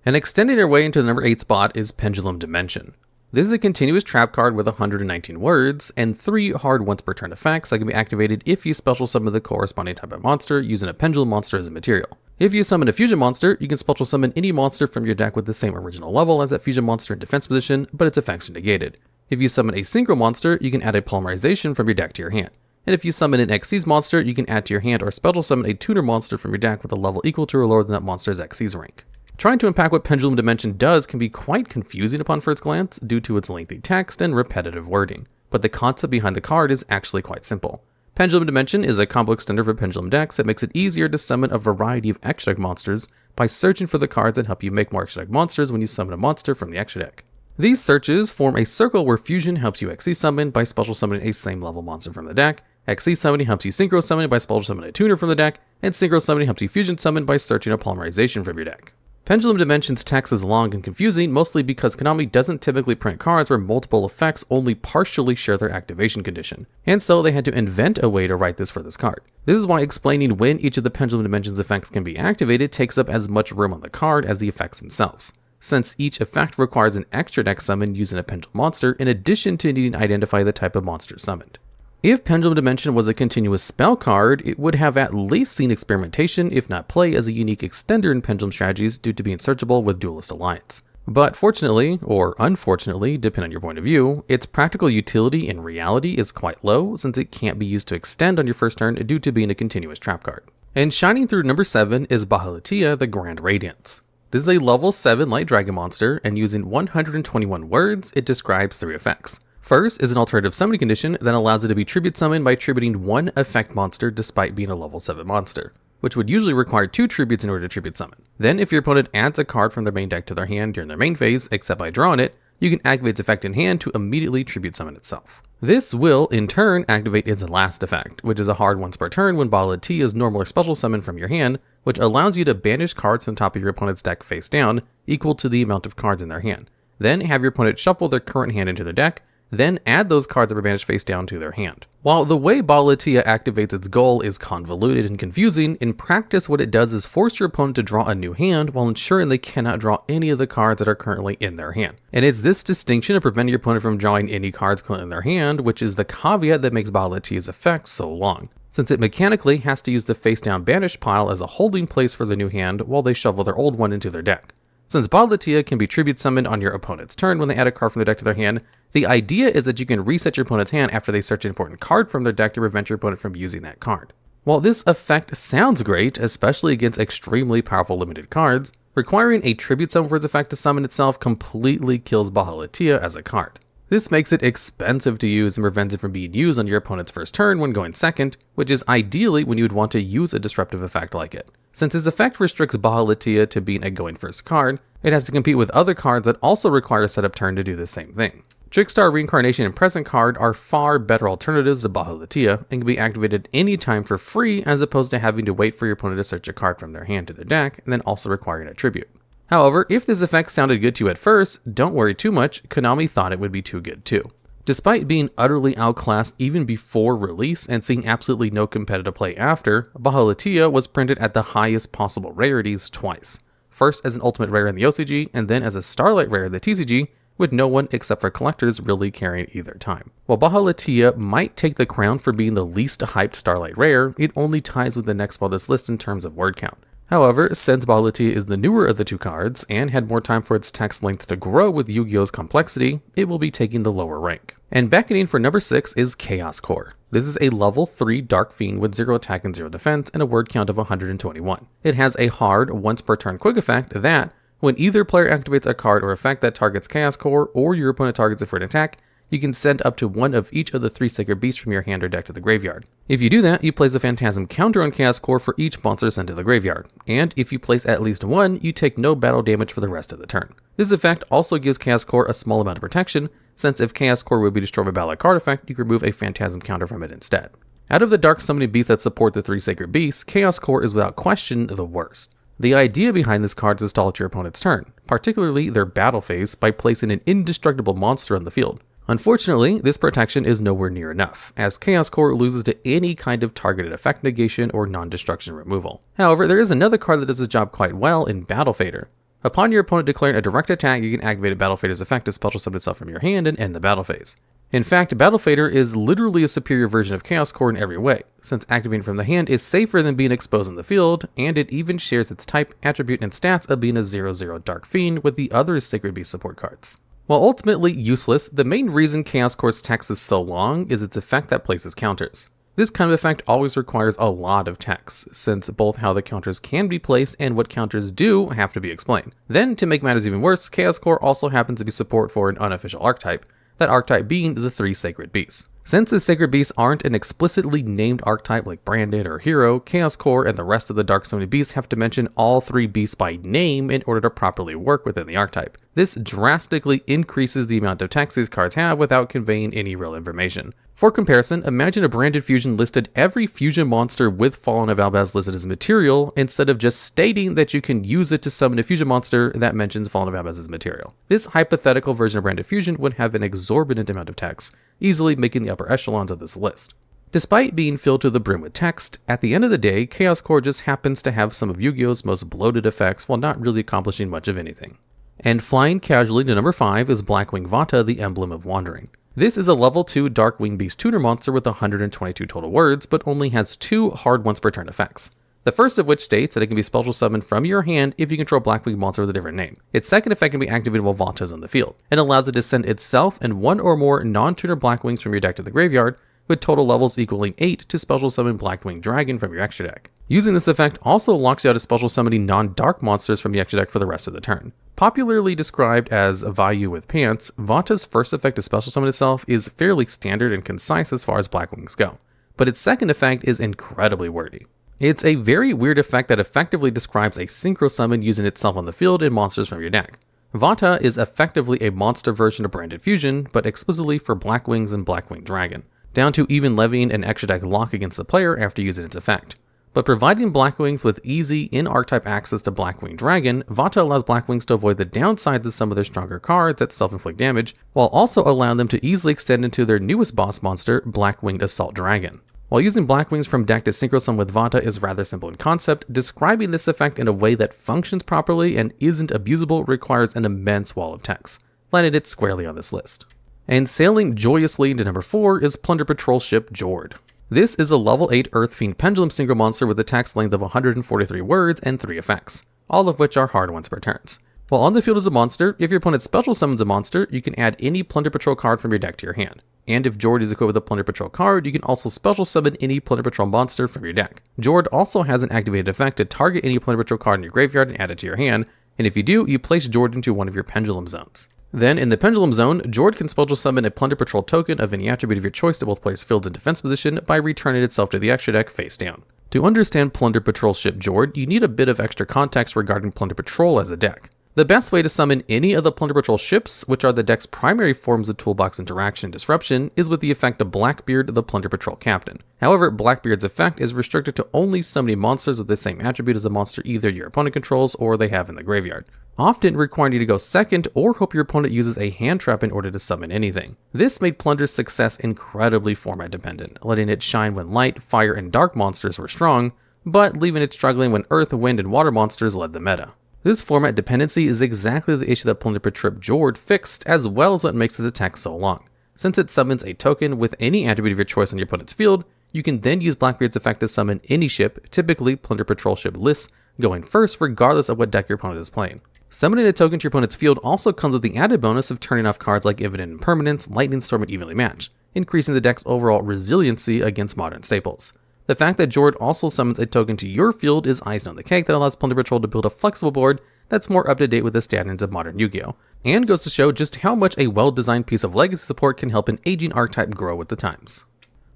And extending our way into the number 8 spot is Pendulum Dimension. This is a continuous trap card with 119 words, and 3 hard once per turn effects that can be activated if you special summon the corresponding type of monster using a pendulum monster as a material. If you summon a fusion monster, you can special summon any monster from your deck with the same original level as that fusion monster in defense position, but its effects are negated. If you summon a Synchron monster, you can add a polymerization from your deck to your hand. And if you summon an Xyz monster, you can add to your hand or special summon a tuner monster from your deck with a level equal to or lower than that monster's Xyz rank. Trying to unpack what Pendulum Dimension does can be quite confusing upon first glance due to its lengthy text and repetitive wording, but the concept behind the card is actually quite simple. Pendulum Dimension is a combo extender for Pendulum decks that makes it easier to summon a variety of extra deck monsters by searching for the cards that help you make more extra deck monsters when you summon a monster from the extra deck. These searches form a circle where Fusion helps you Xyz summon by special summoning a same level monster from the deck, Xyz summoning helps you Synchro summon by special summoning a tuner from the deck, and Synchro summoning helps you Fusion summon by searching a polymerization from your deck. Pendulum Dimension's text is long and confusing, mostly because Konami doesn't typically print cards where multiple effects only partially share their activation condition, and so they had to invent a way to write this for this card. This is why explaining when each of the Pendulum Dimension's effects can be activated takes up as much room on the card as the effects themselves, since each effect requires an extra deck summon using a Pendulum monster in addition to needing to identify the type of monster summoned. If Pendulum Dimension was a continuous spell card, it would have at least seen experimentation, if not play, as a unique extender in Pendulum strategies due to being searchable with Duelist Alliance. But fortunately, or unfortunately, depending on your point of view, its practical utility in reality is quite low, since it can't be used to extend on your first turn due to being a continuous trap card. And shining through number 7 is Bahalatia, the Grand Radiance. This is a level 7 light dragon monster, and using 121 words, it describes 3 effects. First is an alternative summoning condition that allows it to be tribute summoned by attributing 1 effect monster despite being a level 7 monster, which would usually require 2 tributes in order to tribute summon. Then if your opponent adds a card from their main deck to their hand during their main phase, except by drawing it, you can activate its effect in hand to immediately tribute summon itself. This will, in turn, activate its last effect, which is a hard once per turn when Bahalatia is normal or special summoned from your hand, which allows you to banish cards from the top of your opponent's deck face down, equal to the amount of cards in their hand. Then have your opponent shuffle their current hand into their deck, then add those cards that were banished face down to their hand. While the way Bahalatia activates its goal is convoluted and confusing, in practice what it does is force your opponent to draw a new hand while ensuring they cannot draw any of the cards that are currently in their hand. And it's this distinction of preventing your opponent from drawing any cards currently in their hand, which is the caveat that makes Bahalatia's effect so long, since it mechanically has to use the face down banish pile as a holding place for the new hand while they shovel their old one into their deck. Since Bahalatia can be tribute summoned on your opponent's turn when they add a card from their deck to their hand, the idea is that you can reset your opponent's hand after they search an important card from their deck to prevent your opponent from using that card. While this effect sounds great, especially against extremely powerful limited cards, requiring a tribute summon for its effect to summon itself completely kills Bahalatia as a card. This makes it expensive to use and prevents it from being used on your opponent's first turn when going second, which is ideally when you would want to use a disruptive effect like it. Since its effect restricts Bahalatia to being a going first card, it has to compete with other cards that also require a setup turn to do the same thing. Trickstar, Reincarnation, and Present card are far better alternatives to Bahalatia and can be activated anytime for free as opposed to having to wait for your opponent to search a card from their hand to their deck and then also requiring a tribute. However, if this effect sounded good to you at first, don't worry too much, Konami thought it would be too good too. Despite being utterly outclassed even before release and seeing absolutely no competitive play after, Bahalatia was printed at the highest possible rarities twice. First as an ultimate rare in the OCG, and then as a Starlight rare in the TCG, with no one except for collectors really carrying either time. While Bahalatia might take the crown for being the least hyped Starlight rare, it only ties with the next one on this list in terms of word count. However, since Bahalatia is the newer of the two cards, and had more time for its text length to grow with Yu-Gi-Oh's complexity, it will be taking the lower rank. And beckoning for number 6 is Chaos Core. This is a level 3 Dark Fiend with 0 attack and 0 defense and a word count of 121. It has a hard, once per turn quick effect that, when either player activates a card or effect that targets Chaos Core or your opponent targets it for an attack, you can send up to one of each of the 3 Sacred Beasts from your hand or deck to the graveyard. If you do that, you place a Phantasm counter on Chaos Core for each monster sent to the graveyard, and if you place at least one, you take no battle damage for the rest of the turn. This effect also gives Chaos Core a small amount of protection, since if Chaos Core would be destroyed by battle card effect, you can remove a Phantasm counter from it instead. Out of the Dark Summoning Beasts that support the 3 Sacred Beasts, Chaos Core is without question the worst. The idea behind this card is to stall at your opponent's turn, particularly their battle phase, by placing an indestructible monster on the field. Unfortunately, this protection is nowhere near enough, as Chaos Core loses to any kind of targeted effect negation or non-destruction removal. However, there is another card that does this job quite well in Battle Fader. Upon your opponent declaring a direct attack, you can activate a Battle Fader's effect to special summon itself from your hand and end the battle phase. In fact, Battle Fader is literally a superior version of Chaos Core in every way, since activating from the hand is safer than being exposed in the field, and it even shares its type, attribute, and stats of being a 0/0 Dark Fiend with the other Sacred Beast support cards. While ultimately useless, the main reason Chaos Core's text is so long is its effect that places counters. This kind of effect always requires a lot of text, since both how the counters can be placed and what counters do have to be explained. Then, to make matters even worse, Chaos Core also happens to be support for an unofficial archetype, that archetype being the 3 Sacred Beasts. Since the Sacred Beasts aren't an explicitly named archetype like Branded or Hero, Chaos Core and the rest of the Dark Summoning Beasts have to mention all 3 beasts by name in order to properly work within the archetype. This drastically increases the amount of text these cards have without conveying any real information. For comparison, imagine a Branded Fusion listed every fusion monster with Fallen of Albaz listed as material, instead of just stating that you can use it to summon a fusion monster that mentions Fallen of Albaz as material. This hypothetical version of Branded Fusion would have an exorbitant amount of text, easily making the upper echelons of this list. Despite being filled to the brim with text, at the end of the day, Chaos Core just happens to have some of Yu-Gi-Oh's most bloated effects while not really accomplishing much of anything. And flying casually to number 5 is Blackwing Vata, the Emblem of Wandering. This is a level 2 Darkwing Beast tuner monster with 122 total words, but only has 2 hard once per turn effects. The first of which states that it can be special summoned from your hand if you control Blackwing monster with a different name. Its second effect can be activated while Vata is on the field, and allows it to send itself and 1 or more non-tuner Blackwings from your deck to the graveyard, with total levels equaling 8 to special summon Blackwing Dragon from your extra deck. Using this effect also locks you out of special summoning non-dark monsters from the extra deck for the rest of the turn. Popularly described as Vayu with pants, Vata's first effect to special summon itself is fairly standard and concise as far as Blackwings go, but its second effect is incredibly wordy. It's a very weird effect that effectively describes a synchro summon using itself on the field and monsters from your deck. Vata is effectively a monster version of Branded Fusion, but explicitly for Blackwings and Blackwing Dragon, down to even levying an extra deck lock against the player after using its effect. But providing Blackwings with easy in-archetype access to Blackwing Dragon, Vata allows Blackwings to avoid the downsides of some of their stronger cards that self-inflict damage, while also allowing them to easily extend into their newest boss monster, Blackwinged Assault Dragon. While using Blackwings from deck to synchro summon with Vata is rather simple in concept, describing this effect in a way that functions properly and isn't abusable requires an immense wall of text, landing it squarely on this list. And sailing joyously into number 4 is Plunder Patrol Ship Jord. This is a level 8 Earth Fiend Pendulum synchro monster with a text length of 143 words and 3 effects, all of which are hard once per turns. While on the field as a monster, if your opponent special summons a monster, you can add any Plunder Patrol card from your deck to your hand. And if Jord is equipped with a Plunder Patrol card, you can also special summon any Plunder Patrol monster from your deck. Jord also has an activated effect to target any Plunder Patrol card in your graveyard and add it to your hand, and if you do, you place Jord into one of your Pendulum zones. Then, in the Pendulum Zone, Jord can special summon a Plunder Patrol token of any attribute of your choice to both players' fields and defense position by returning itself to the extra deck face down. To understand Plunder Patrol Ship Jord, you need a bit of extra context regarding Plunder Patrol as a deck. The best way to summon any of the Plunder Patrol ships, which are the deck's primary forms of toolbox interaction and disruption, is with the effect of Blackbeard, the Plunder Patrol captain. However, Blackbeard's effect is restricted to only summoning monsters with the same attribute as a monster either your opponent controls or they have in the graveyard, often requiring you to go second or hope your opponent uses a hand trap in order to summon anything. This made Plunder's success incredibly format dependent, letting it shine when light, fire, and dark monsters were strong, but leaving it struggling when earth, wind, and water monsters led the meta. This format dependency is exactly the issue that Plunder Patrol Jord fixed, as well as what makes its attack so long. Since it summons a token with any attribute of your choice on your opponent's field, you can then use Blackbeard's effect to summon any ship, typically Plunder Patrol Ship lists, going first regardless of what deck your opponent is playing. Summoning a token to your opponent's field also comes with the added bonus of turning off cards like Evident Impermanence, Lightning Storm, and Evenly Match, increasing the deck's overall resiliency against modern staples. The fact that Jord also summons a token to your field is icing on the cake that allows Plunder Patrol to build a flexible board that's more up to date with the standards of modern Yu-Gi-Oh! And goes to show just how much a well-designed piece of legacy support can help an aging archetype grow with the times.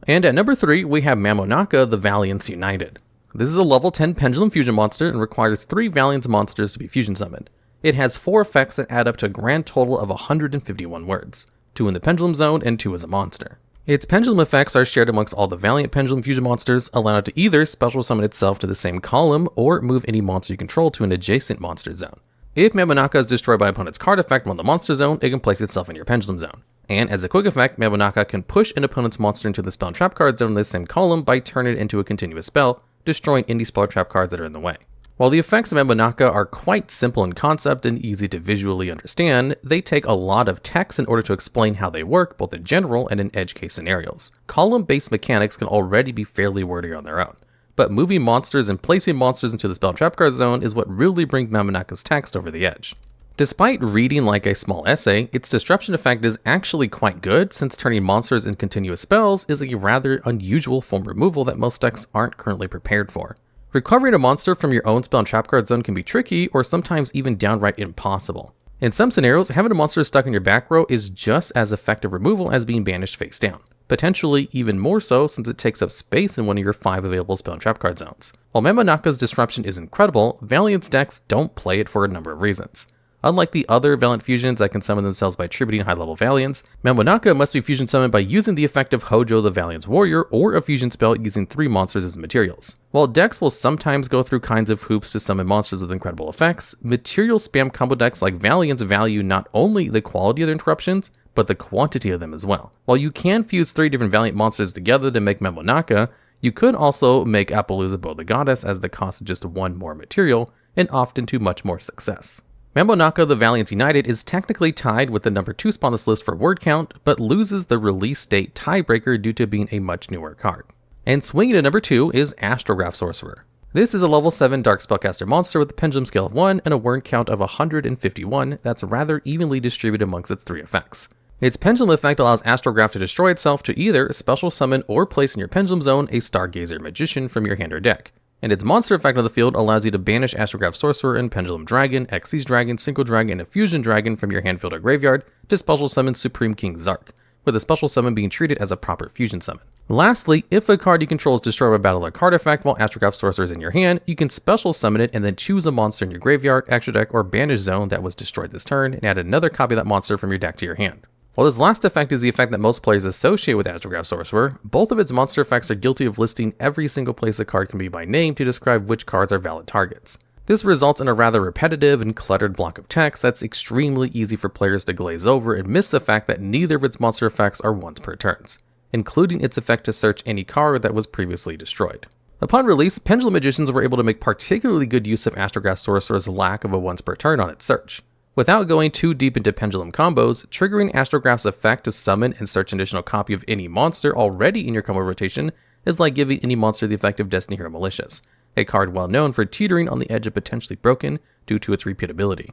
And at number 3, we have Mamonaka, the Valiants United. This is a level 10 Pendulum Fusion monster and requires 3 Valiants monsters to be fusion summoned. It has 4 effects that add up to a grand total of 151 words, 2 in the Pendulum Zone and 2 as a monster. Its pendulum effects are shared amongst all the Valiant Pendulum Fusion monsters, allowing it to either special summon itself to the same column or move any monster you control to an adjacent monster zone. If Mamonaka is destroyed by opponent's card effect on the monster zone, it can place itself in your Pendulum Zone. And as a quick effect, Mamonaka can push an opponent's monster into the spell and trap card zone in the same column by turning it into a continuous spell, destroying any spell or trap cards that are in the way. While the effects of Mamonaka are quite simple in concept and easy to visually understand, they take a lot of text in order to explain how they work, both in general and in edge case scenarios. Column-based mechanics can already be fairly wordy on their own, but moving monsters and placing monsters into the spell and trap card zone is what really brings Mamonaka's text over the edge. Despite reading like a small essay, its disruption effect is actually quite good, since turning monsters into continuous spells is a rather unusual form of removal that most decks aren't currently prepared for. Recovering a monster from your own spell and trap card zone can be tricky, or sometimes even downright impossible. In some scenarios, having a monster stuck in your back row is just as effective removal as being banished face down. potentially even more so since it takes up space in one of your 5 available spell and trap card zones. While Mamonaka's Disruption is incredible, Valiant's decks don't play it for a number of reasons. Unlike the other Valiant fusions that can summon themselves by tributing high-level Valiants, Mamonaka must be fusion summoned by using the effect of Hojo the Valiant's Warrior or a fusion spell using 3 monsters as materials. While decks will sometimes go through kinds of hoops to summon monsters with incredible effects, material spam combo decks like Valiant's value not only the quality of their interruptions, but the quantity of them as well. While you can fuse 3 different Valiant monsters together to make Mamonaka, you could also make Appaloosa Bo the Goddess as the cost of just 1 more material, and often to much more success. Mamonaka the Valiants United is technically tied with the number 2 spot on this list for word count, but loses the release date tiebreaker due to being a much newer card. And swinging at number 2 is Astrograph Sorcerer. This is a level 7 Dark Spellcaster monster with a pendulum scale of 1 and a word count of 151 that's rather evenly distributed amongst its 3 effects. Its pendulum effect allows Astrograph to destroy itself to either special summon or place in your pendulum zone a Stargazer Magician from your hand or deck. And its monster effect on the field allows you to banish Astrograph Sorcerer and Pendulum Dragon, Xyz Dragon, Synchro Dragon, and a Fusion Dragon from your hand, field, or graveyard to special summon Supreme King Zark, with a special summon being treated as a proper fusion summon. Lastly, if a card you control is destroyed by battle or card effect while Astrograph Sorcerer is in your hand, you can special summon it and then choose a monster in your graveyard, extra deck, or banish zone that was destroyed this turn and add another copy of that monster from your deck to your hand. While this last effect is the effect that most players associate with Astrograph Sorcerer, both of its monster effects are guilty of listing every single place a card can be by name to describe which cards are valid targets. This results in a rather repetitive and cluttered block of text that's extremely easy for players to glaze over and miss the fact that neither of its monster effects are once per turns, including its effect to search any card that was previously destroyed. Upon release, Pendulum Magicians were able to make particularly good use of Astrograph Sorcerer's lack of a once per turn on its search. Without going too deep into pendulum combos, triggering Astrograph's effect to summon and search an additional copy of any monster already in your combo rotation is like giving any monster the effect of Destiny Hero Malicious, a card well known for teetering on the edge of potentially broken due to its repeatability.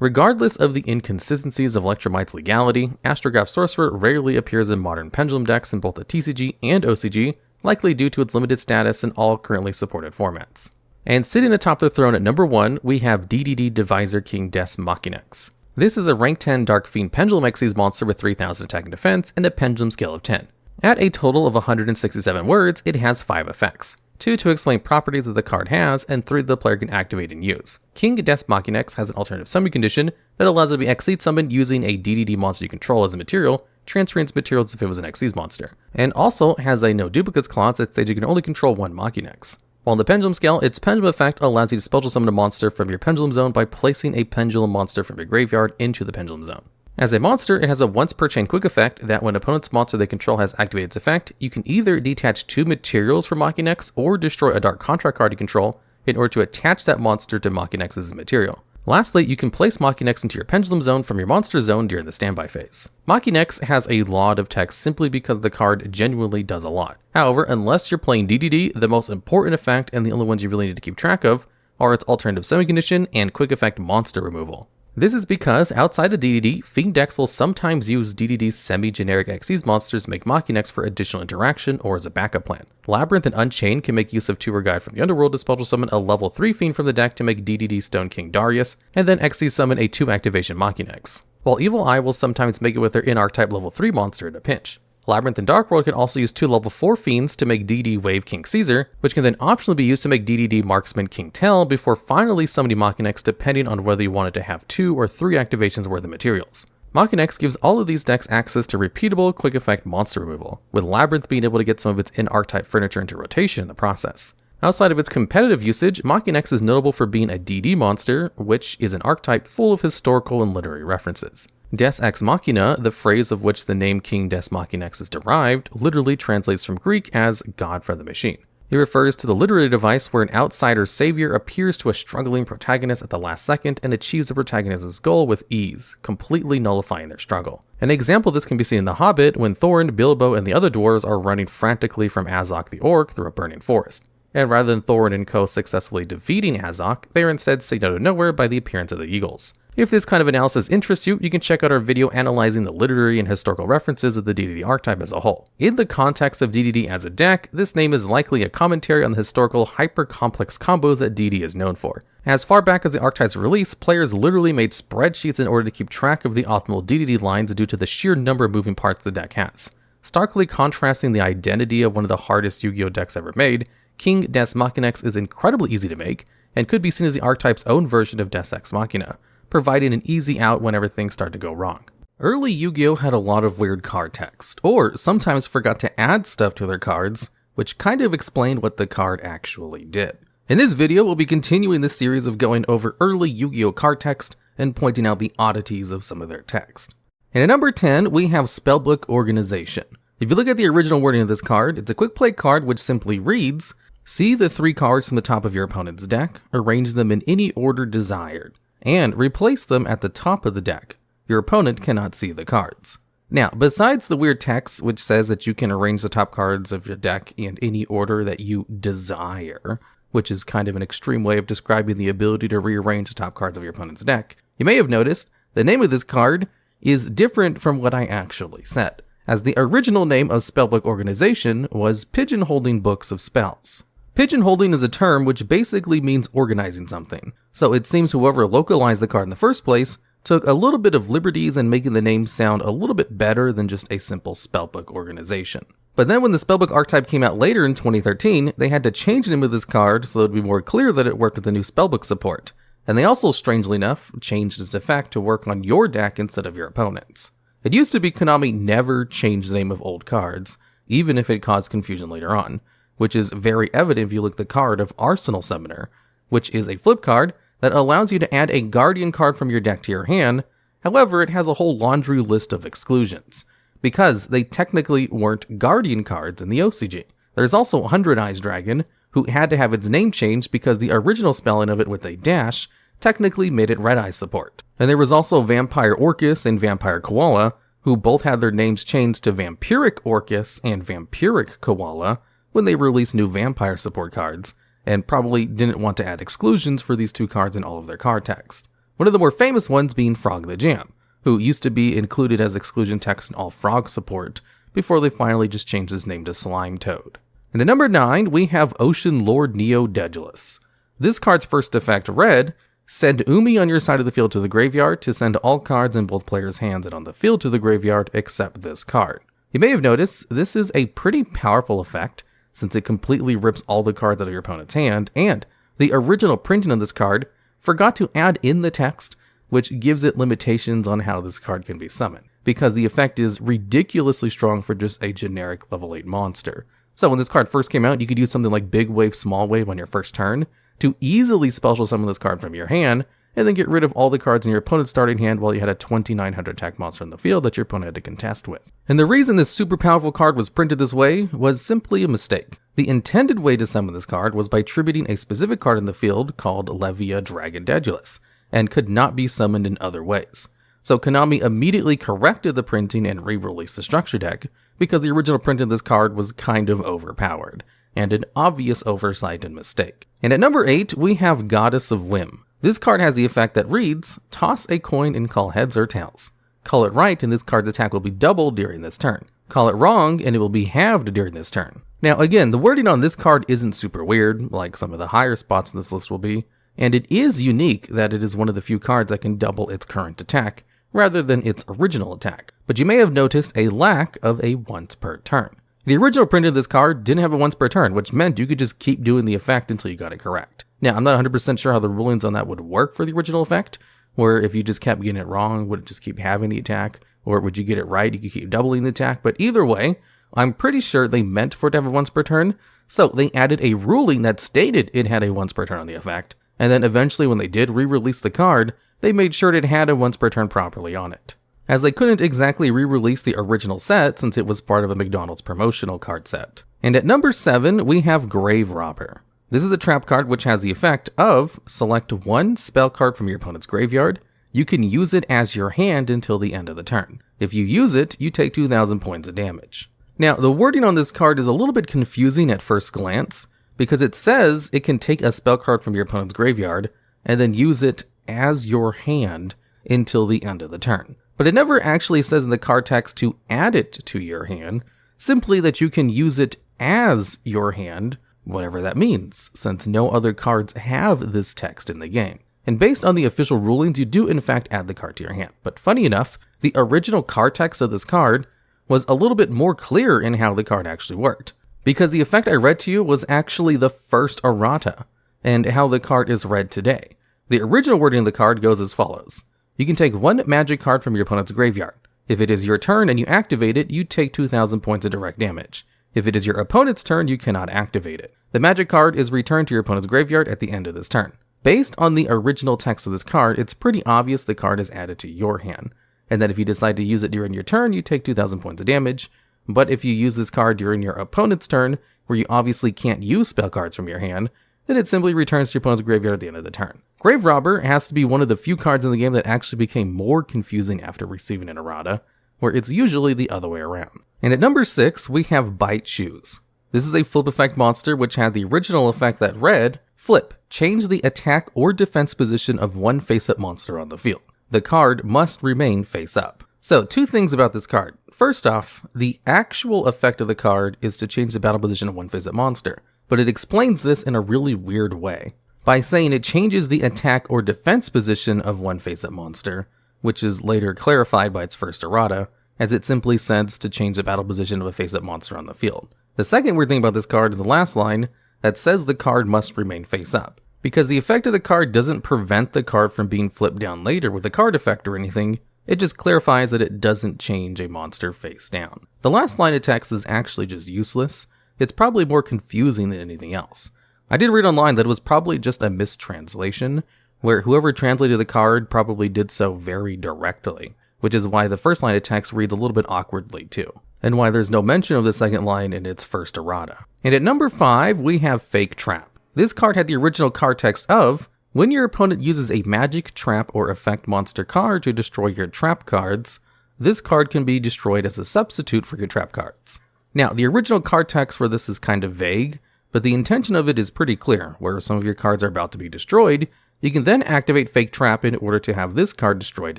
Regardless of the inconsistencies of Electromite's legality, Astrograph Sorcerer rarely appears in modern pendulum decks in both the TCG and OCG, likely due to its limited status in all currently supported formats. And sitting atop the throne at number 1, we have DDD Divisor King Des Machinax. This is a rank 10 Dark Fiend Pendulum Xyz monster with 3000 attack and defense and a pendulum scale of 10. At a total of 167 words, it has 5 effects. 2 to explain properties that the card has, and 3 that the player can activate and use. King Des Machinax has an alternative summon condition that allows it to be Xyz summoned using a DDD monster you control as a material, transferring its materials as if it was an Xyz monster. And also has a no duplicates clause that states you can only control 1 Machinax. While on the pendulum scale, its pendulum effect allows you to special summon a monster from your pendulum zone by placing a pendulum monster from your graveyard into the pendulum zone. As a monster, it has a once per chain quick effect that when opponent's monster they control has activated its effect, you can either detach 2 materials from Machinax or destroy a dark contract card you control in order to attach that monster to Machinax's material. Lastly, you can place Machinax into your pendulum zone from your monster zone during the standby phase. Machinax has a lot of text simply because the card genuinely does a lot. However, unless you're playing DDD, the most important effect and the only ones you really need to keep track of are its alternative summon condition and quick effect monster removal. This is because outside of DDD, Fiend decks will sometimes use DDD's semi-generic Xyz monsters to make Machinax for additional interaction or as a backup plan. Labyrinth and Unchained can make use of Tour Guide from the Underworld to special summon a level 3 Fiend from the deck to make DDD Stone King Darius, and then Xyz summon a 2 activation Machinax. While Evil Eye will sometimes make it with their in-archetype level 3 monster in a pinch. Labyrinth and Dark World can also use 2 level 4 Fiends to make DD Wave King Caesar, which can then optionally be used to make DDD Marksman King Tell before finally summoning Machinax depending on whether you want it to have 2 or 3 activations worth of materials. Machinax gives all of these decks access to repeatable quick effect monster removal, with Labyrinth being able to get some of its in-archetype furniture into rotation in the process. Outside of its competitive usage, Machinax is notable for being a DD monster, which is an archetype full of historical and literary references. Des Ex Machina, the phrase of which the name King Des Machinax is derived, literally translates from Greek as God for the Machine. It refers to the literary device where an outsider savior appears to a struggling protagonist at the last second and achieves the protagonist's goal with ease, completely nullifying their struggle. An example of this can be seen in The Hobbit when Thorin, Bilbo, and the other dwarves are running frantically from Azog the Orc through a burning forest. And rather than Thorin and co successfully defeating Azog, they are instead saved out of nowhere by the appearance of the Eagles. If this kind of analysis interests you, you can check out our video analyzing the literary and historical references of the DDD archetype as a whole. In the context of DDD as a deck, this name is likely a commentary on the historical hyper-complex combos that DD is known for. As far back as the archetype's release, players literally made spreadsheets in order to keep track of the optimal DDD lines due to the sheer number of moving parts the deck has. starkly contrasting the identity of one of the hardest Yu-Gi-Oh decks ever made. King Des Machinex is incredibly easy to make, and could be seen as the archetype's own version of Deus Ex Machina, providing an easy out whenever things start to go wrong. Early Yu-Gi-Oh had a lot of weird card text, or sometimes forgot to add stuff to their cards, which kind of explained what the card actually did. In this video, we'll be continuing this series of going over early Yu-Gi-Oh card text and pointing out the oddities of some of their text. And at number 10, we have Spellbook Organization. If you look at the original wording of this card, it's a quick play card which simply reads, see the 3 cards from the top of your opponent's deck, arrange them in any order desired, and replace them at the top of the deck. Your opponent cannot see the cards. Now, besides the weird text which says that you can arrange the top cards of your deck in any order that you desire, which is kind of an extreme way of describing the ability to rearrange the top cards of your opponent's deck, you may have noticed the name of this card is different from what I actually said, as the original name of Spellbook Organization was Pigeonholing Books of Spells. Pigeonholing is a term which basically means organizing something, so it seems whoever localized the card in the first place took a little bit of liberties in making the name sound a little bit better than just a simple Spellbook Organization. But then when the Spellbook archetype came out later in 2013, they had to change the name of this card so it would be more clear that it worked with the new Spellbook support. And they also, strangely enough, changed its effect to work on your deck instead of your opponent's. It used to be Konami never changed the name of old cards, even if it caused confusion later on, which is very evident if you look at the card of Arsenal Summoner, which is a flip card that allows you to add a Guardian card from your deck to your hand. However, it has a whole laundry list of exclusions, because they technically weren't Guardian cards in the OCG. There's also 100 Eyes Dragon, who had to have its name changed because the original spelling of it with a dash technically made it Red Eye support. And there was also Vampire Orcust and Vampire Koala, who both had their names changed to Vampiric Orcust and Vampiric Koala when they released new Vampire support cards, and probably didn't want to add exclusions for these 2 cards in all of their card text. One of the more famous ones being Frog the Jam, who used to be included as exclusion text in all Frog support, before they finally just changed his name to Slime Toad. And at number 9, we have Ocean Lord Neo Daedalus. This card's first effect read, send Umi on your side of the field to the graveyard to send all cards in both players' hands and on the field to the graveyard except this card. You may have noticed this is a pretty powerful effect, since it completely rips all the cards out of your opponent's hand, and the original printing of this card forgot to add in the text, which gives it limitations on how this card can be summoned, because the effect is ridiculously strong for just a generic level 8 monster. So when this card first came out, you could use something like Big Wave, Small Wave on your first turn to easily special summon this card from your hand, and then get rid of all the cards in your opponent's starting hand while you had a 2900 attack monster in the field that your opponent had to contest with. And the reason this super powerful card was printed this way was simply a mistake. The intended way to summon this card was by tributing a specific card in the field called Levia Dragon Daedalus, and could not be summoned in other ways. So Konami immediately corrected the printing and re-released the structure deck, because the original print of this card was kind of overpowered, and an obvious oversight and mistake. And at number 8, we have Goddess of Whim. This card has the effect that reads, toss a coin and call heads or tails. Call it right and this card's attack will be doubled during this turn. Call it wrong and it will be halved during this turn. Now again, the wording on this card isn't super weird, like some of the higher spots in this list will be, and it is unique that it is one of the few cards that can double its current attack, rather than its original attack. But you may have noticed a lack of a once per turn. The original print of this card didn't have a once per turn, which meant you could just keep doing the effect until you got it correct. Now, I'm not 100% sure how the rulings on that would work for the original effect, where if you just kept getting it wrong, would it just keep having the attack? Or would you get it right, you could keep doubling the attack? But either way, I'm pretty sure they meant for it to have a once per turn, so they added a ruling that stated it had a once per turn on the effect, and then eventually when they did re-release the card, they made sure it had a once per turn properly on it, as they couldn't exactly re-release the original set since it was part of a McDonald's promotional card set. And at number 7, we have Grave Robber. This is a trap card which has the effect of select one spell card from your opponent's graveyard. You can use it as your hand until the end of the turn. If you use it, you take 2,000 points of damage. Now, the wording on this card is a little bit confusing at first glance, because it says it can take a spell card from your opponent's graveyard and then use it as your hand until the end of the turn. But it never actually says in the card text to add it to your hand, simply that you can use it as your hand, whatever that means, since no other cards have this text in the game. And based on the official rulings, you do in fact add the card to your hand. But funny enough, the original card text of this card was a little bit more clear in how the card actually worked, because the effect I read to you was actually the first errata, and how the card is read today. The original wording of the card goes as follows. You can take one magic card from your opponent's graveyard. If it is your turn and you activate it, you take 2,000 points of direct damage. If it is your opponent's turn, you cannot activate it. The magic card is returned to your opponent's graveyard at the end of this turn. Based on the original text of this card, it's pretty obvious the card is added to your hand, and that if you decide to use it during your turn, you take 2,000 points of damage. But if you use this card during your opponent's turn, where you obviously can't use spell cards from your hand, then it simply returns to your opponent's graveyard at the end of the turn. Grave Robber has to be one of the few cards in the game that actually became more confusing after receiving an errata, where it's usually the other way around. And at number 6, we have Bite Shoes. This is a flip effect monster which had the original effect that read, flip, change the attack or defense position of one face-up monster on the field. The card must remain face-up. So, 2 things about this card. First off, the actual effect of the card is to change the battle position of one face-up monster, but it explains this in a really weird way, by saying it changes the attack or defense position of one face-up monster, which is later clarified by its first errata, as it simply says to change the battle position of a face-up monster on the field. The second weird thing about this card is the last line that says the card must remain face-up, because the effect of the card doesn't prevent the card from being flipped down later with a card effect or anything, it just clarifies that it doesn't change a monster face down. The last line of text is actually just useless. It's probably more confusing than anything else. I did read online that it was probably just a mistranslation, where whoever translated the card probably did so very directly, which is why the first line of text reads a little bit awkwardly too, and why there's no mention of the second line in its first errata. And at number 5, we have Fake Trap. This card had the original card text of, when your opponent uses a magic, trap, or effect monster card to destroy your trap cards, this card can be destroyed as a substitute for your trap cards. Now, the original card text for this is kind of vague, but the intention of it is pretty clear. Where some of your cards are about to be destroyed, you can then activate Fake Trap in order to have this card destroyed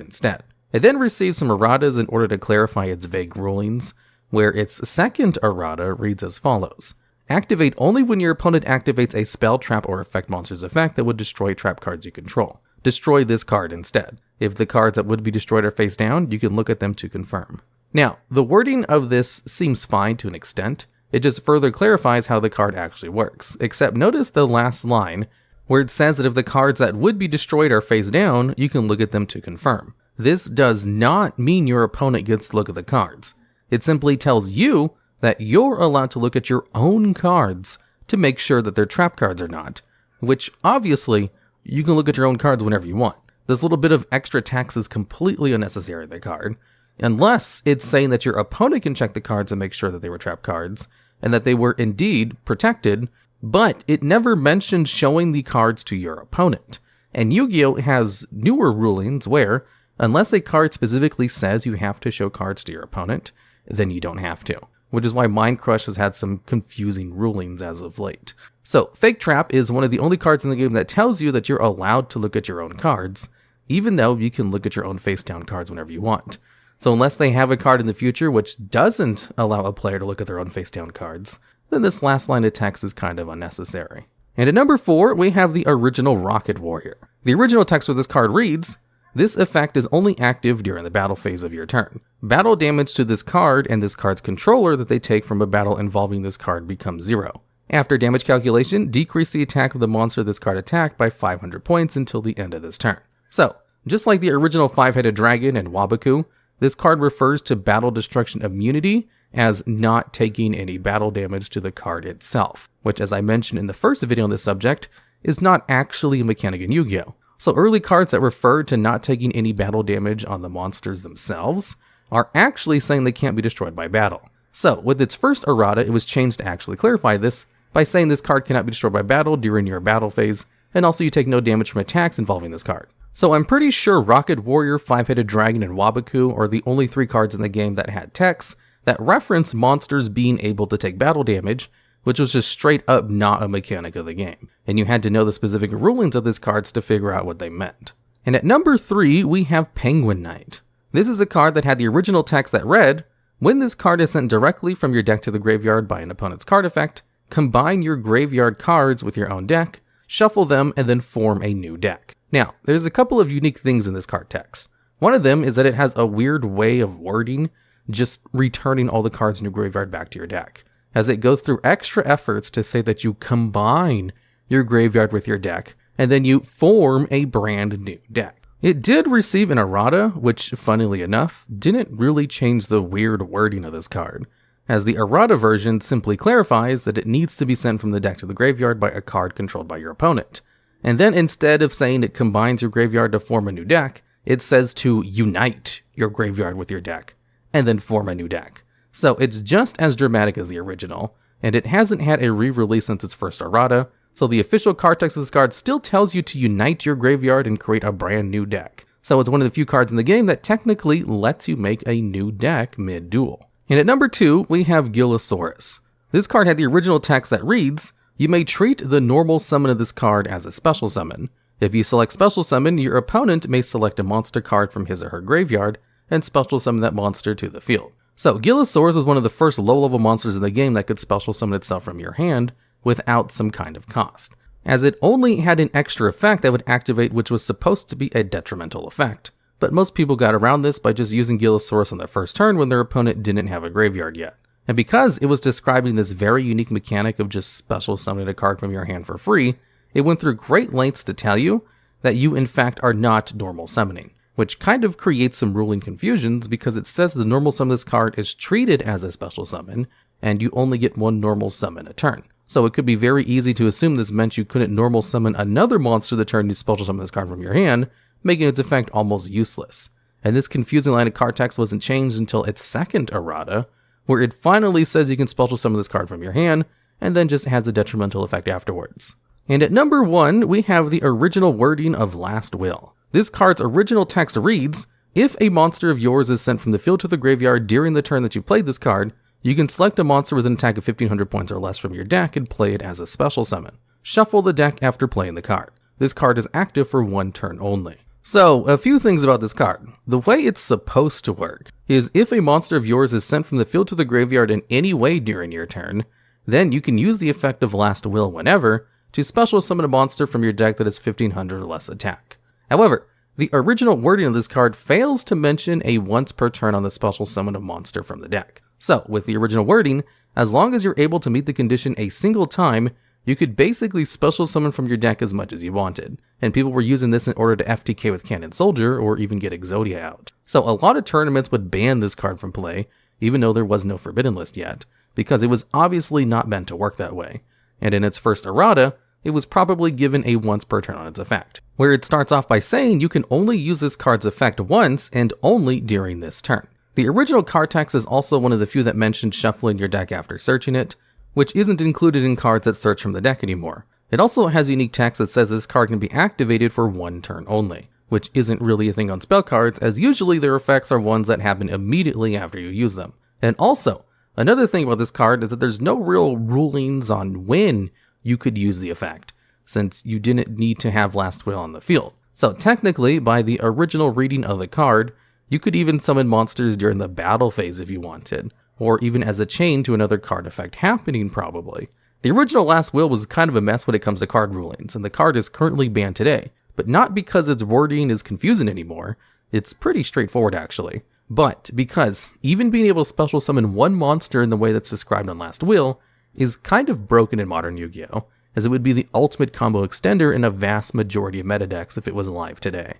instead. It then receives some erratas in order to clarify its vague rulings, where its second errata reads as follows. Activate only when your opponent activates a spell, trap, or effect monster's effect that would destroy trap cards you control. Destroy this card instead. If the cards that would be destroyed are face down, you can look at them to confirm. Now, the wording of this seems fine to an extent. It just further clarifies how the card actually works, except notice the last line, where it says that if the cards that would be destroyed are face down, you can look at them to confirm. This does not mean your opponent gets to look at the cards. It simply tells you that you're allowed to look at your own cards to make sure that they're trap cards or not, which obviously you can look at your own cards whenever you want. This little bit of extra text is completely unnecessary in the card, unless it's saying that your opponent can check the cards and make sure that they were trap cards, and that they were indeed protected, but it never mentioned showing the cards to your opponent. And Yu-Gi-Oh! Has newer rulings where, unless a card specifically says you have to show cards to your opponent, then you don't have to, which is why Mind Crush has had some confusing rulings as of late. So, Fake Trap is one of the only cards in the game that tells you that you're allowed to look at your own cards, even though you can look at your own face-down cards whenever you want. So unless they have a card in the future which doesn't allow a player to look at their own face-down cards, then this last line of text is kind of unnecessary. And at number 4, we have the original Rocket Warrior. The original text for this card reads, this effect is only active during the battle phase of your turn. Battle damage to this card and this card's controller that they take from a battle involving this card becomes 0. After damage calculation, decrease the attack of the monster this card attacked by 500 points until the end of this turn. So, just like the original 5-headed dragon and Wabaku, this card refers to battle destruction immunity as not taking any battle damage to the card itself, which, as I mentioned in the first video on this subject, is not actually a mechanic in Yu-Gi-Oh! So early cards that refer to not taking any battle damage on the monsters themselves are actually saying they can't be destroyed by battle. So with its first errata, it was changed to actually clarify this by saying this card cannot be destroyed by battle during your battle phase, and also you take no damage from attacks involving this card. So I'm pretty sure Rocket Warrior, 5-headed dragon, and Wabaku are the only 3 cards in the game that had texts that reference monsters being able to take battle damage, which was just straight up not a mechanic of the game, and you had to know the specific rulings of these cards to figure out what they meant. And at number 3, we have Penguin Knight. This is a card that had the original text that read, when this card is sent directly from your deck to the graveyard by an opponent's card effect, combine your graveyard cards with your own deck, shuffle them, and then form a new deck. Now, there's a couple of unique things in this card text. One of them is that it has a weird way of wording just returning all the cards in your graveyard back to your deck, as it goes through extra efforts to say that you combine your graveyard with your deck, and then you form a brand new deck. It did receive an errata, which, funnily enough, didn't really change the weird wording of this card, as the errata version simply clarifies that it needs to be sent from the deck to the graveyard by a card controlled by your opponent. And then instead of saying it combines your graveyard to form a new deck, it says to unite your graveyard with your deck, and then form a new deck. So it's just as dramatic as the original, and it hasn't had a re-release since its first errata, so the official card text of this card still tells you to unite your graveyard and create a brand new deck. So it's one of the few cards in the game that technically lets you make a new deck mid-duel. And at number 2, we have Gillosaurus. This card had the original text that reads, "You may treat the normal summon of this card as a special summon. If you select special summon, your opponent may select a monster card from his or her graveyard and special summon that monster to the field." So Gillosaurus was one of the first low-level monsters in the game that could special summon itself from your hand without some kind of cost, as it only had an extra effect that would activate, which was supposed to be a detrimental effect. But most people got around this by just using Gillosaurus on their first turn when their opponent didn't have a graveyard yet. And because it was describing this very unique mechanic of just special summoning a card from your hand for free, it went through great lengths to tell you that you in fact are not normal summoning, which kind of creates some ruling confusions because it says the normal summon of this card is treated as a special summon, and you only get one normal summon a turn. So it could be very easy to assume this meant you couldn't normal summon another monster the turn you special summon this card from your hand, making its effect almost useless. And this confusing line of card text wasn't changed until its second errata, where it finally says you can special summon this card from your hand, and then just has a detrimental effect afterwards. And at number 1, we have the original wording of Last Will. This card's original text reads, "If a monster of yours is sent from the field to the graveyard during the turn that you played this card, you can select a monster with an attack of 1500 points or less from your deck and play it as a special summon. Shuffle the deck after playing the card. This card is active for one turn only." So, a few things about this card. The way it's supposed to work is if a monster of yours is sent from the field to the graveyard in any way during your turn, then you can use the effect of Last Will whenever to special summon a monster from your deck that has 1500 or less attack. However, the original wording of this card fails to mention a once per turn on the special summon a monster from the deck. So, with the original wording, as long as you're able to meet the condition a single time, you could basically special summon from your deck as much as you wanted, and people were using this in order to FTK with Cannon Soldier or even get Exodia out. So a lot of tournaments would ban this card from play, even though there was no Forbidden List yet, because it was obviously not meant to work that way. And in its first errata, it was probably given a once per turn on its effect, where it starts off by saying you can only use this card's effect once and only during this turn. The original card text is also one of the few that mentioned shuffling your deck after searching it, which isn't included in cards that search from the deck anymore. It also has unique text that says this card can be activated for one turn only, which isn't really a thing on spell cards, as usually their effects are ones that happen immediately after you use them. And also, another thing about this card is that there's no real rulings on when you could use the effect, since you didn't need to have Last Will on the field. So technically, by the original reading of the card, you could even summon monsters during the battle phase if you wanted, or even as a chain to another card effect happening probably. The original Last Will was kind of a mess when it comes to card rulings, and the card is currently banned today, but not because its wording is confusing anymore. It's pretty straightforward actually, but because even being able to special summon one monster in the way that's described on Last Will is kind of broken in modern Yu-Gi-Oh!, as it would be the ultimate combo extender in a vast majority of meta decks if it was alive today.